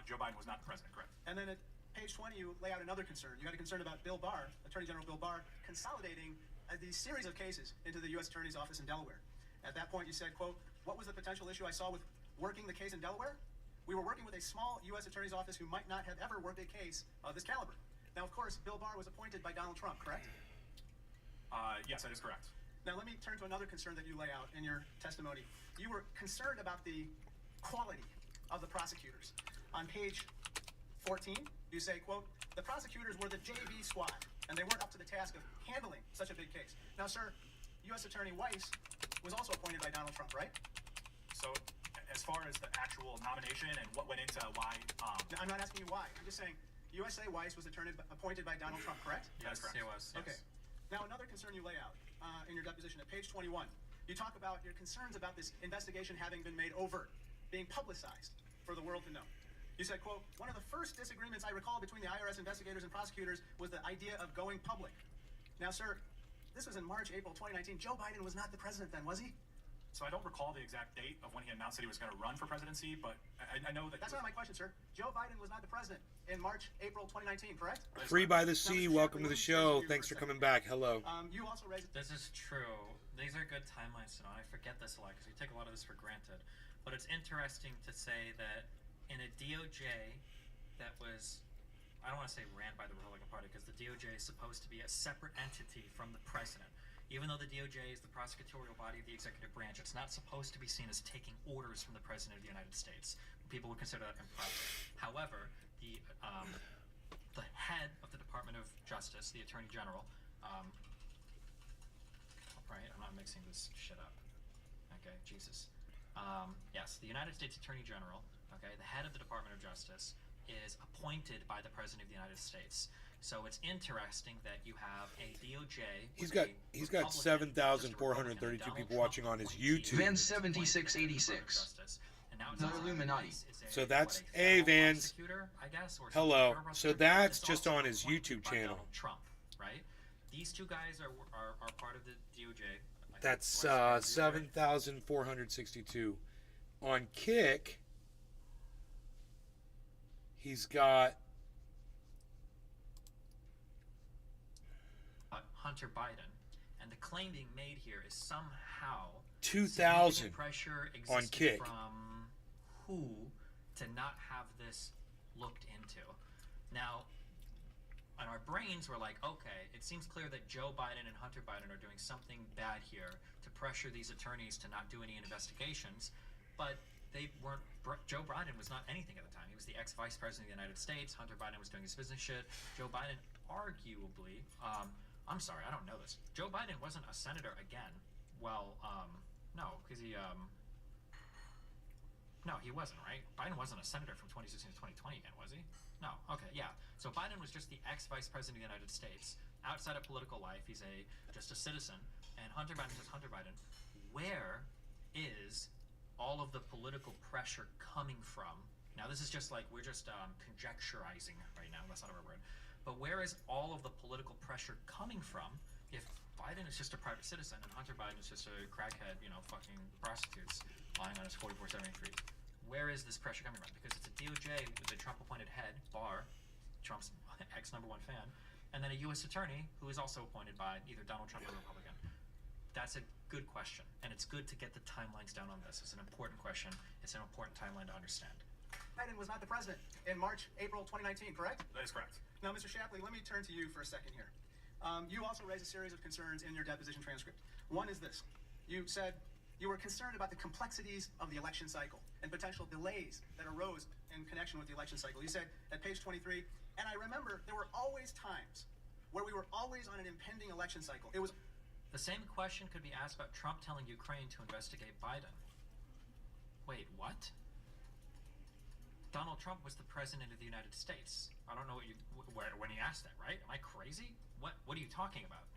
W: Joe Biden was not the president, correct?
G: And then at page 20, you lay out another concern. You had a concern about Bill Barr, Attorney General Bill Barr, consolidating these series of cases into the U.S. Attorney's Office in Delaware. At that point, you said, quote, what was the potential issue I saw with working the case in Delaware? We were working with a small U.S. Attorney's Office who might not have ever worked a case of this caliber. Now, of course, Bill Barr was appointed by Donald Trump, correct?
W: Yes, that is correct.
G: Now, let me turn to another concern that you lay out in your testimony. You were concerned about the quality of the prosecutors. On page 14, you say, quote, the prosecutors were the JV squad, and they weren't up to the task of handling such a big case. Now, sir, U.S. Attorney Weiss was also appointed by Donald Trump, right?
W: So, as far as the actual nomination and what went into why...
G: No, I'm not asking you why. I'm just saying USA Weiss was appointed by Donald Trump, correct?
W: Yes, he was.
G: Okay.
W: Yes.
G: Now, another concern you lay out in your deposition at page 21, you talk about your concerns about this investigation having been made overt, being publicized for the world to know. You said, quote, one of the first disagreements I recall between the IRS investigators and prosecutors was the idea of going public. Now, sir, this was in March, April 2019. Joe Biden was not the president then, was he?
W: So I don't recall the exact date of when he announced that he was going to run for presidency, but I know that...
G: That's not my question, sir. Joe Biden was not the president in March, April 2019, correct?
A: Free by the Sea, welcome to the show. Thanks for coming back. Hello.
G: You also raised...
V: This is true. These are good timelines to know. I forget this a lot because we take a lot of this for granted. But it's interesting to say that in a DOJ that was, I don't want to say ran by the Republican Party, because the DOJ is supposed to be a separate entity from the president. Even though the DOJ is the prosecutorial body of the executive branch, it's not supposed to be seen as taking orders from the president of the United States. People would consider that improper. However, the head of the Department of Justice, the Attorney General, right, I'm not mixing this shit up. Okay, Jesus. Yes, the United States Attorney General, okay, the head of the Department of Justice is appointed by the President of the United States. So it's interesting that you have a DOJ.
A: He's got 7,432 people watching on his YouTube.
B: Van 7686. The Illuminati.
A: So that's Vans. Hello. So that's just on his YouTube channel.
V: Trump, right? These two guys are part of the DOJ.
A: That's 7,462. On Kick, he's got
V: Hunter Biden, and the claim being made here is somehow
A: 2,000
V: pressure
A: on Kick
V: from who to not have this looked into. Now, in our brains, we're like, okay, it seems clear that Joe Biden and Hunter Biden are doing something bad here to pressure these attorneys to not do any investigations, but they weren't. Joe Biden was not anything at the time. He was the ex-vice president of the United States. Hunter Biden was doing his business shit. Joe Biden, arguably, I'm sorry, I don't know this. Joe Biden wasn't a senator again. Well, no, because no, he wasn't, right? Biden wasn't a senator from 2016 to 2020 again, was he? No, okay, yeah. So Biden was just the ex-vice president of the United States. Outside of political life, he's just a citizen. And Hunter Biden is just Hunter Biden. Where is all of the political pressure coming from? Now, this is just like, we're just conjecturizing right now. That's not a real word. But where is all of the political pressure coming from if Biden is just a private citizen and Hunter Biden is just a crackhead, fucking prostitutes lying on his 4470 Street? Where is this pressure coming from? Because it's a DOJ with a Trump-appointed head, Barr, Trump's ex-number one fan, and then a U.S. attorney who is also appointed by either Donald Trump or Republican. That's a good question, and it's good to get the timelines down on this. It's an important question. It's an important timeline to understand.
G: Biden was not the president in March, April 2019, correct?
W: That is correct.
G: Now, Mr. Shapley, let me turn to you for a second here. You also raised a series of concerns in your deposition transcript. One is this. You said you were concerned about the complexities of the election cycle and potential delays that arose in connection with the election cycle. You said at page 23, and I remember there were always times where we were always on an impending election cycle. It was
V: The same question could be asked about Trump telling Ukraine to investigate Biden. Wait, what? Donald Trump was the president of the United States. I don't know what when he asked that, right? Am I crazy? What are you talking about?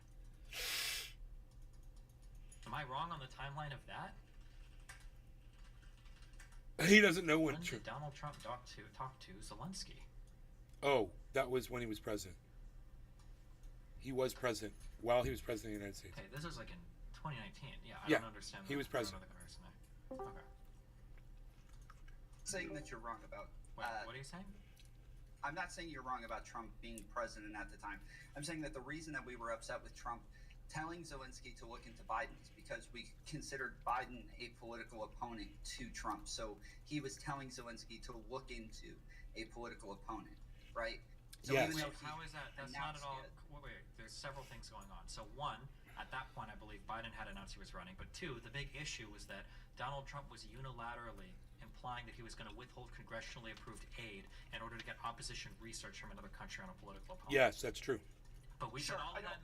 V: Am I wrong on the timeline of that?
A: He doesn't know when.
V: When did Donald Trump talk to Zelensky?
A: Oh, that was when he was president. He was president while he was president of the United States.
V: Okay, this is like in 2019. Yeah, I
A: Yeah,
V: don't understand.
A: he was president.
V: Okay.
I: Saying that you're wrong about.
V: What are you saying?
I: I'm not saying you're wrong about Trump being president at the time. I'm saying that the reason that we were upset with Trump telling Zelensky to look into Biden is because we considered Biden a political opponent to Trump. So he was telling Zelensky to look into a political opponent, right? So
A: Yes.
I: even though
V: Wait, how is that? That's not at all. Wait, there's several things going on. So one, at that point, I believe Biden had announced he was running. But two, the big issue was that Donald Trump was unilaterally implying that he was going to withhold congressionally approved aid in order to get opposition research from another country on a political opponent.
A: Yes, that's true.
V: But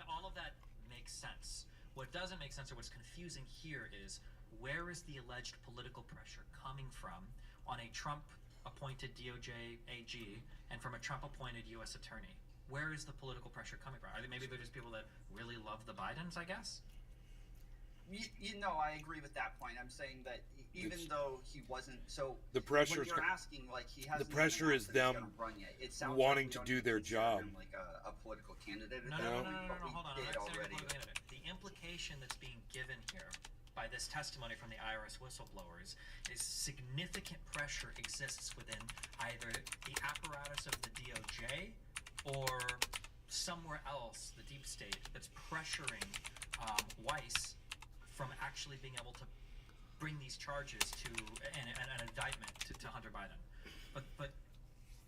V: all of that makes sense. What doesn't make sense, or what's confusing here, is where is the alleged political pressure coming from on a Trump-appointed DOJ AG and from a Trump-appointed U.S. attorney? Where is the political pressure coming from? Maybe they're just people that really love the Bidens, I guess?
I: You know, I agree with that point. I'm saying that even though he wasn't, so
A: the pressure
I: when you're asking, like, he hasn't
A: the pressure is them
I: run yet. It sounds
A: wanting
I: like
A: to
I: we
A: do
I: don't
A: their
I: even consider
A: job.
I: him like a political candidate at
V: No,
I: that
V: no,
I: point, but we
V: hold on.
I: did
V: I'm not saying
I: already.
V: a political candidate. The implication that's being given here by this testimony from the IRS whistleblowers is significant pressure exists within either the apparatus of the DOJ or somewhere else, the deep state, that's pressuring Weiss from actually being able to bring these charges to an indictment to Hunter Biden. But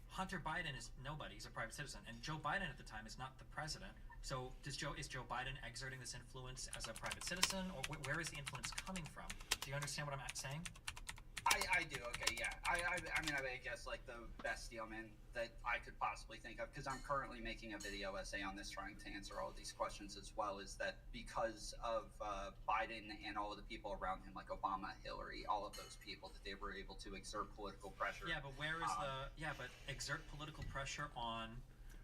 V: Hunter Biden is nobody. He's a private citizen. And Joe Biden at the time is not the president. So is Joe Biden exerting this influence as a private citizen? Or where is the influence coming from? Do you understand what I'm saying?
I: I do. Okay, yeah. I mean, I guess like the best deal, man, that I could possibly think of, because I'm currently making a video essay on this, trying to answer all these questions as well, is that because of Biden and all of the people around him, like Obama, Hillary, all of those people, that they were able to exert political pressure.
V: Yeah, but where is but exert political pressure on?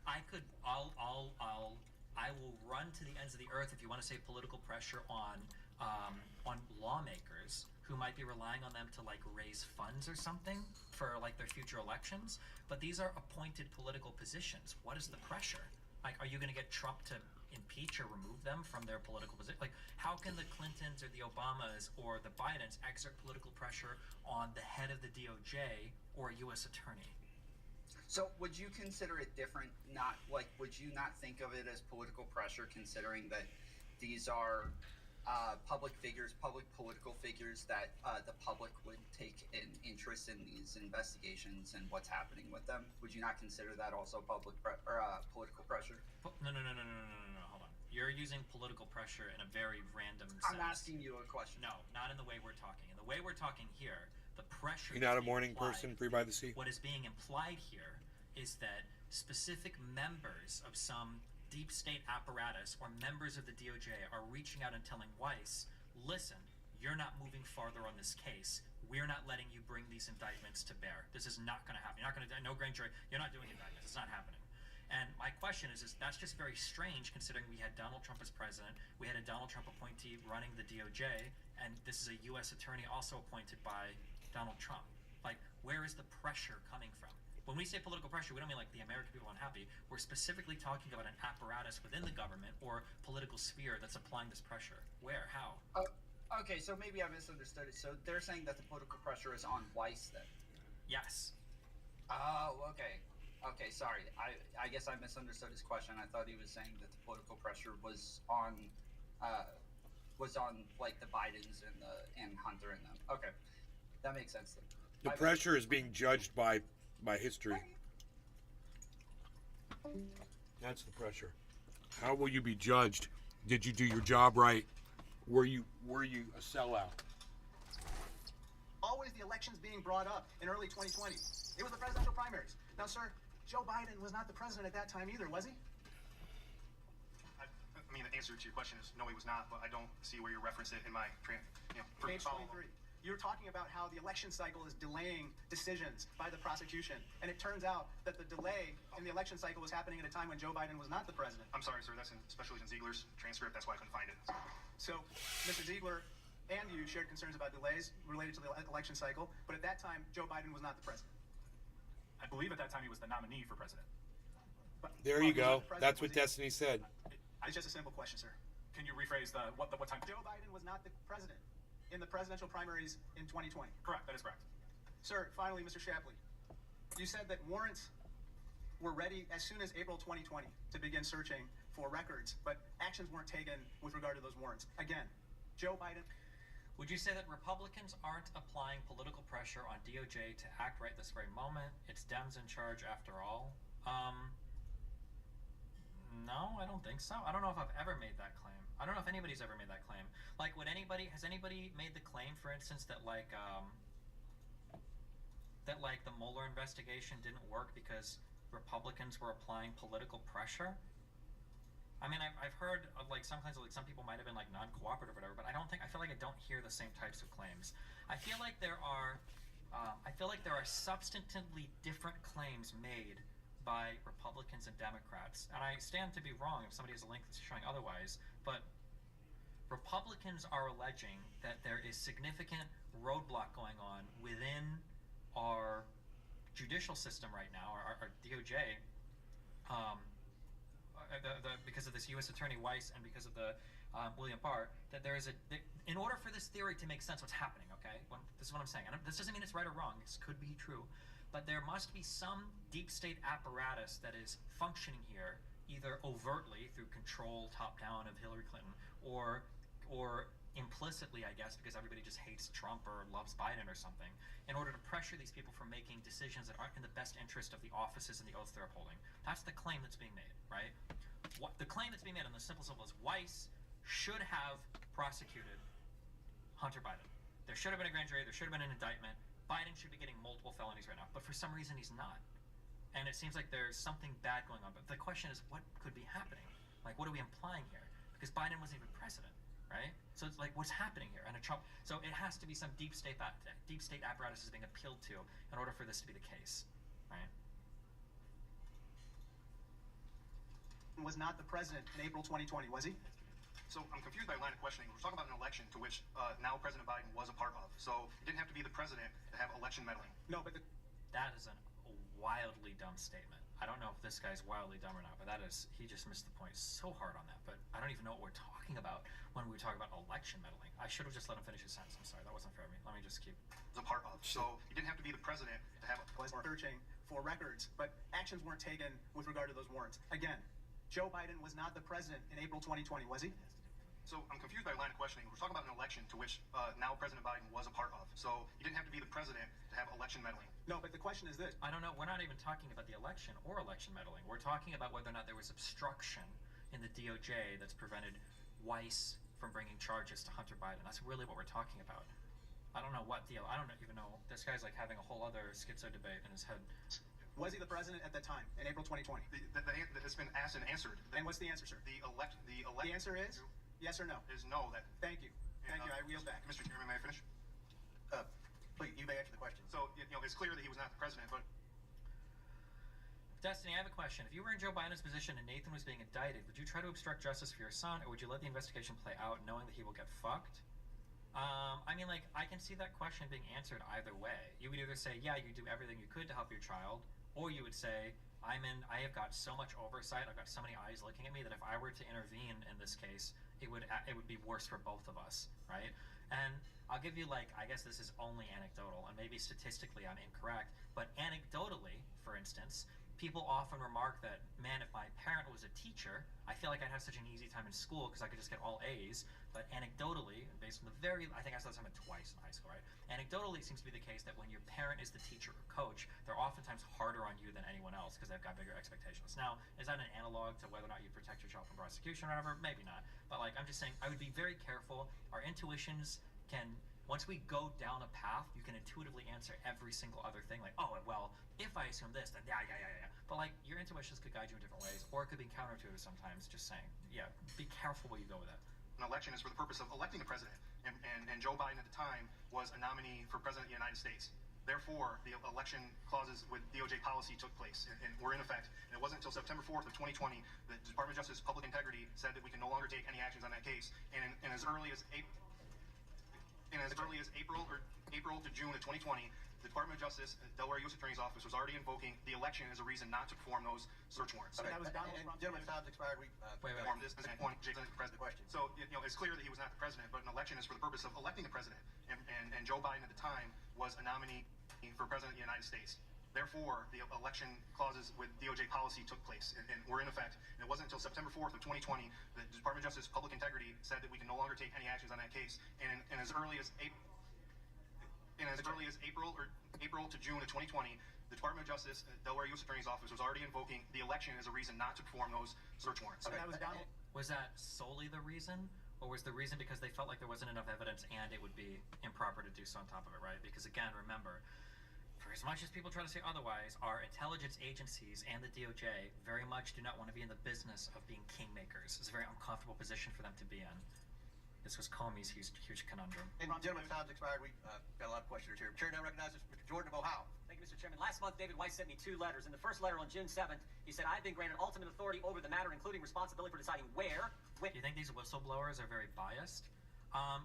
V: I will run to the ends of the earth if you want to say political pressure on lawmakers who might be relying on them to like raise funds or something for like their future elections. But these are appointed political positions. What is the pressure? Like, are you going to get Trump to impeach or remove them from their political position? Like, how can the Clintons or the Obamas or the Bidens exert political pressure on the head of the DOJ or a U.S. attorney?
I: So would you consider it different? Would you not think of it as political pressure, considering that these are public political figures that the public would take an interest in these investigations and what's happening with them? Would you not consider that also political pressure?
V: No. Hold on. You're using political pressure in a very random sense.
I: I'm asking you a question.
V: No, not in the way we're talking. In the way we're talking here, the pressure.
A: You're not a morning person, free by the sea?
V: What is being implied here is that specific members of some deep state apparatus or members of the DOJ are reaching out and telling Weiss, listen, you're not moving farther on this case. We're not letting you bring these indictments to bear. This is not going to happen. You're not going to, no grand jury, you're not doing indictments. It's not happening. And my question is that's just very strange, considering we had Donald Trump as president, we had a Donald Trump appointee running the DOJ, and this is a U.S. attorney also appointed by Donald Trump. Like, where is the pressure coming from? When we say political pressure, we don't mean like the American people unhappy. We're specifically talking about an apparatus within the government or political sphere that's applying this pressure. Where? How?
I: Okay, so maybe I misunderstood it. So they're saying that the political pressure is on Weiss then?
V: Yes.
I: Oh, okay. Okay, sorry. I guess I misunderstood his question. I thought he was saying that the political pressure was on like the Bidens and Hunter and them. Okay, that makes sense then.
A: The pressure is being judged by history. That's the pressure. How will you be judged? Did you do your job right? Were you a sellout?
G: Always the elections being brought up in early 2020. It was the presidential primaries. Now, sir, Joe Biden was not the president at that time either, was he?
U: I mean, the answer to your question is no, he was not, but I don't see where you reference it in my
G: Page 23. You're talking about how the election cycle is delaying decisions by the prosecution, and it turns out that the delay in the election cycle was happening at a time when Joe Biden was not the president.
U: I'm sorry, sir. That's in Special Agent Ziegler's transcript. That's why I couldn't find it.
G: So, Mr. Ziegler and you shared concerns about delays related to the election cycle, but at that time, Joe Biden was not the president.
W: I believe at that time he was the nominee for president.
A: There you go. That's what Destiny said.
G: It's just a simple question, sir.
W: Can you rephrase what time?
G: Joe Biden was not the president in the presidential primaries in 2020.
W: Correct. That is correct.
G: Sir, finally, Mr. Shapley, you said that warrants were ready as soon as April 2020 to begin searching for records, but actions weren't taken with regard to those warrants. Again, Joe Biden.
V: Would you say that Republicans aren't applying political pressure on DOJ to act right this very moment? It's Dems in charge after all. No, I don't think so. I don't know if I've ever made that claim. I don't know if anybody's ever made that claim. Like, has anybody made the claim, for instance, that the Mueller investigation didn't work because Republicans were applying political pressure? I mean, I've heard of some kinds of some people might have been non-cooperative or whatever, but I feel like I don't hear the same types of claims. I feel like there are substantively different claims made by Republicans and Democrats, and I stand to be wrong if somebody has a link that's showing otherwise, but Republicans are alleging that there is significant roadblock going on within our judicial system right now, our DOJ, because of this U.S. Attorney Weiss and because of the William Barr, that there is in order for this theory to make sense, what's happening, okay? This is what I'm saying. And this doesn't mean it's right or wrong. This could be true. But there must be some deep state apparatus that is functioning here, either overtly through control top-down of Hillary Clinton, or implicitly, I guess, because everybody just hates Trump or loves Biden or something, in order to pressure these people from making decisions that aren't in the best interest of the offices and the oaths they're upholding. That's the claim that's being made, right? The claim that's being made, and the simple is Weiss should have prosecuted Hunter Biden. There should have been a grand jury. There should have been an indictment. Biden should be getting multiple felonies right now, but for some reason he's not. And it seems like there's something bad going on. But the question is, what could be happening? Like, what are we implying here? Because Biden wasn't even president, right? So it's like, what's happening here? And so it has to be some deep state apparatus is being appealed to in order for this to be the case, right?
G: Was not the president in April 2020, was he?
U: So I'm confused by a line of questioning. We're talking about an election to which now President Biden was a part of. So he didn't have to be the president to have election meddling.
G: No, but
V: that is a wildly dumb statement. I don't know if this guy's wildly dumb or not, but he just missed the point so hard on that. But I don't even know what we're talking about when we talk about election meddling. I should have just let him finish his sentence. I'm sorry, that wasn't fair of me. Let me just keep.
U: Was a part of. So he didn't have to be the president to have.
G: Was searching for records, but actions weren't taken with regard to those warrants. Again, Joe Biden was not the president in April 2020, was he?
U: So I'm confused by a line of questioning. We're talking about an election to which now President Biden was a part of. So he didn't have to be the president to have election meddling.
G: No, but the question is this.
V: I don't know. We're not even talking about the election or election meddling. We're talking about whether or not there was obstruction in the DOJ that's prevented Weiss from bringing charges to Hunter Biden. That's really what we're talking about. I don't know what deal. I don't even know. This guy's like having a whole other schizo debate in his head.
G: Was he the president at that time in April 2020?
U: It's been asked and answered.
G: And what's the answer, sir?
U: The
G: answer is yes or no?
U: Is no.
G: Thank you. Thank you. I wheel back.
U: Mr. Chairman, may I finish?
G: Please, you may answer the question.
U: So it's clear that he was not the president, but.
V: Destiny, I have a question. If you were in Joe Biden's position and Nathan was being indicted, would you try to obstruct justice for your son, or would you let the investigation play out knowing that he will get fucked? I mean, I can see that question being answered either way. You would either say, yeah, you do everything you could to help your child, or you would say, I have got so much oversight, I've got so many eyes looking at me that if I were to intervene in this case, it would be worse for both of us, right? And I'll give you I guess this is only anecdotal, and maybe statistically I'm incorrect, but anecdotally, for instance, people often remark that, man, if my parent was a teacher, I feel like I'd have such an easy time in school because I could just get all A's. But anecdotally, based on I think I saw this happen twice in high school, right? Anecdotally, it seems to be the case that when your parent is the teacher or coach, they're oftentimes harder on you than anyone else because they've got bigger expectations. Now, is that an analog to whether or not you protect your child from prosecution or whatever? Maybe not. But like, I'm just saying, I would be very careful. Our intuitions can, once we go down a path, you can intuitively answer every single other thing. Like, oh, well, if I assume this, then yeah. But like, your intuitions could guide you in different ways, or it could be counterintuitive sometimes. Just saying, yeah, be careful where you go with that.
U: An election is for the purpose of electing a president, and Joe Biden at the time was a nominee for president of the United States. Therefore, the election clauses with DOJ policy took place and were in effect. And it wasn't until September 4th of 2020 that the Department of Justice Public Integrity said that we can no longer take any actions on that case. And as early as April to June of 2020, the Department of Justice, Delaware U.S. Attorney's Office, was already invoking the election as a reason not to perform those search warrants.
D: Okay, and gentlemen's time's expired. We
U: Perform this as a point, Jason, the president. So it's clear that he was not the president, but an election is for the purpose of electing the president. And Joe Biden at the time was a nominee for president of the United States. Therefore, the election clauses with DOJ policy took place and were in effect. And it wasn't until September 4th of 2020 that the Department of Justice Public Integrity said that we can no longer take any actions on that case. And as early as April to June of 2020, the Department of Justice, Delaware U.S. Attorney's Office, was already invoking the election as a reason not to perform those search warrants.
V: Okay. Was that solely the reason? Or was the reason because they felt like there wasn't enough evidence and it would be improper to do so on top of it, right? Because again, remember, for as much as people try to say otherwise, our intelligence agencies and the DOJ very much do not want to be in the business of being kingmakers. It's a very uncomfortable position for them to be in. This was Comey's huge conundrum.
D: And gentlemen's time's expired. We got a lot of questioners here. Chair now recognizes Mr. Jordan of Ohio.
E: Thank you, Mr. Chairman. Last month, David Weiss sent me 2 letters. In the first letter on June 7th, he said, I've been granted ultimate authority over the matter, including responsibility for deciding where, when.
V: Do you think these whistleblowers are very biased?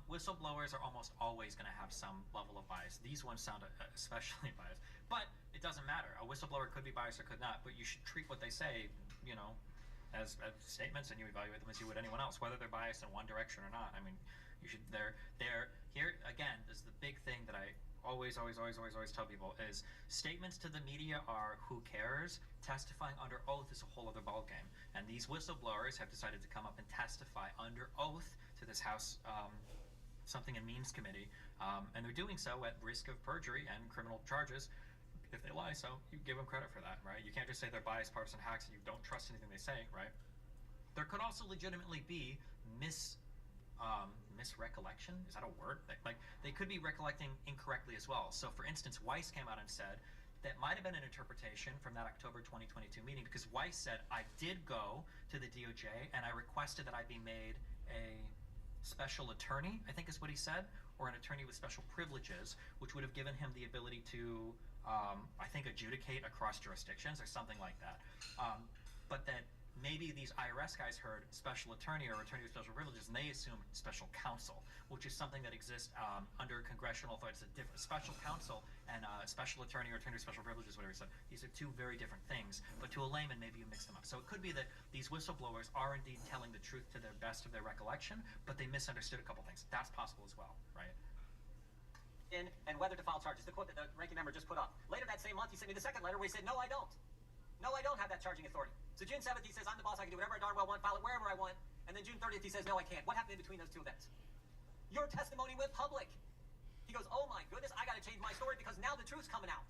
V: Whistleblowers are almost always going to have some level of bias. These ones sound especially biased. But it doesn't matter. A whistleblower could be biased or could not, but you should treat what they say, as statements, and you evaluate them as you would anyone else, whether they're biased in one direction or not. I mean, you should, they're here, again, this is the big thing that I always tell people is statements to the media are who cares. Testifying under oath is a whole other ballgame. And these whistleblowers have decided to come up and testify under oath to this House Something and Means Committee. And they're doing so at risk of perjury and criminal charges if they lie. So you give them credit for that, right? You can't just say they're biased partisan hacks and you don't trust anything they say, right? There could also legitimately be misrecollection. Is that a word? Like they could be recollecting incorrectly as well. So for instance, Weiss came out and said that might have been an interpretation from that October 2022 meeting, because Weiss said, I did go to the DOJ and I requested that I be made a special attorney, I think is what he said, or an attorney with special privileges, which would have given him the ability to, I think, adjudicate across jurisdictions or something like that. But that maybe these IRS guys heard special attorney or attorney with special privileges, and they assumed special counsel, which is something that exists under congressional authority. It's a different special counsel and special attorney or attorney with special privileges, whatever he said. These are 2 very different things, but to a layman, maybe you mix them up. So it could be that these whistleblowers are indeed telling the truth to their best of their recollection, but they misunderstood a couple things. That's possible as well, right?
E: And whether to file charges. The quote that the ranking member just put up. Later that same month, he sent me the second letter where he said, no, I don't. No, I don't have that charging authority. So June 7th, he says, I'm the boss, I can do whatever I darn well want, file it wherever I want. And then June 30th, he says, no, I can't. What happened in between those 2 events? Your testimony went public. He goes, oh my goodness, I got to change my story because now the truth's coming out.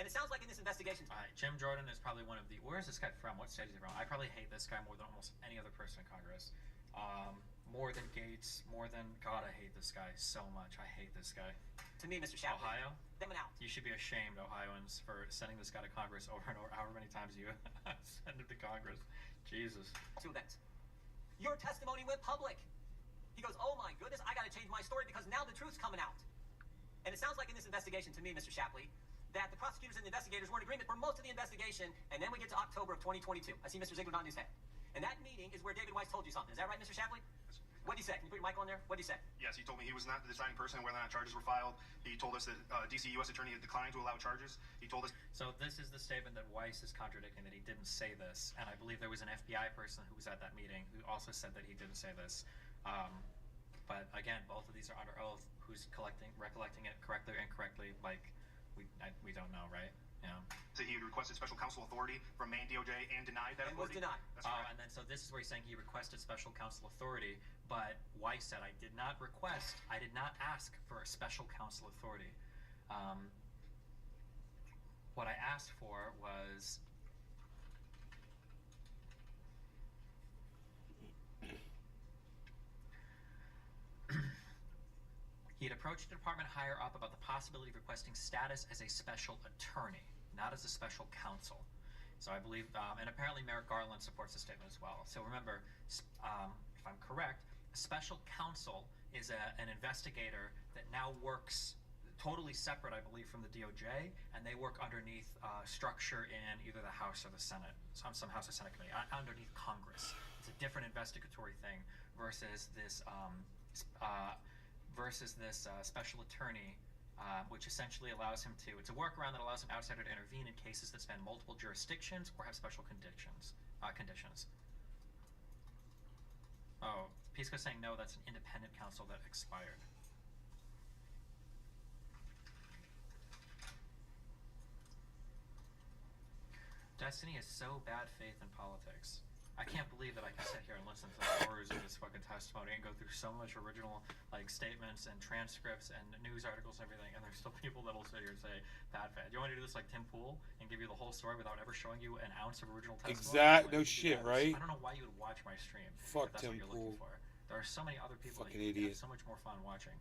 E: And it sounds like in this investigation.
V: All right, Jim Jordan is probably one of the, where is this guy from? What state is he from? I probably hate this guy more than almost any other person in Congress. More than Gates, more than, God, I hate this guy so much. I hate this guy.
E: To me, Mr. Shapley.
V: Ohio?
E: Them and out.
V: You should be ashamed, Ohioans, for sending this guy to Congress over and over, however many times you send him to Congress. Jesus.
E: 2 events. Your testimony went public. He goes, oh my goodness, I got to change my story because now the truth's coming out. And it sounds like in this investigation to me, Mr. Shapley, that the prosecutors and the investigators were in agreement for most of the investigation, and then we get to October of 2022. I see Mr. Ziegler nodding his head. And that meeting is where David Weiss told you something. Is that right, Mr. Shapley? What did he say? Can you put your mic on there? What did he say?
U: Yes, he told me he was not the deciding person whether or not charges were filed. He told us that D.C. U.S. Attorney had declined to allow charges. He told us...
V: So this is the statement that Weiss is contradicting, that he didn't say this. And I believe there was an FBI person who was at that meeting who also said that he didn't say this. But again, both of these are under oath. Who's recollecting it correctly or incorrectly? Like, we don't know, right? Yeah.
U: So he requested special counsel authority from Maine DOJ and denied that
E: And was
U: authority?
E: denied.
U: That's correct.
V: And then so this is where he's saying he requested special counsel authority, but Weiss said, I did not ask for a special counsel authority. What I asked for was he had approached the department higher up about the possibility of requesting status as a special attorney, not as a special counsel. So I believe, and apparently Merrick Garland supports the statement as well. So remember, if I'm correct, a special counsel is an investigator that now works totally separate, I believe, from the DOJ, and they work underneath structure in either the House or the Senate, some House or Senate committee, underneath Congress. It's a different investigatory thing versus this special attorney, which essentially allows him to, it's a workaround that allows an outsider to intervene in cases that span multiple jurisdictions or have special conditions. Oh, Pisco's saying no, that's an independent counsel that expired. Destiny is so bad faith in politics. I can't believe that I can sit here and listen to the horrors of this fucking testimony and go through so much original statements and transcripts and news articles and everything, and there's still people that'll sit here and say bad faith. You want me to do this like Tim Pool and give you the whole story without ever showing you an ounce of original testimony?
A: No shit, right?
V: I don't know why you would watch my stream.
A: Fuck
V: if that's
A: Tim
V: what you're looking
A: Pool.
V: for. There are so many other people
A: Fucking
V: that you
A: idiot.
V: have so much more fun watching.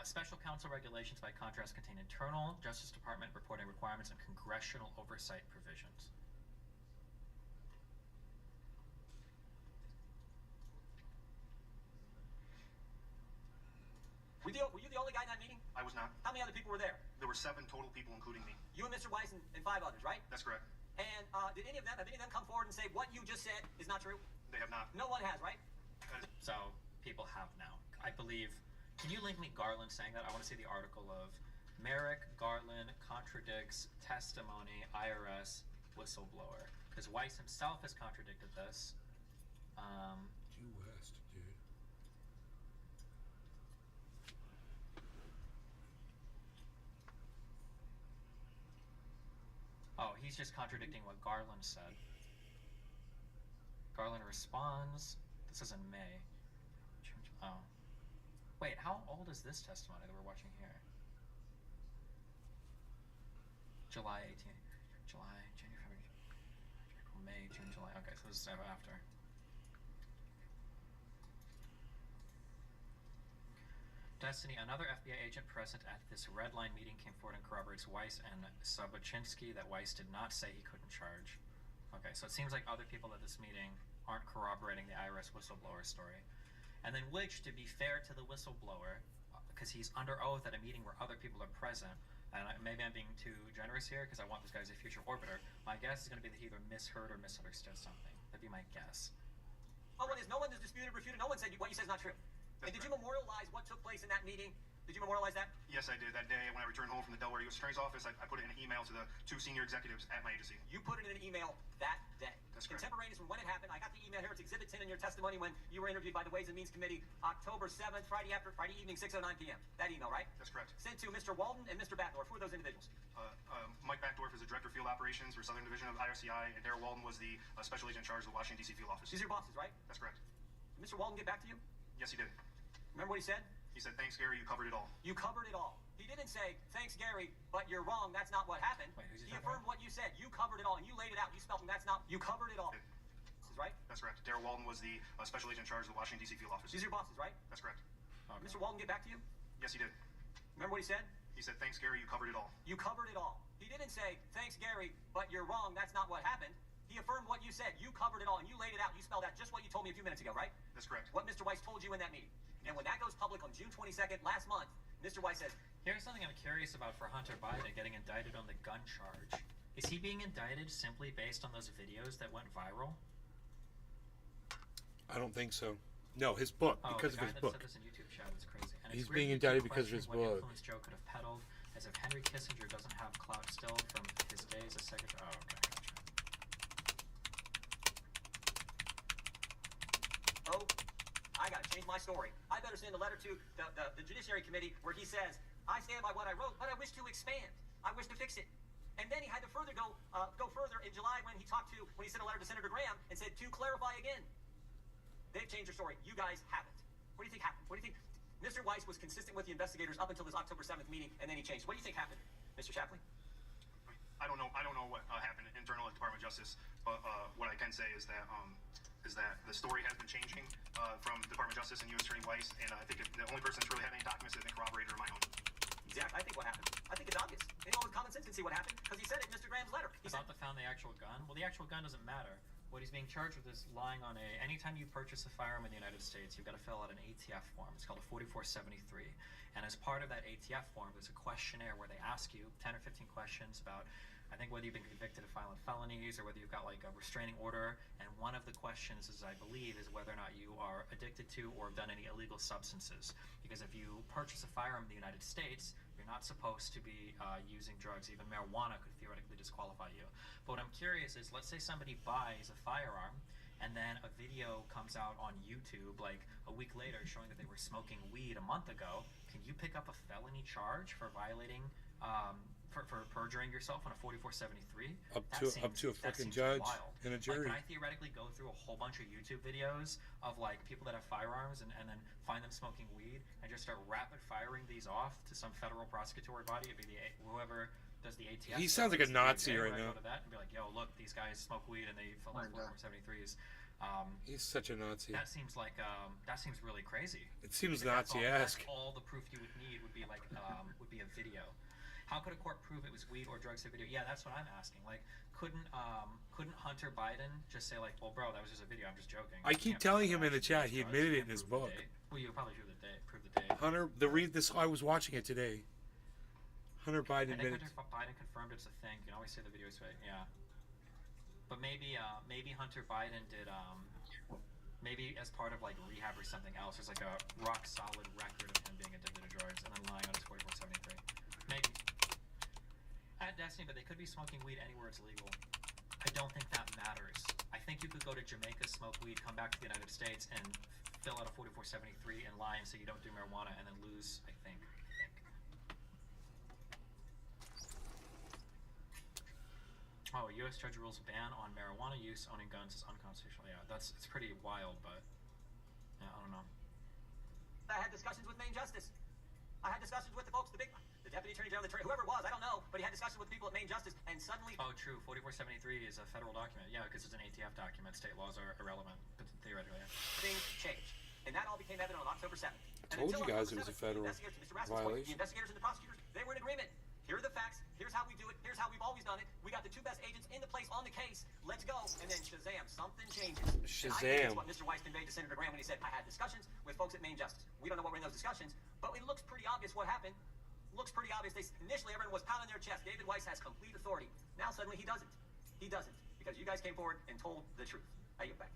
V: Special counsel regulations, by contrast, contain internal Justice Department reporting requirements and congressional oversight provisions.
E: Were you the only guy in that meeting?
U: I was not.
E: How many other people were there?
U: There were 7 total people, including me.
E: You and Mr. Weiss and 5 others, right?
U: That's correct.
E: And have any of them come forward and say what you just said is not true?
U: They have not.
E: No one has, right?
V: So people have now. I believe. Can you link me Garland saying that? I want to see the article of Merrick Garland contradicts testimony IRS whistleblower, because Weiss himself has contradicted this.
A: Due West, dude.
V: Oh, he's just contradicting what Garland said. Garland responds. This is in May. Oh. Wait, how old is this testimony that we're watching here? July 18th. July, January, February, May, June, July. Okay, so this is after. Destiny, another FBI agent present at this Red Line meeting came forward and corroborates Weiss and Sobochinsky that Weiss did not say he couldn't charge. Okay, so it seems like other people at this meeting aren't corroborating the IRS whistleblower story. And then which, to be fair to the whistleblower, because he's under oath at a meeting where other people are present, and maybe I'm being too generous here because I want this guy as a future orbiter, my guess is going to be that he either misheard or misunderstood something. That'd be my guess.
E: No one has disputed, refuted. No one said what you said is not true. And did you memorialize what took place in that meeting? Did you memorialize that?
U: Yes, I did. That day when I returned home from the Delaware U.S. Attorney's Office, I put it in an email to the 2 senior executives at my agency.
E: You put it in an email that day.
U: That's correct.
E: Contemporaneous from when it happened. I got the email here. It's Exhibit 10 in your testimony when you were interviewed by the Ways and Means Committee, October 7th, Friday evening, 6:09 p.m. That email, right?
U: That's correct.
E: Sent to Mr. Walden and Mr. Batdorf. Who are those individuals?
U: Mike Backdorf is the Director of Field Operations for Southern Division of IRCI, and Darrell Walden was the Special Agent in charge of the Washington, D.C. Field Office.
E: These are your bosses, right?
U: That's correct.
E: Did Mr. Walden get back to you?
U: Yes, he did.
E: Remember what he said?
U: He said, "Thanks, Gary, you covered it all."
E: You covered it all. He didn't say, "Thanks, Gary, but you're wrong. That's not what happened."
V: Wait, who's he
E: He
V: talking
E: affirmed what you said. You covered it all, and you laid it out. You spelled, that's not. You covered it all. This is right?
U: That's correct. Darrell Walden was the Special Agent in charge of the Washington, D.C. Field Office.
E: These are your bosses, right?
U: That's correct.
V: Okay.
E: Mr. Walden get back to you?
U: Yes, he did.
E: Remember what he said?
U: He said, "Thanks, Gary, you covered it all."
E: You covered it all. He didn't say, "Thanks, Gary, but you're wrong. That's not what happened." He affirmed what you said. You covered it all, and you laid it out. You spelled out just what you told me a few minutes ago, right?
U: That's correct.
E: What Mr. Weiss told you in that meeting. And when that goes public on June 22nd, last month, Mr. Weiss says,
V: Here's something I'm curious about for Hunter Biden getting indicted on the gun charge. Is he being indicted simply based on those videos that went viral?
A: I don't think so. No, his book, because of his book.
V: The guy that said this in YouTube chat was crazy. And
A: He's
V: it's
A: being
V: weird to
A: indicted
V: keep
A: because of his
V: questioning what
A: book.
V: influence Joe could have peddled, as if Henry Kissinger doesn't have clout still from his days as secretary. Oh, okay, gotcha.
E: "Oh, I got to change my story. I better send a letter to the Judiciary Committee where he says, I stand by what I wrote, but I wish to expand. I wish to fix it. And then he had to go further in July when he sent a letter to Senator Graham and said, to clarify again. They've changed their story. You guys haven't. What do you think happened? What do you think? Mr. Weiss was consistent with the investigators up until this October 7th meeting, and then he changed. What do you think happened, Mr. Shapley?
U: I don't know what happened internal at the Department of Justice, but what I can say is that the story has been changing from Department of Justice and U.S. Attorney Weiss, and I think the only person that's really had any documents that have been corroborated are my own.
E: Exactly. I think what happened. I think it's obvious. Anyone with common sense can see what happened because he said it in Mr. Graham's letter. He
V: About found the actual gun? Well, the actual gun doesn't matter. What he's being charged with is lying on anytime you purchase a firearm in the United States, you've got to fill out an ATF form. It's called a 4473. And as part of that ATF form, there's a questionnaire where they ask you 10 or 15 questions about, I think, whether you've been convicted of violent felonies or whether you've got like a restraining order. And one of the questions, I believe, is whether or not you are addicted to or have done any illegal substances. Because if you purchase a firearm in the United States, you're not supposed to be using drugs. Even marijuana could theoretically disqualify you. But what I'm curious is, let's say somebody buys a firearm and then a video comes out on YouTube like a week later showing that they were smoking weed a month ago. Can you pick up a felony charge for violating, for perjuring yourself on a 4473?
A: Up to a fucking judge and a jury.
V: Like, can I theoretically go through a whole bunch of YouTube videos of like people that have firearms and then find them smoking weed and just start rapid firing these off to some federal prosecutory body? It'd be whoever does the ATF.
A: He sounds like a Nazi right now.
V: Go to that and be like, yo, look, these guys smoke weed and they fill out 4473s.
A: He's such a Nazi.
V: That seems like that seems really crazy.
A: It seems
V: Because
A: Nazi-esque.
V: All the proof you would need would be like would be a video. How could a court prove it was weed or drugs through video? Yeah, that's what I'm asking. Like, couldn't Hunter Biden just say like, well, bro, that was just a video. I'm just joking.
A: I keep telling him in the chat. He admitted it in his book.
V: Well, you probably prove the date.
A: Hunter, I was watching it today. Hunter Biden admitted.
V: Hunter Biden confirmed it's a thing. You can always say the video's fake. Yeah. But maybe Hunter Biden did maybe as part of like rehab or something else. There's like a rock solid record of him being addicted to drugs and then lying on his 4473. Maybe. At Destiny, but they could be smoking weed anywhere it's legal. I don't think that matters. I think you could go to Jamaica, smoke weed, come back to the United States, and fill out a 4473 and lie and say you don't do marijuana, and then lose. I think. Oh, a U.S. judge rules a ban on marijuana use. Owning guns is unconstitutional. Yeah, it's pretty wild, but yeah, I don't know.
E: I had discussions with Maine Justice. I had discussions with the folks, the deputy attorney general, whoever it was, I don't know, but he had discussions with the people at Maine Justice, and suddenly...
V: Oh, true. 4473 is a federal document. Yeah, because it's an ATF document. State laws are irrelevant, but theoretically. Yeah.
E: Things changed, and that all became evident on October 7th.
A: I told you guys it was a federal violation.
E: The investigators and the prosecutors, they were in agreement. Here are the facts. Here's how we do it. Here's how we've always done it. We got the two best agents in the place on the case. Let's go. And then Shazam, something changes.
A: Shazam.
E: And I think that's what Mr. Weiss conveyed to Senator Graham when he said, I had discussions with folks at Maine Justice. We don't know what were in those discussions, but it looks pretty obvious what happened. Looks pretty obvious. Initially, everyone was pounding their chest. David Weiss has complete authority. Now, suddenly, he doesn't. He doesn't. Because you guys came forward and told the truth. I yield back.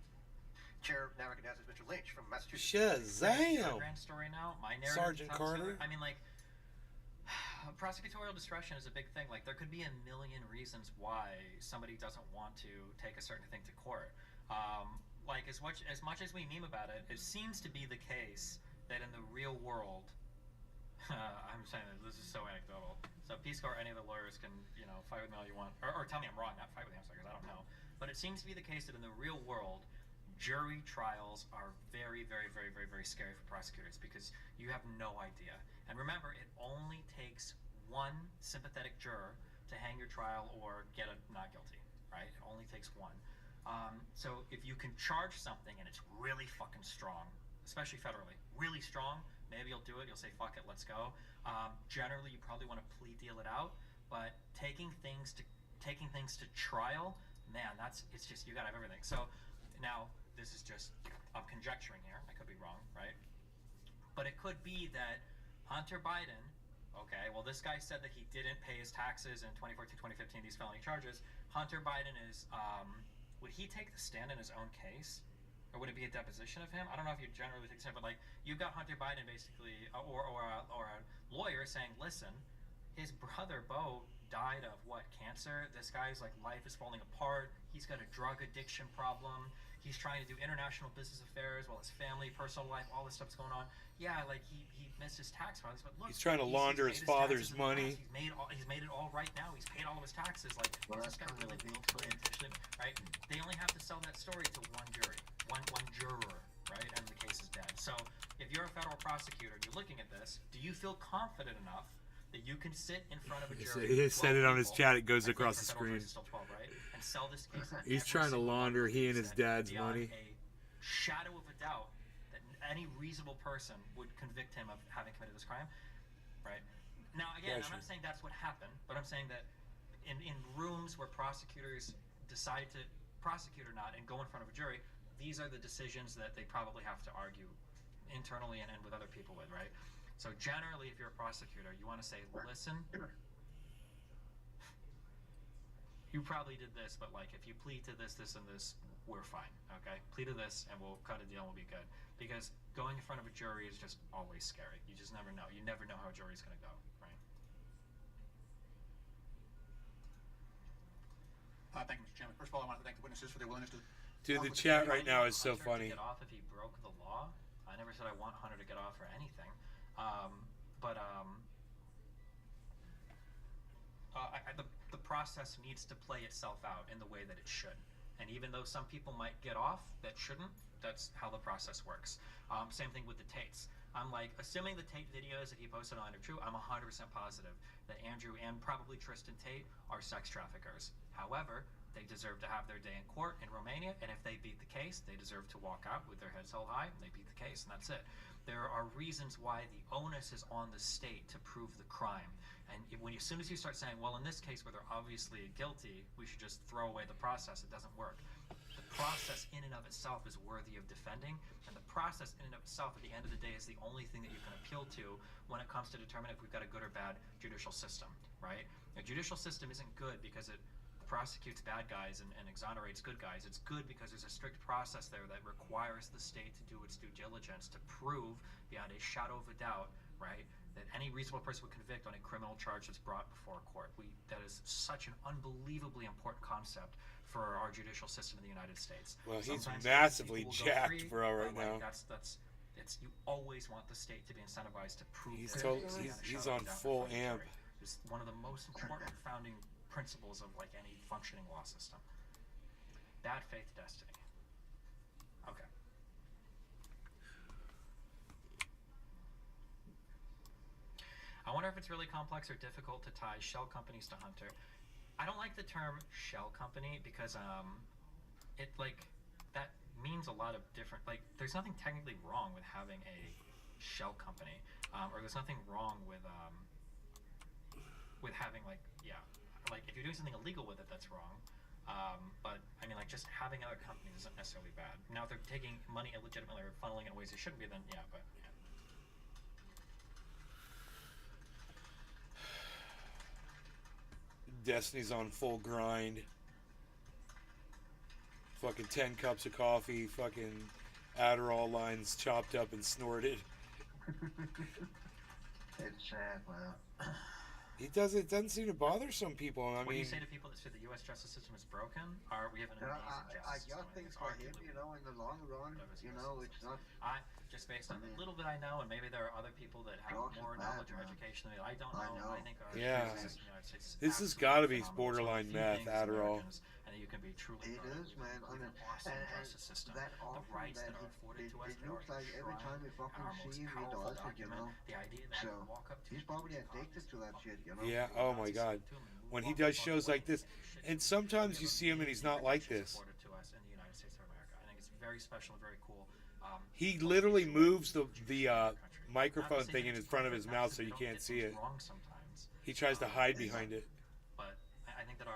D: Chair now recognizes Mr. Lynch from Massachusetts.
A: Shazam!
V: Grand story now. My narrative.
A: Sergeant Carter.
V: I mean, like, prosecutorial discretion is a big thing. Like, there could be a million reasons why somebody doesn't want to take a certain thing to court. Like, as much as we meme about it, it seems to be the case that in the real world, I'm saying that this is so anecdotal. So Peace Corps, any of the lawyers can, fight with me all you want, or tell me I'm wrong, not fight with me, because I don't know. But it seems to be the case that in the real world, jury trials are very, very, very, very, very scary for prosecutors because you have no idea. And remember, it only takes one sympathetic juror to hang your trial or get a not guilty, right? It only takes one. So if you can charge something and it's really fucking strong, especially federally, really strong, maybe you'll do it. You'll say, fuck it, let's go. Generally, you probably want to plea deal it out, but taking things to trial, man, it's just, you gotta have everything. So now, this is just, I'm conjecturing here. I could be wrong, right? But it could be that Hunter Biden, okay, well, this guy said that he didn't pay his taxes in 2014, 2015, these felony charges. Hunter Biden is, would he take the stand in his own case? Or would it be a deposition of him? I don't know if you generally take the stand, but like, you've got Hunter Biden basically, or a lawyer saying, listen, his brother, Bo, died of what, cancer? This guy's like life is falling apart. He's got a drug addiction problem. He's trying to do international business affairs while his family, personal life, all this stuff's going on. Yeah, like he missed his tax filings, but look,
A: He's trying to launder his father's money.
V: He's made it all right now. He's paid all of his taxes. Like, is this guy really willfully intentionally, right? They only have to sell that story to one jury, one juror, right? And the case is dead. So if you're a federal prosecutor and you're looking at this, do you feel confident enough that you can sit in front of a jury?
A: He said it on his chat. It goes across the screen.
V: 12, right? And sell this case.
A: He's trying to launder he and his dad's money.
V: A shadow of a doubt that any reasonable person would convict him of having committed this crime, right? Now, again, I'm not saying that's what happened, but I'm saying that in rooms where prosecutors decide to prosecute or not and go in front of a jury, these are the decisions that they probably have to argue internally and with other people with, right? So generally, if you're a prosecutor, you want to say, listen, you probably did this, but like if you plead to this, this, and this, we're fine, okay? Plead to this, and we'll cut a deal and we'll be good. Because going in front of a jury is just always scary. You just never know. You never know how a jury's going to go, right?
G: Thank you, Mr. Chairman. First of all, I want to thank the witnesses for their willingness to...
A: Dude, the chat right now is so funny.
V: Get off if he broke the law. I never said I want Hunter to get off for anything. The process needs to play itself out in the way that it should. And even though some people might get off that shouldn't, that's how the process works. Same thing with the Tates. I'm like, assuming the Tate videos that he posted on are true, I'm 100% positive that Andrew and probably Tristan Tate are sex traffickers. However, they deserve to have their day in court in Romania, and if they beat the case, they deserve to walk out with their heads held high, and they beat the case, and that's it. There are reasons why the onus is on the state to prove the crime. And as soon as you start saying, well, in this case where they're obviously guilty, we should just throw away the process, it doesn't work. The process in and of itself is worthy of defending, and the process in and of itself at the end of the day is the only thing that you can appeal to when it comes to determining if we've got a good or bad judicial system, right? A judicial system isn't good because it prosecutes bad guys and exonerates good guys. It's good because there's a strict process there that requires the state to do its due diligence to prove beyond a shadow of a doubt, right, that any reasonable person would convict on a criminal charge that's brought before a court. That is such an unbelievably important concept for our judicial system in the United States.
A: Well, he's
V: Sometimes
A: massively
V: people will go
A: jacked,
V: free,
A: bro, right
V: but, like,
A: now.
V: it's you always want the state to be incentivized to prove
A: He's
V: he's
A: on full amp.
V: It's one of the most important founding principles of like any functioning law system. Bad faith destiny. Okay. I wonder if it's really complex or difficult to tie shell companies to Hunter. I don't like the term shell company because it like that means a lot of different, like there's nothing technically wrong with having a shell company, or there's nothing wrong with having like if you're doing something illegal with it, that's wrong. But I mean, like just having other companies isn't necessarily bad. Now if they're taking money illegitimately or funneling it in ways they shouldn't be, then yeah, but yeah.
A: Destiny's on full grind. Fucking 10 cups of coffee, fucking Adderall lines chopped up and snorted.
C: It's sad, man.
A: It doesn't seem to bother some people. I
V: What do
A: mean,
V: you say to people that say the U.S. justice system is broken? Or we have an amazing
C: I
V: justice
C: just
V: system?
C: think for him, you know, in the long run, you know, it's not.
V: Just based on the little bit I know, and maybe there are other people that have more knowledge or education than me. I don't know. I think our justice system in the United States is
A: this has got to be borderline meth, Adderall.
V: and that you can be truly
C: It is, man. I mean,
V: awesome justice system.
C: that
V: The
C: often
V: rights
C: that
V: that are afforded to us,
C: it
V: that
C: looks
V: are
C: like every time we
V: enshrined in our
C: fucking
V: most
C: see him, he
V: powerful
C: does it, you
V: document.
C: know.
V: The idea that I
C: So
V: can walk up to
C: he's probably addicted to that shit, you know.
A: Yeah, oh my god. When he does shows like this, and sometimes you see him and he's not like this.
V: to us in the United States of America. I think it's very special and very cool.
A: He literally moves the microphone thing in front of his mouth so you can't see it.
V: Wrong sometimes.
A: He tries to hide behind it.
V: But I think that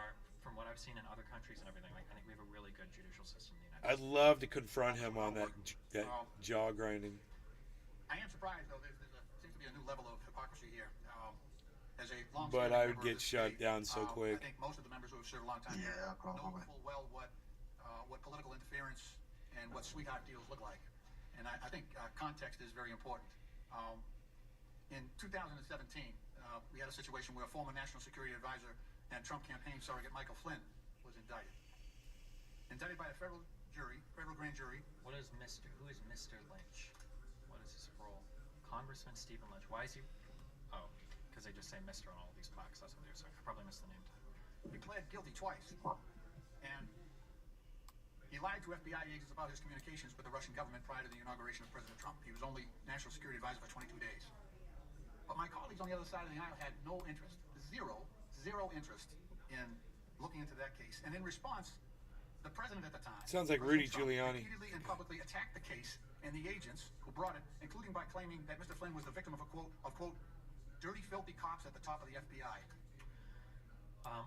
V: from what I've seen in other countries and everything, like I think we have a really good judicial system in the United
A: I'd love to confront him on that jaw grinding.
G: I am surprised, though. There seems to be a new level of hypocrisy here. As a long
A: But I would get shut down so quick.
G: I think most of the members who have served a long time here know full well what political interference and what sweetheart deals look like. And I think context is very important. In 2017, we had a situation where a former National Security Advisor and Trump campaign surrogate Michael Flynn was indicted. Indicted by a federal grand jury.
V: Who is Mr. Lynch? What is his role? Congressman Stephen Lynch. Why is he? Oh, because they just say Mr. on all these plaques. That's what they're saying. I probably missed the name tag.
G: He pled guilty twice. And he lied to FBI agents about his communications with the Russian government prior to the inauguration of President Trump. He was only National Security Advisor for 22 days. But my colleagues on the other side of the aisle had no interest, zero interest in looking into that case. And in response, the president at the time,
A: Sounds like Rudy
G: Trump,
A: Giuliani.
G: repeatedly and publicly attacked the case and the agents who brought it, including by claiming that Mr. Flynn was the victim of quote, dirty, filthy cops at the top of the FBI.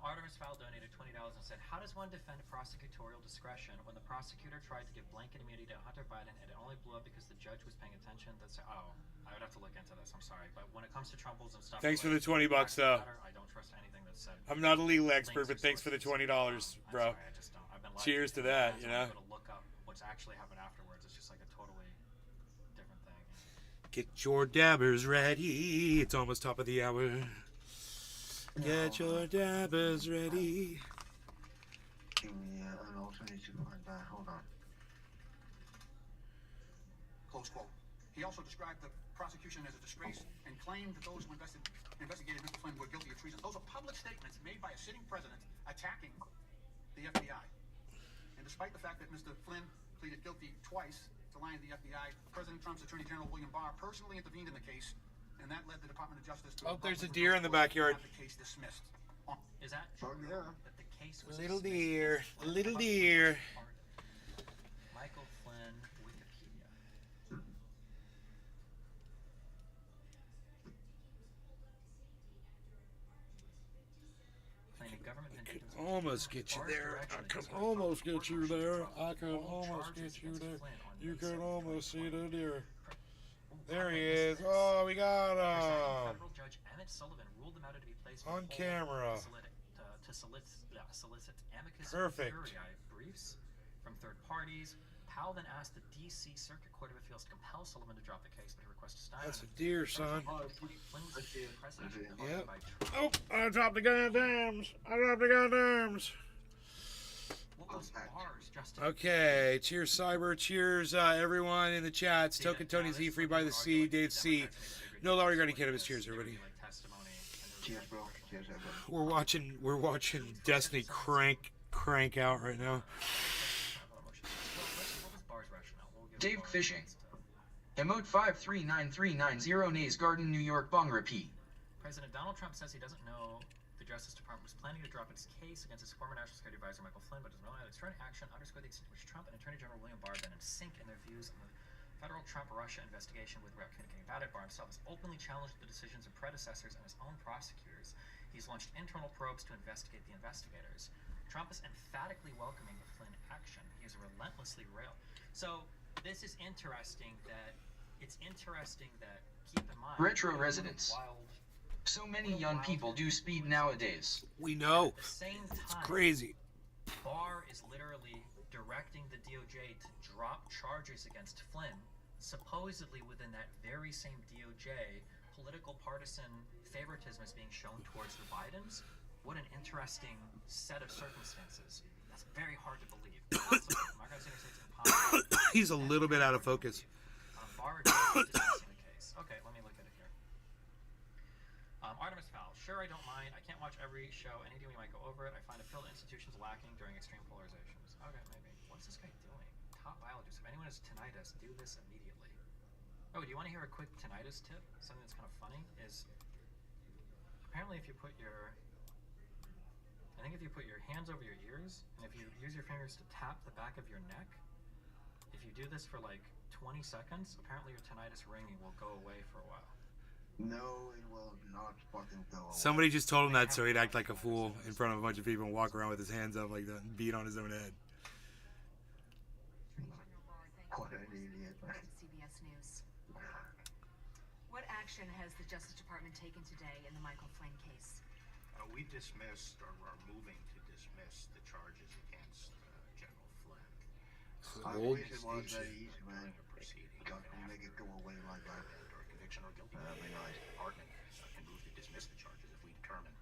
V: Artemis Fowl donated $20 and said, how does one defend prosecutorial discretion when the prosecutor tried to give blanket immunity to Hunter Biden and it only blew up because the judge was paying attention? I would have to look into this. I'm sorry. But when it comes to Trumples and stuff...
A: Thanks for the $20, though.
V: I don't trust anything that's said.
A: I'm not a legal expert, but thanks for the $20, bro.
V: I just don't. I've been
A: Cheers to that, you know?
V: I'm going to look up what's actually happened afterwards. It's just like a totally different thing.
A: Get your dabbers ready. It's almost top of the hour. Get your dabbers ready.
C: Give me an alternate to find that. Hold on.
G: Close quote. He also described the prosecution as a disgrace and claimed that those who investigated Mr. Flynn were guilty of treason. Those are public statements made by a sitting president attacking the FBI. And despite the fact that Mr. Flynn pleaded guilty twice to lying to the FBI, President Trump's Attorney General William Barr personally intervened in the case, and that led the Department of Justice to...
A: Oh, there's a deer in the backyard.
G: ...have the case dismissed.
V: Is that true? That the case was
A: Little
V: dismissed?
A: deer. Little deer.
V: Michael Flynn, Wikipedia. Claiming government vindictiveness.
A: Almost get you there. I can almost get you there. I can almost get you there. You can almost see the deer. There he is. Oh, we got him.
V: Federal Judge Emmett Sullivan ruled the matter to be placed
A: On camera.
V: to solicit amicus
A: Perfect.
V: curiae briefs from third parties. Powell then asked the D.C. Circuit Court of Appeals to compel Sullivan to drop the case, but he requested Stein.
A: That's a deer, son.
V: Flynn was the president
A: Yep.
V: by
A: Oh, I dropped the goddams. I dropped the goddams.
V: what was bars, Justin?
A: Okay, cheers Cyber, cheers everyone in the chats. Token Tony Z, Free by the Sea, Dave C. No Laurie Gardner Cannabis, cheers everybody.
C: Cheers, bro. Cheers, everybody.
A: We're watching Destiny crank out right now.
B: Dave Fishing. Emote 5393990 Nays Garden, New York, Bong repeat.
V: President Donald Trump says he doesn't know the Justice Department was planning to drop its case against his former National Security Advisor Michael Flynn, but his military extreme action underscored the extent to which Trump and Attorney General William Barr have been in sync in their views on the federal Trump-Russia investigation with without communicating about it. Barr himself has openly challenged the decisions of predecessors and his own prosecutors. He's launched internal probes to investigate the investigators. Trump is emphatically welcoming the Flynn action. He is relentlessly real. So this is interesting that keep in mind
B: Retro residents. So many young people do speed nowadays.
A: We know.
V: At the same time,
A: It's crazy.
V: Barr is literally directing the DOJ to drop charges against Flynn, supposedly within that very same DOJ, political partisan favoritism is being shown towards the Bidens. What an interesting set of circumstances. That's very hard to believe. Also, I'm not gonna say it's impossible.
A: He's a little bit out of focus.
V: Barr is dismissing the case. Okay, let me look at it here. Artemis Fowl. Sure, I don't mind. I can't watch every show. Anything we might go over it. I find appeal to institutions lacking during extreme polarizations. Okay, maybe. What's this guy doing? Top biologist. If anyone has tinnitus, do this immediately. Oh, do you want to hear a quick tinnitus tip? Something that's kind of funny is apparently if you put your hands over your ears and if you use your fingers to tap the back of your neck, if you do this for like 20 seconds, apparently your tinnitus ringing will go away for a while.
C: No, it will not fucking go away.
A: Somebody just told him that so he'd act like a fool in front of a bunch of people and walk around with his hands up like that and beat on his own head.
C: What an idiot.
H: CBS News. What action has the Justice Department taken today in the Michael Flynn case?
F: We dismissed, or are moving to dismiss, the charges against General Flynn.
C: I wish it was that easy, man. God, make it go away like that.
F: Or conviction or guilty.
C: That'd be nice.
F: Pardon can
J: move to dismiss the charges if we determine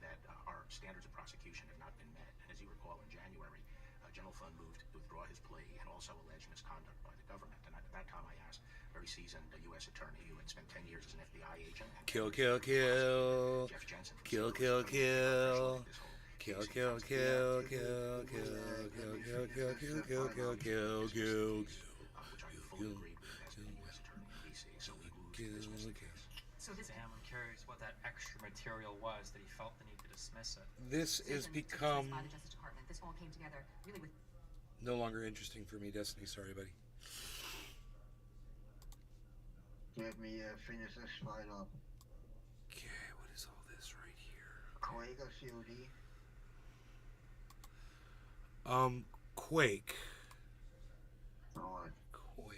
J: that our standards of prosecution have not been met. And as you recall, in January, General Fund moved to withdraw his plea and also alleged misconduct by the government. And at that time, I asked a very seasoned U.S. attorney who had spent 10 years as an FBI agent. And
A: Kill, kill, kill.
J: Jeff Jensen.
A: Kill, kill, kill. Kill, kill, kill, kill, kill, kill, kill, kill, kill, kill, kill, kill, kill.
J: Which I fully agreed with as the U.S. attorney in D.C. So we moved to dismiss the case.
V: So Sam, I'm curious what that extra material was that he felt the need to dismiss it.
A: This is become
H: By the Justice Department. This all came together really with.
A: no longer interesting for me, Destiny. Sorry, buddy.
C: Let me finish this file up.
A: Okay, what is all this right here?
C: Quake or COD?
A: Quake.
C: Alright.
A: Quake.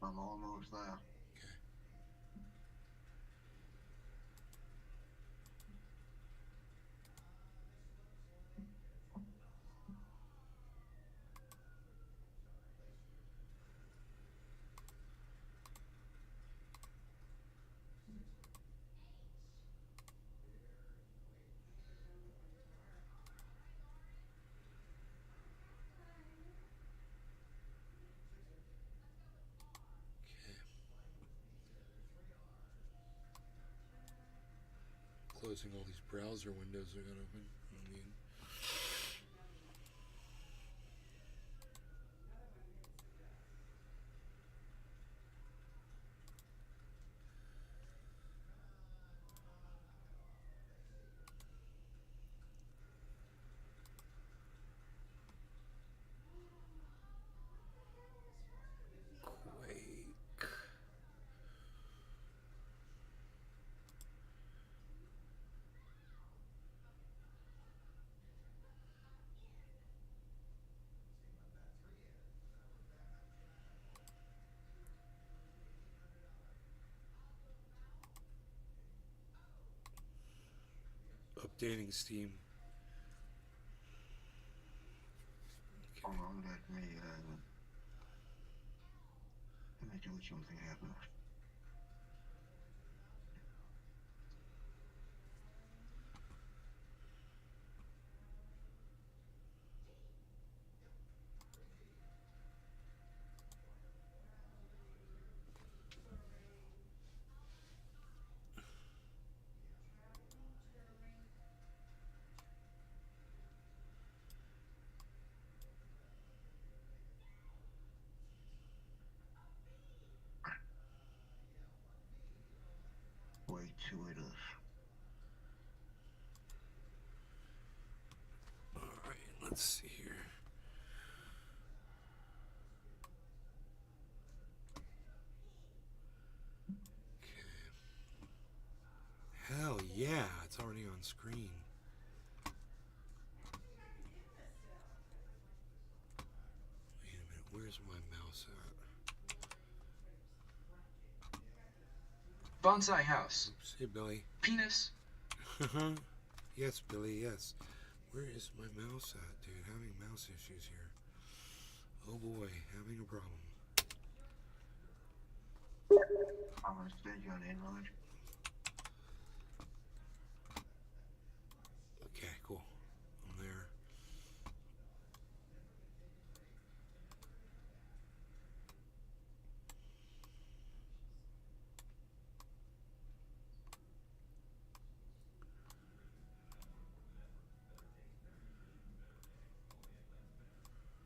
C: I'm almost there. Closing all these browser windows I got open. I mean, Quake. Updating Steam. Hold on, let me do something happen. Way too it is.
A: Alright, let's see here. Okay. Hell yeah, it's already on screen. Wait a minute, where's my mouse at?
B: Bonsai House.
A: Oops, hey Billy.
B: Penis.
A: Yes, Billy, yes. Where is my mouse at, dude? Having mouse issues here. Oh boy, having a problem.
C: I'm gonna send you an invite.
A: Okay, cool. I'm there.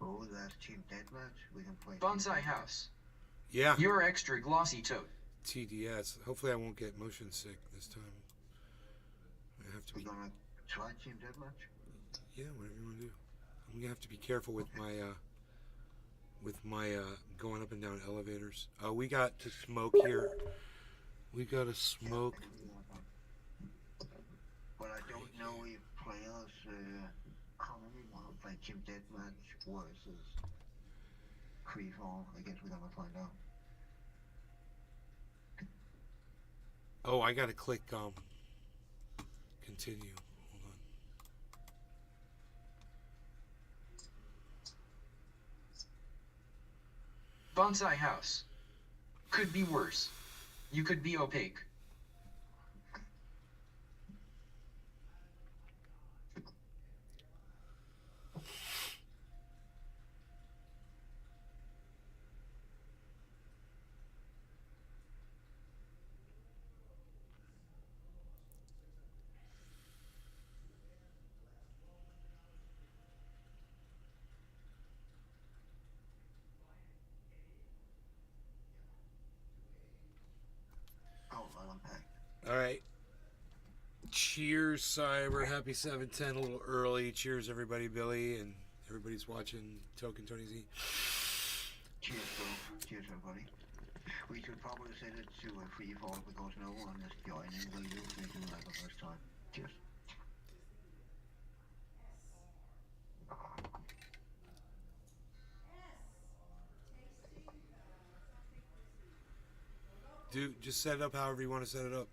C: Oh, that's Team Deathmatch. We can play.
B: Bonsai House.
A: Yeah.
B: Your extra glossy tote.
A: TDS. Hopefully I won't get motion sick this time. I have to
C: We're
A: be...
C: gonna try Team Deathmatch.
A: Yeah, whatever you want to do. I'm gonna have to be careful with my with my going up and down elevators. We got to smoke here. We got to smoke.
C: But I don't know if players, how many want to play Team Deathmatch versus Freefall. I guess we're gonna find out.
A: Oh, I gotta click continue. Hold on.
B: Bonsai House. Could be worse. You could be opaque.
A: All right. Cheers, Cyber. Happy 710. A little early. Cheers, everybody. Billy and everybody's watching Token Tony Z.
C: Cheers, bro. Cheers, everybody. We should probably send it to a free fall because no one is joining the usually do like the first time. Cheers.
A: Dude, just set it up however you want to set it up.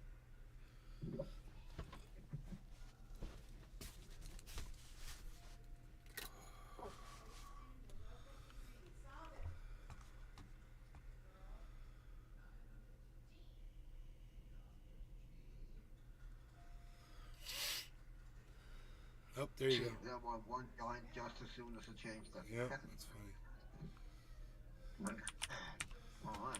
A: Oh, there you go.
C: There was one join just as soon as I changed that.
A: Yeah, that's funny.
C: Alright.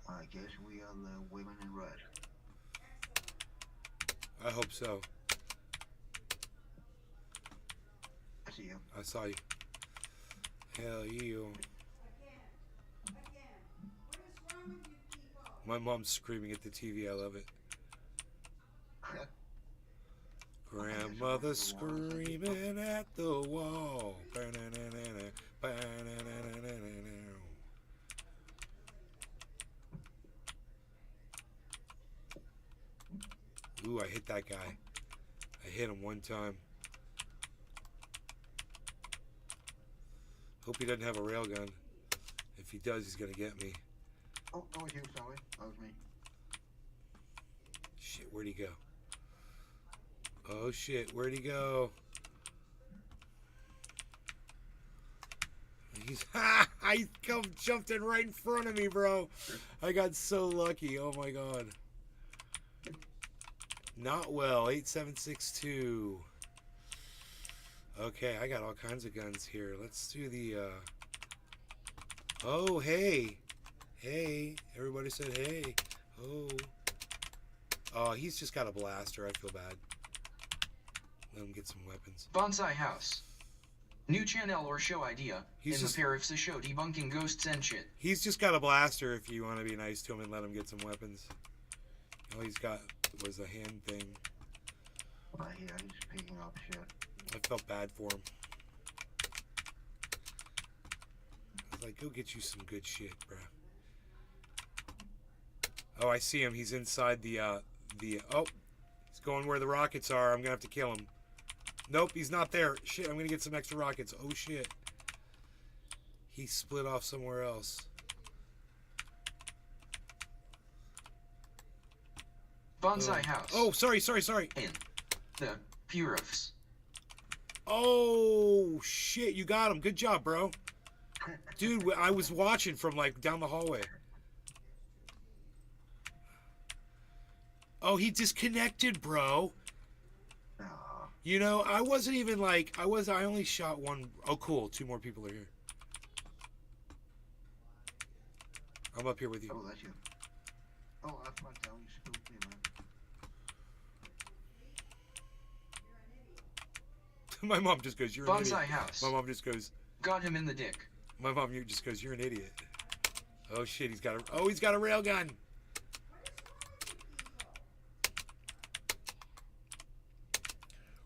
C: I guess we are the women in red.
A: I hope so.
C: I see you.
A: I saw you. Hell you. My mom's screaming at the TV. I love it. Grandmother screaming at the wall. Ooh, I hit that guy. I hit him one time. Hope he doesn't have a railgun. If he does, he's gonna get me.
C: Oh, that was you, sorry. That was me.
A: Shit, where'd he go? Oh shit, where'd he go? He's I jumped in right in front of me, bro. I got so lucky. Oh my god. Not well. 8762. Okay, I got all kinds of guns here. Let's do the oh, hey. Hey. Everybody said hey. Oh. Oh, he's just got a blaster. I feel bad. Let him get some weapons.
B: Bonsai House. New channel or show idea.
A: He's
B: in
A: just-
B: the pair of the show debunking ghosts and shit.
A: He's just got a blaster if you want to be nice to him and let him get some weapons. All he's got was a hand thing.
C: I hear he's picking up shit.
A: I felt bad for him. I was like, go get you some good shit, bro. Oh, I see him. He's inside the oh, he's going where the rockets are. I'm gonna have to kill him. Nope, he's not there. Shit, I'm gonna get some extra rockets. Oh shit. He split off somewhere else.
B: Bonsai House.
A: Oh, sorry.
B: In the Puroffs.
A: Oh shit, you got him. Good job, bro. Dude, I was watching from like down the hallway. Oh, he disconnected, bro. You know, I wasn't even like, I only shot one. Oh, cool. 2 more people are here. I'm up here with you.
C: Oh, that's you. Oh, I thought that you spooked me, man.
A: My mom just goes, you're an idiot.
B: Bonsai House.
A: My mom just goes,
B: Got him in the dick.
A: my mom just goes, you're an idiot. Oh shit, he's got a railgun.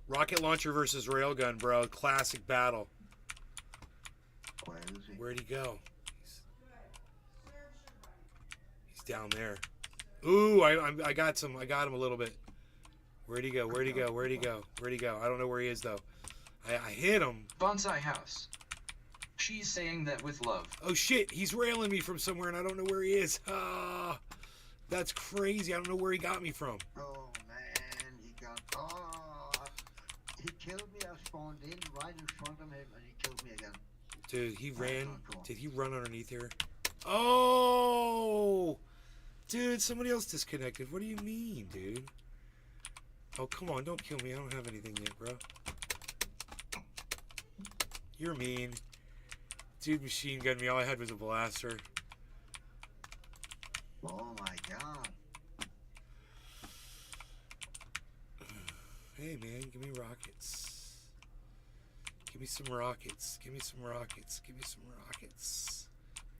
A: Rocket launcher versus railgun, bro. Classic battle. Where'd he go? He's down there. Ooh, I got some. I got him a little bit. Where'd he go? Where'd he go? Where'd he go? Where'd he go? I don't know where he is though. I hit him.
B: Bonsai House. She's saying that with love.
A: Oh shit, he's railing me from somewhere and I don't know where he is. Ah, that's crazy. I don't know where he got me from.
C: Oh man, he got. Oh, he killed me. I spawned in right in front of him and he killed me again.
A: Dude, he ran. Did he run underneath here? Oh, dude, somebody else disconnected. What do you mean, dude? Oh, come on, don't kill me. I don't have anything yet, bro. You're mean. Dude machine gunned me. All I had was a blaster.
C: Oh my god.
A: Hey, man, give me rockets. Give me some rockets. Give me some rockets. Give me some rockets.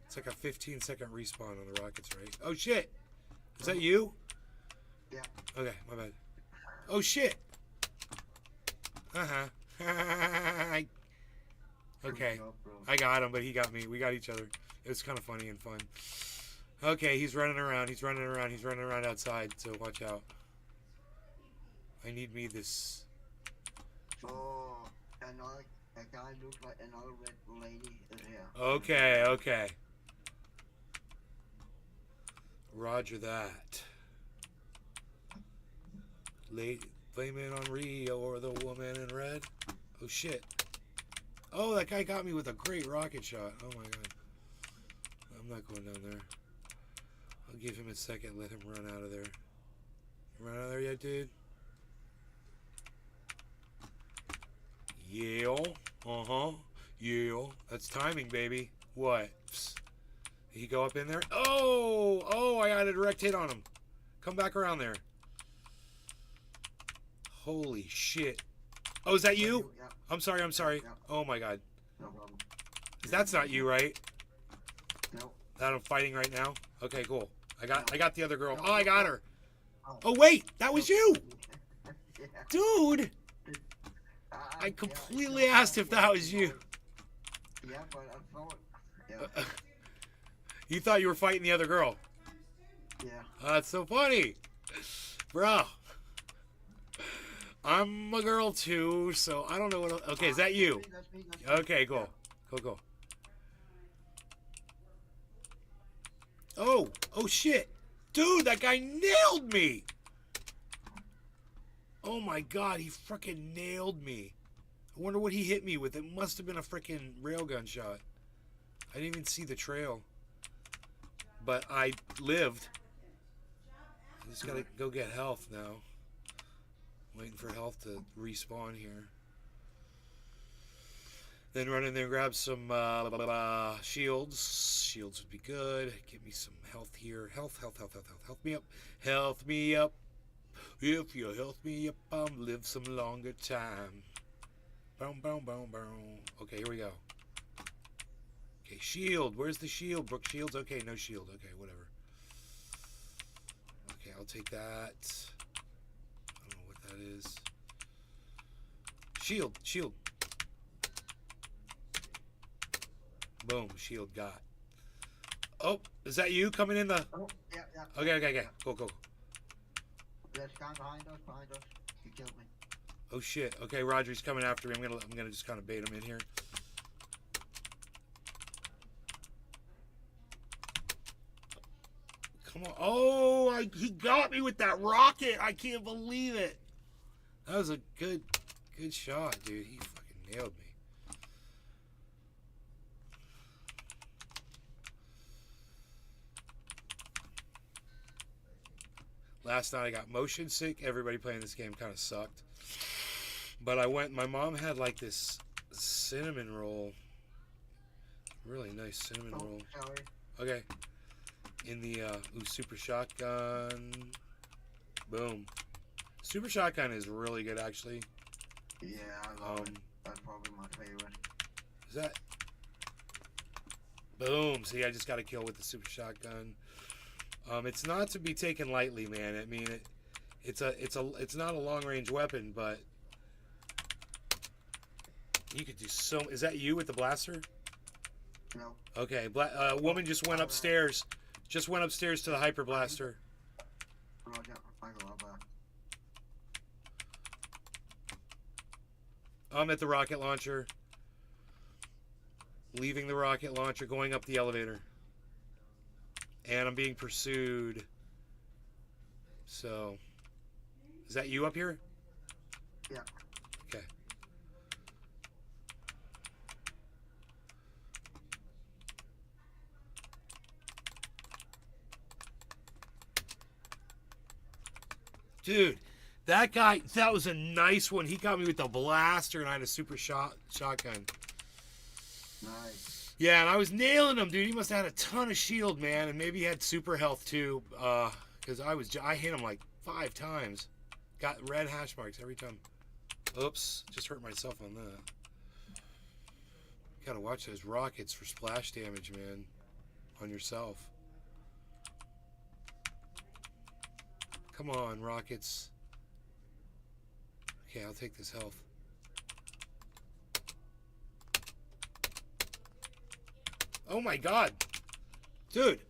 A: It's like a 15-second respawn on the rockets, right? Oh, shit. Is that you?
C: Yeah.
A: Okay, my bad. Oh, shit. Uh-huh. Okay. I got him, but he got me. We got each other. It was kind of funny and fun. Okay, he's running around. He's running around. He's running around outside, so watch out. I need me this.
C: Oh, another a guy looks like another red lady is here.
A: Okay, okay. Roger that. Lady, blame it on Rio or the woman in red. Oh shit. Oh, that guy got me with a great rocket shot. Oh my god. I'm not going down there. I'll give him a second, let him run out of there. You run out of there yet, dude? Yeah. Uh-huh. Yeah. That's timing, baby. What? Psst. Did he go up in there? Oh! Oh, I got a direct hit on him. Come back around there. Holy shit. Oh, is that you?
C: Yeah.
A: I'm sorry, I'm sorry.
C: Yeah.
A: Oh my god.
C: No problem.
A: That's not you, right?
C: No.
A: That I'm fighting right now? Okay, cool. I got the other girl. Oh, I got her. Oh wait, that was you!
C: Yeah.
A: Dude! I completely asked if that was you.
C: Yeah, but I thought. Yeah.
A: You thought you were fighting the other girl.
C: Yeah.
A: That's so funny. Bro. I'm a girl too, so I don't know what. Okay, is that you?
C: That's me.
A: Okay, cool. Cool, cool. Oh, oh shit. Dude, that guy nailed me. Oh my god, he freaking nailed me. I wonder what he hit me with. It must have been a freaking railgun shot. I didn't even see the trail. But I lived. I just gotta go get health now. Waiting for health to respawn here. Then run in there and grab some shields. Shields would be good. Give me some health here. Health. Health me up. Health me up. If you health me up, I'll live some longer time. Boom, boom, boom, boom. Okay, here we go. Okay, shield. Where's the shield? Brooke Shields? Okay, no shield. Okay, whatever. Okay, I'll take that. I don't know what that is. Shield. Shield. Boom. Shield got. Oh, is that you coming in the...
C: Oh, yeah, yeah.
A: Okay. Cool.
C: There's a guy behind us. He killed me.
A: Oh shit. Okay, Roger's coming after me. I'm gonna just kind of bait him in here. Come on. Oh, he got me with that rocket. I can't believe it. That was a good shot, dude. He fucking nailed me. Last night I got motion sick. Everybody playing this game kind of sucked. But I went, my mom had like this cinnamon roll. Really nice cinnamon roll.
C: Sorry.
A: Okay. In the super shotgun. Boom. Super shotgun is really good actually.
C: Yeah, I love it. That's probably my favorite.
A: Is that? Boom. See, I just got a kill with the super shotgun. It's not to be taken lightly, man. I mean, it's not a long range weapon, but you could do so. Is that you with the blaster?
C: No.
A: Okay, woman just went upstairs. Just went upstairs to the hyper blaster.
C: Roger. I go up.
A: I'm at the rocket launcher. Leaving the rocket launcher, going up the elevator. And I'm being pursued. So, is that you up here?
C: Yeah.
A: Okay. Dude, that guy, that was a nice one. He got me with the blaster and I had a super shotgun.
C: Nice.
A: Yeah, and I was nailing him, dude. He must have had a ton of shield, man, and maybe he had super health too. Because I hit him like 5 times. Got red hash marks every time. Oops, just hurt myself on that. Gotta watch those rockets for splash damage, man. On yourself. Come on, rockets. Okay, I'll take this health. Oh my god. Dude,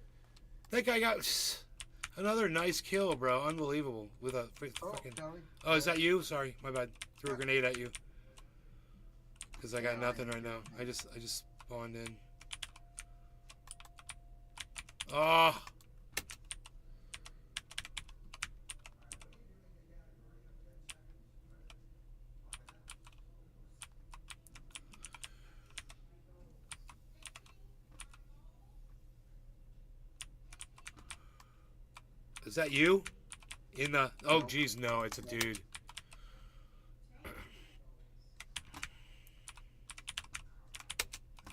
A: that guy got another nice kill, bro. Unbelievable. With a fucking... Oh, is that you? Sorry, my bad. Threw a grenade at you. Because I got nothing right now. I just spawned in. Oh. Is that you? In the... Oh, geez, no. It's a dude.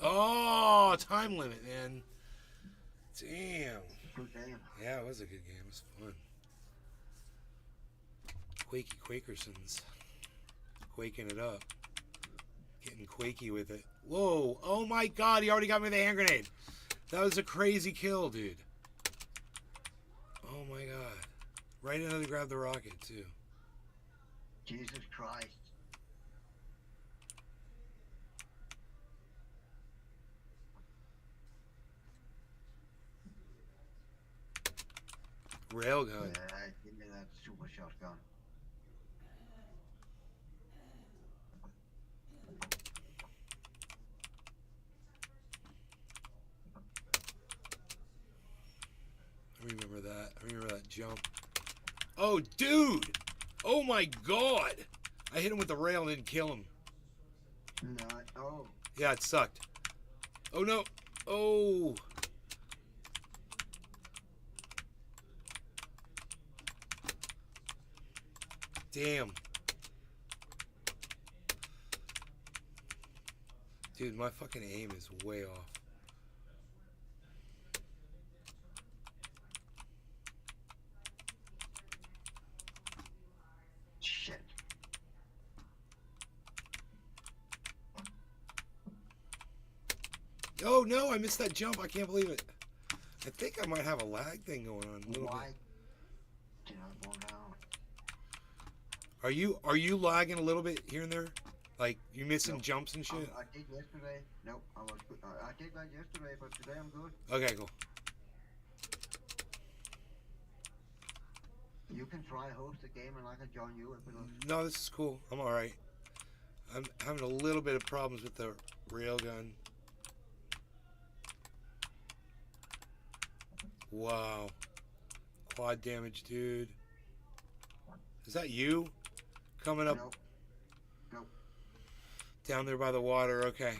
A: Oh, time limit, man. Damn.
C: Good game.
A: Yeah, it was a good game. It was fun. Quakey Quakersons. Quaking it up. Getting quakey with it. Whoa. Oh, my God. He already got me with a hand grenade. That was a crazy kill, dude. Oh my god. Right into the grab the rocket too.
C: Jesus Christ.
A: Railgun.
C: Yeah, give me that super shotgun.
A: I remember that. I remember that jump. Oh, dude! Oh my god! I hit him with the rail and didn't kill him.
C: No, oh.
A: Yeah, it sucked. Oh no! Oh! Damn. Dude, my fucking aim is way off.
C: Shit.
A: Oh no, I missed that jump. I can't believe it. I think I might have a lag thing going on a little
C: Why?
A: bit.
C: Did I go down?
A: Are you lagging a little bit here and there? Like you missing jumps and shit?
C: I did yesterday. Nope, I was good. I did that yesterday, but today I'm good.
A: Okay, cool.
C: You can try host the game and I can join you if it was.
A: No, this is cool. I'm alright. I'm having a little bit of problems with the railgun. Wow. Quad damage, dude. Is that you? Coming up?
C: Nope. Nope.
A: Down there by the water, okay.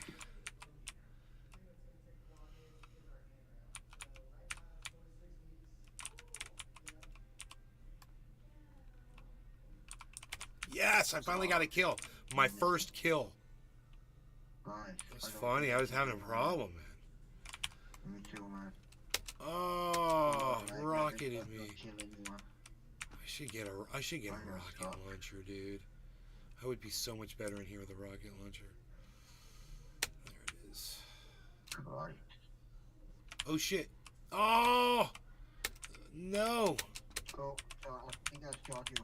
A: Yes, I finally got a kill. My first kill.
C: Nice.
A: It was funny. I was having a problem, man.
C: Me too, man.
A: Oh,
C: I
A: rocketed me.
C: Kill anyone.
A: I should get a rocket launcher, dude. I would be so much better in here with a rocket launcher. There it is.
C: Right.
A: Oh shit. Oh no.
C: Oh, I think I shot you.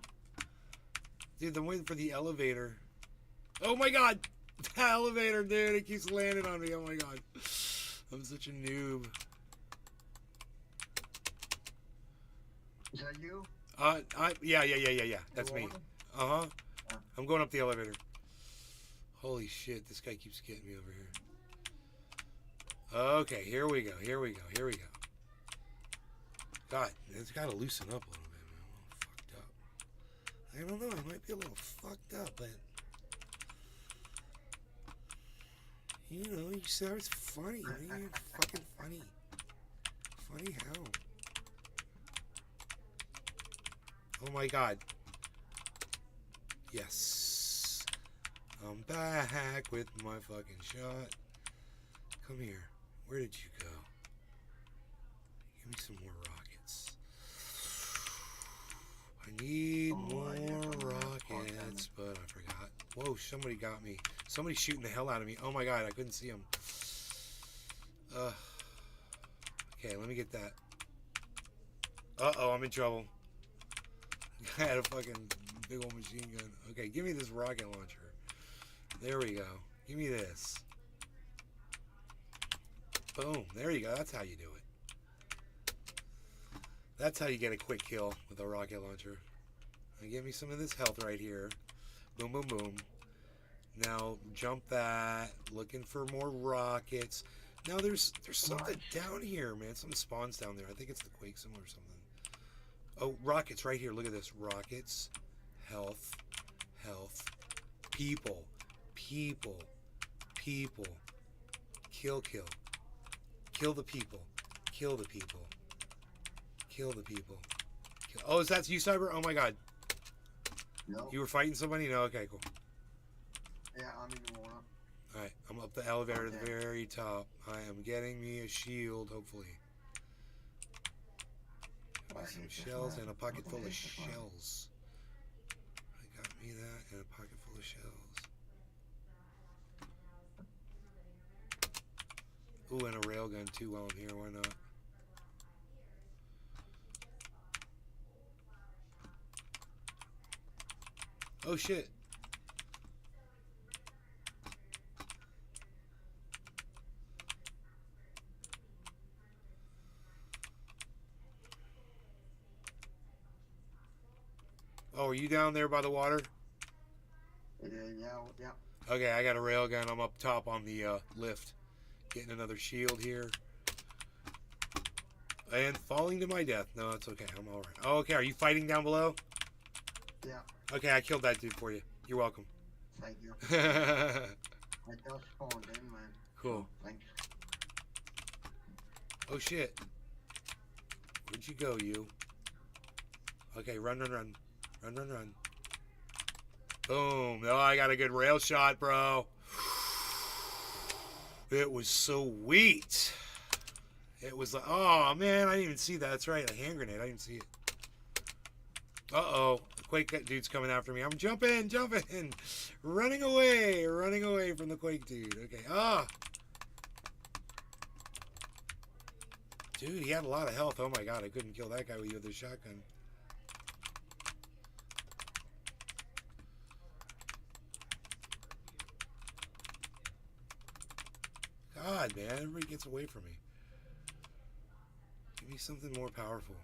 A: Dude, I'm waiting for the elevator. Oh my god! The elevator, dude, it keeps landing on me. Oh my god. I'm such a noob.
C: Is that you?
A: Yeah. That's me. Uh-huh. I'm going up the elevator. Holy shit, this guy keeps getting me over here. Okay, here we go. God, it's got to loosen up a little bit, man. I'm a little fucked up. I don't know, I might be a little fucked up, but... You know, you said it's funny. Man. You're fucking funny. Funny how? Oh my god. Yes. I'm back with my fucking shot. Come here. Where did you go? Give me some more rockets. I need more rockets, but I forgot. Whoa, somebody got me. Somebody's shooting the hell out of me. Oh my god, I couldn't see him. Okay, let me get that. Uh-oh, I'm in trouble. I had a fucking big old machine gun. Okay, give me this rocket launcher. There we go. Give me this. Boom. There you go. That's how you do it. That's how you get a quick kill with a rocket launcher. Now give me some of this health right here. Boom, boom, boom. Now jump that. Looking for more rockets. Now there's something down here, man. Something spawns down there. I think it's the Quake symbol or something. Oh, rockets right here. Look at this. Rockets. Health. Health. People. People. People. Kill. Kill the people. Kill the people. Kill the people. Oh, is that you, Cyber? Oh my god.
C: No.
A: You were fighting somebody? No? Okay, cool.
C: Yeah, I'm in the water.
A: Alright, I'm up the elevator at the very top. I am getting me a shield, hopefully. Got some shells and a pocket full of shells. I got me that and a pocket full of shells. Ooh, and a railgun too while I'm here. Why not? Oh shit. Oh, are you down there by the water?
C: Yeah.
A: Okay, I got a railgun. I'm up top on the lift. Getting another shield here. And falling to my death. No, it's okay. I'm alright. Oh, okay, are you fighting down below?
C: Yeah.
A: Okay, I killed that dude for you. You're welcome.
C: Thank you. I just spawned in, man.
A: Cool.
C: Thanks.
A: Oh shit. Where'd you go, you? Okay, run. Run. Boom. Oh, I got a good rail shot, bro. It was sweet. It was like, oh man, I didn't even see that. That's right, a hand grenade. I didn't see it. Uh-oh. The Quake dude's coming after me. I'm jumping. Running away from the Quake dude. Okay, Dude, he had a lot of health. Oh my god, I couldn't kill that guy with the shotgun. God, man, everybody gets away from me. Give me something more powerful.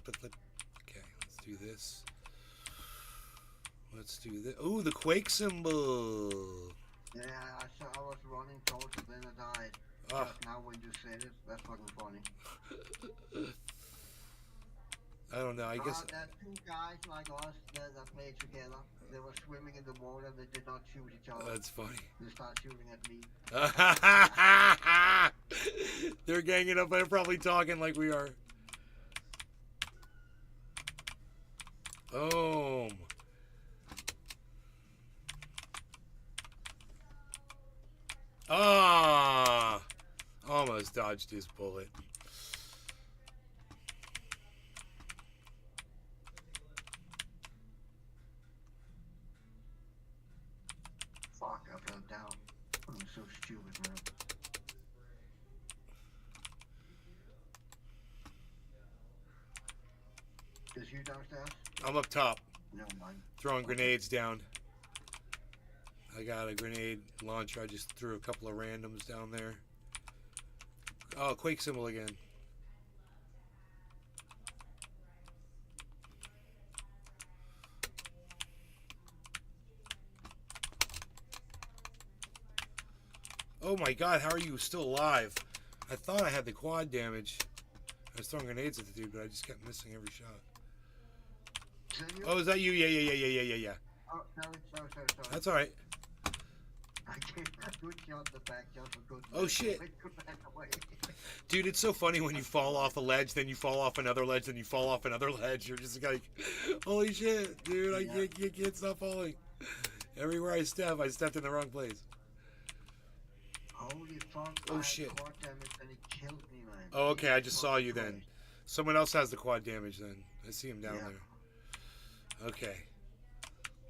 A: Okay, let's do this. Let's do this. Ooh, the Quake symbol.
C: Yeah, I was running towards it, then I died. Just now when you said it, that's fucking funny.
A: I don't know, I guess...
C: There's two guys like us that played together. They were swimming in the water, they did not shoot each other.
A: That's funny.
C: They started shooting at me.
A: They're ganging up, they're probably talking like we are. Boom. Ah! Almost dodged his bullet.
C: Fuck, I fell down. I'm so stupid, man. Because you downstairs?
A: I'm up top.
C: No, mine.
A: Throwing grenades down. I got a grenade launcher. I just threw a couple of randoms down there. Oh, Quake symbol again. Oh my god, how are you still alive? I thought I had the quad damage. I was throwing grenades at the dude, but I just kept missing every shot. Oh, is that you? Yeah.
C: Oh, sorry.
A: That's alright.
C: I gave a good shot the back, just a good.
A: Oh, shit.
C: Back away.
A: Dude, it's so funny when you fall off a ledge, then you fall off another ledge, then you fall off another ledge. You're just like, holy shit, dude, I can't stop falling. Everywhere I stepped in the wrong place.
C: Holy fuck.
A: Oh,
C: I
A: shit.
C: had quad damage and it killed me, man.
A: Oh, okay, I just saw you then. Someone else has the quad damage then. I see him down there. Okay.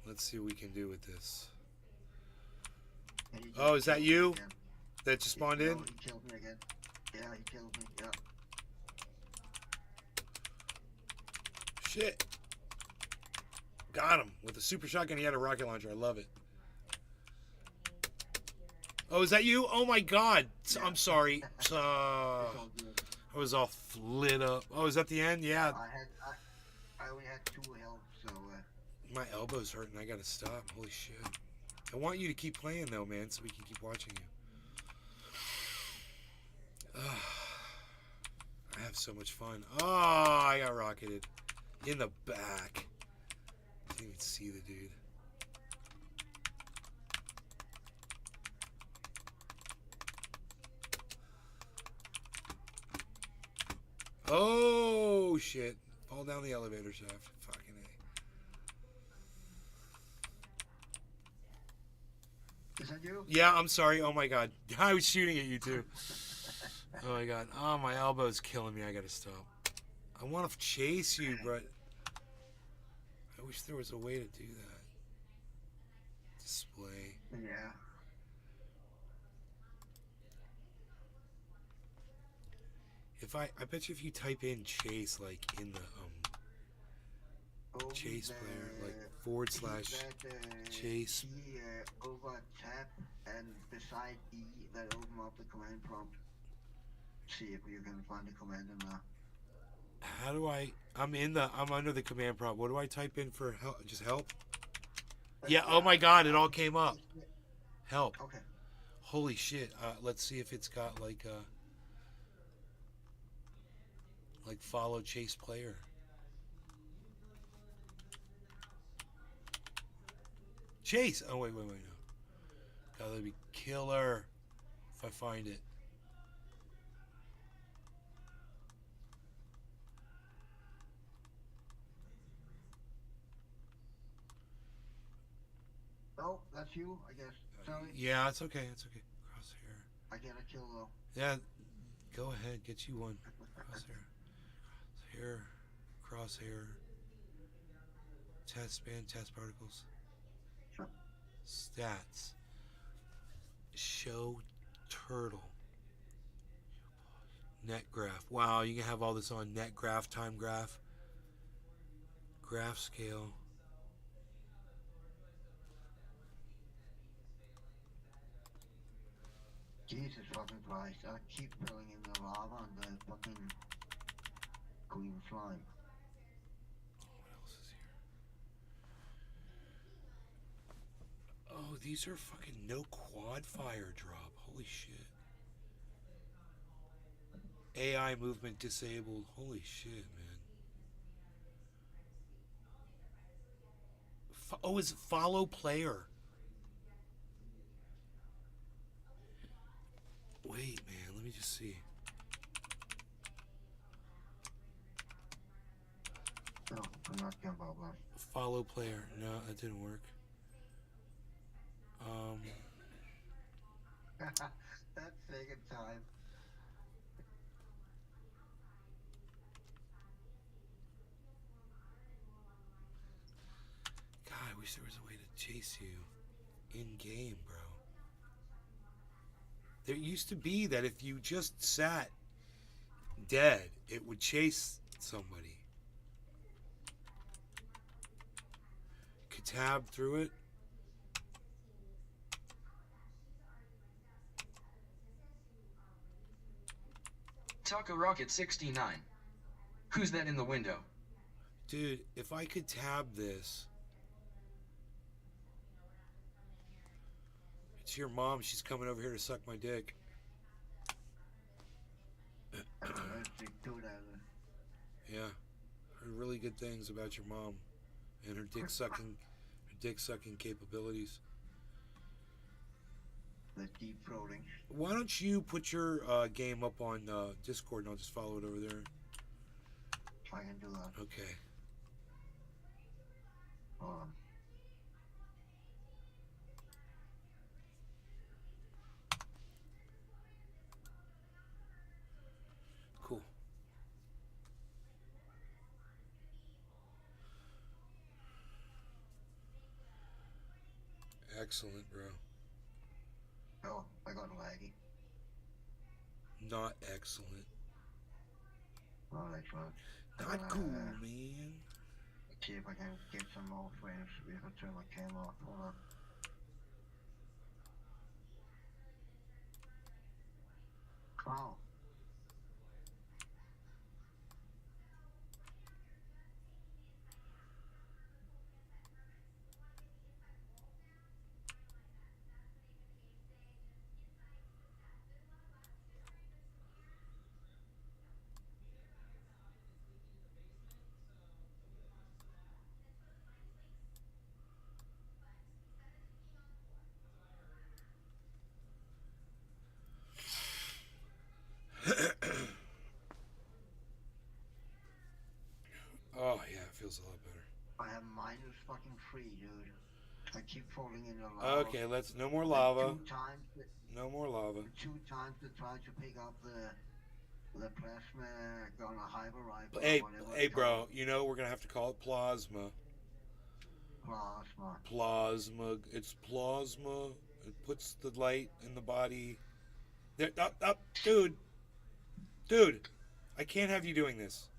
A: Let's see what we can do with this. Oh, is that you? That just spawned in?
C: No, he killed me again. Yeah, he killed me, yeah.
A: Shit. Got him. With a super shotgun, he had a rocket launcher. I love it. Oh, is that you? Oh my god. I'm sorry. I was all lit up. Oh, is that the end? Yeah.
C: I only had 2 health, so...
A: My elbow's hurting. I gotta stop. Holy shit. I want you to keep playing, though, man, so we can keep watching you. I have so much fun. Oh, I got rocketed. In the back. Didn't even see the dude. Oh, shit. Fall down the elevator shaft. Fucking A.
C: Is that you?
A: Yeah, I'm sorry. Oh, my God. I was shooting at you, too. Oh, my God. Oh, my elbow's killing me. I gotta stop. I want to chase you, but... I wish there was a way to do that. Display.
C: Yeah.
A: If I bet you if you type in chase, like, in the, chase player, like, / chase.
C: Over tab and beside E, that open up the command prompt. See if you can find the command in there.
A: How do I'm under the command prompt. What do I type in for help? Just help? Yeah, oh my god, it all came up. Help.
C: Okay.
A: Holy shit. Let's see if it's got like follow chase player. Chase! Oh wait, no. God, that'd be killer if I find it.
C: Oh, that's you, I guess. Sorry.
A: Yeah, it's okay. Crosshair.
C: I get a kill though.
A: Yeah, go ahead. Get you one. Crosshair. Test span, test particles. Stats. Show turtle. Net graph. Wow, you can have all this on net graph, time graph. Graph scale.
C: Jesus fucking Christ, I keep filling in the lava and the fucking green slime.
A: What else is here? Oh, these are fucking no quad fire drop. Holy shit. AI movement disabled. Holy shit, man. Oh, is it follow player? Wait, man, let me just see.
C: No, I'm not getting about that.
A: Follow player. No, that didn't work.
C: That's taking time.
A: God, I wish there was a way to chase you in game, bro. There used to be that if you just sat dead, it would chase somebody. tab through it?
B: Taco Rocket 69. Who's that in the window?
A: Dude, if I could tab this. It's your mom. She's coming over here to suck my dick. Yeah. Heard really good things about your mom and her dick sucking capabilities.
C: The deep throating.
A: Why don't you put your game up on Discord and I'll just follow it over there?
C: I can do that.
A: Okay.
C: Hold on.
A: Cool. Excellent, bro.
C: Oh, I got laggy.
A: Not excellent.
C: Oh, that's fine.
A: Not cool, man.
C: See if I can get some more frames. We have to turn my camera off. Hold on. Oh.
A: Oh, yeah, it feels a lot better.
C: I have minus fucking 3, dude. I keep falling in the lava.
A: Okay, no more lava.
C: 2 times.
A: No more lava.
C: 2 times to try to pick up the plasma gonna hyper rifle.
A: Hey, bro, you know we're gonna have to call it plasma. Plasma. It's plasma. It puts the light in the body. There, up, dude. I can't have you doing this.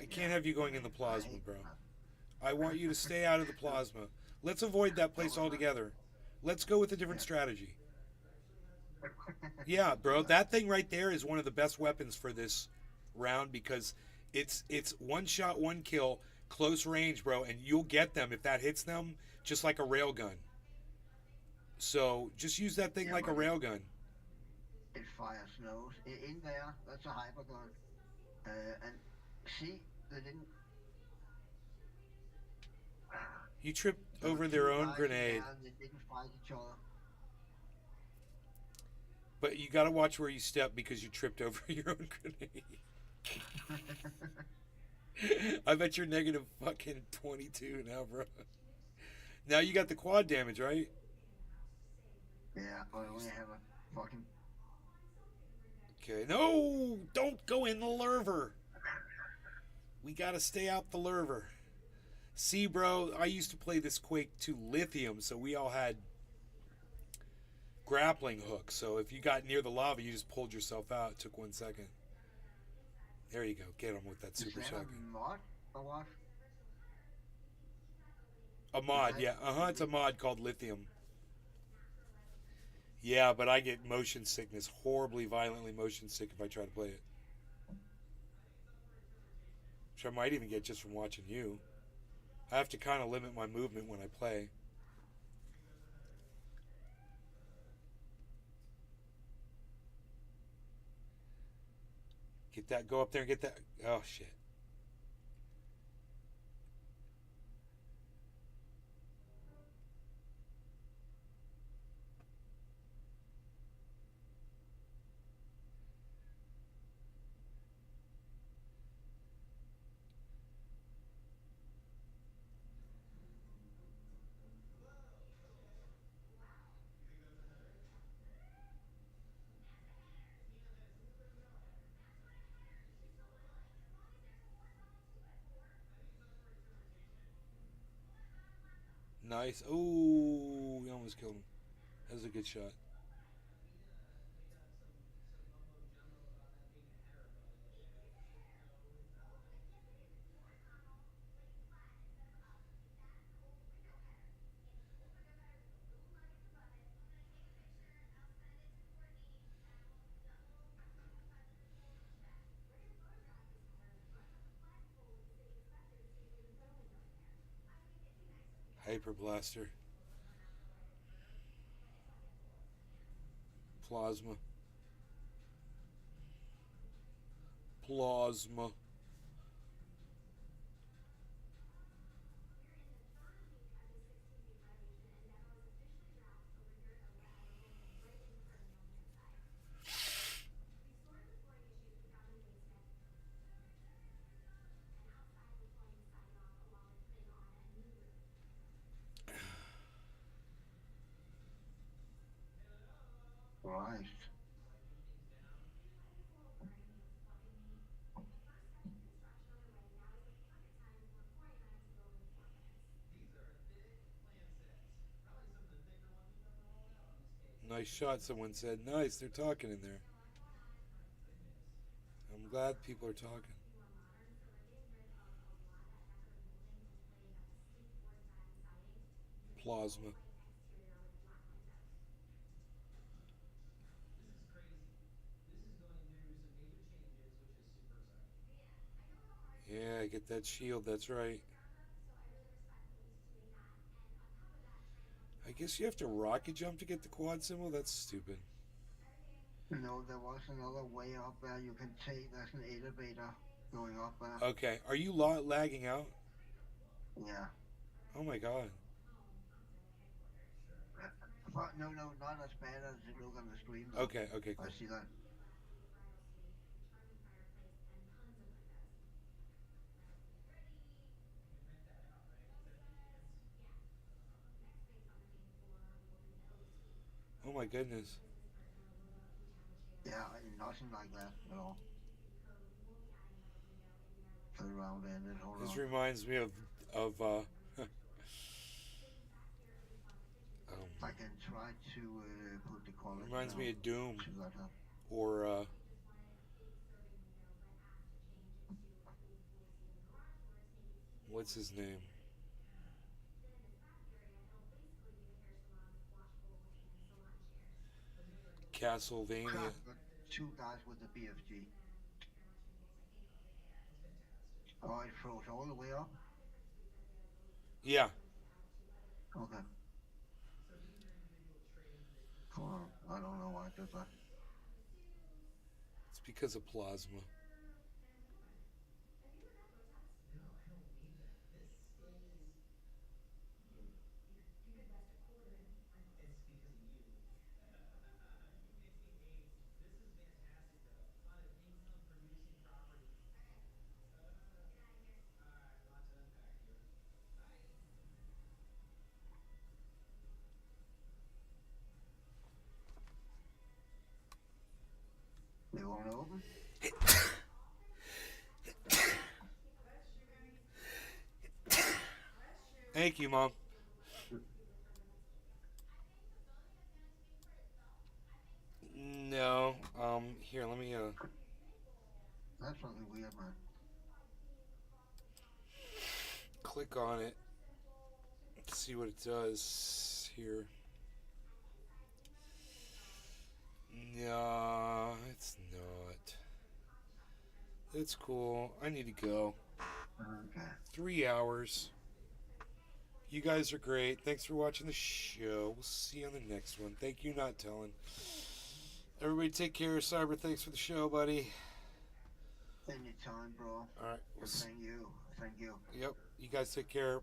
A: I can't have you going in the plasma, bro. I want you to stay out of the plasma. Let's avoid that place altogether. Let's go with a different strategy. Yeah, bro, that thing right there is one of the best weapons for this round because it's one shot, one kill, close range, bro, and you'll get them if that hits them just like a railgun. So just use that thing like a railgun.
C: It fires nose. In there, that's a hyper gun. And see, they didn't.
A: You tripped over their own grenade.
C: They didn't fight each other.
A: But you gotta watch where you step because you tripped over your own grenade. I bet you're negative fucking 22 now, bro. Now you got the quad damage, right?
C: Yeah, I only have a fucking...
A: Okay, no! Don't go in the lurver! We gotta stay out the lurver. See, bro, I used to play this Quake 2 Lithium, so we all had grappling hooks. So if you got near the lava, you just pulled yourself out. It took 1 second. There you go. Get him with that super shotgun.
C: A mod? Or what?
A: A mod, yeah. It's a mod called Lithium. Yeah, but I get motion sickness, horribly, violently motion sick if I try to play it. Which I might even get just from watching you. I have to kind of limit my movement when I play. Get that, go up there and get that. Oh, shit. Nice. Ooh, we almost killed him. That was a good shot. Hyper Blaster. Plasma. Plasma.
C: Right.
A: Nice shot, someone said. Nice, they're talking in there. I'm glad people are talking. Plasma. Yeah, get that shield, that's right. I guess you have to rocket jump to get the quad symbol? That's stupid.
C: No, there was another way up there you can take. There's an elevator going up there.
A: Okay, are you lagging out?
C: Yeah.
A: Oh my god.
C: But no, not as bad as it look on the stream. Though.
A: Okay, cool.
C: I see that.
A: Oh my goodness.
C: Yeah, nothing like that at all. For the round ended, hold
A: This
C: on.
A: reminds me of
C: I can try to put the quality
A: reminds
C: down
A: me of Doom.
C: to that,
A: Or what's his name? Castlevania.
C: Crap, but two guys with the BFG. Oh, it froze all the way up?
A: Yeah.
C: Okay. Hold on, I don't know why I did that.
A: It's because of plasma.
C: They won't open?
A: Thank you, Mom. No. Here, let me
C: That's something weird, man.
A: click on it. See what it does here. No, it's not. It's cool. I need to go.
C: Okay.
A: 3 hours. You guys are great. Thanks for watching the show. We'll see you on the next one. Thank you, Not Telling. Everybody take care. Cyber, thanks for the show, buddy.
C: Anytime, bro.
A: All right.
C: Thank you. Thank you.
A: Yep. You guys take care.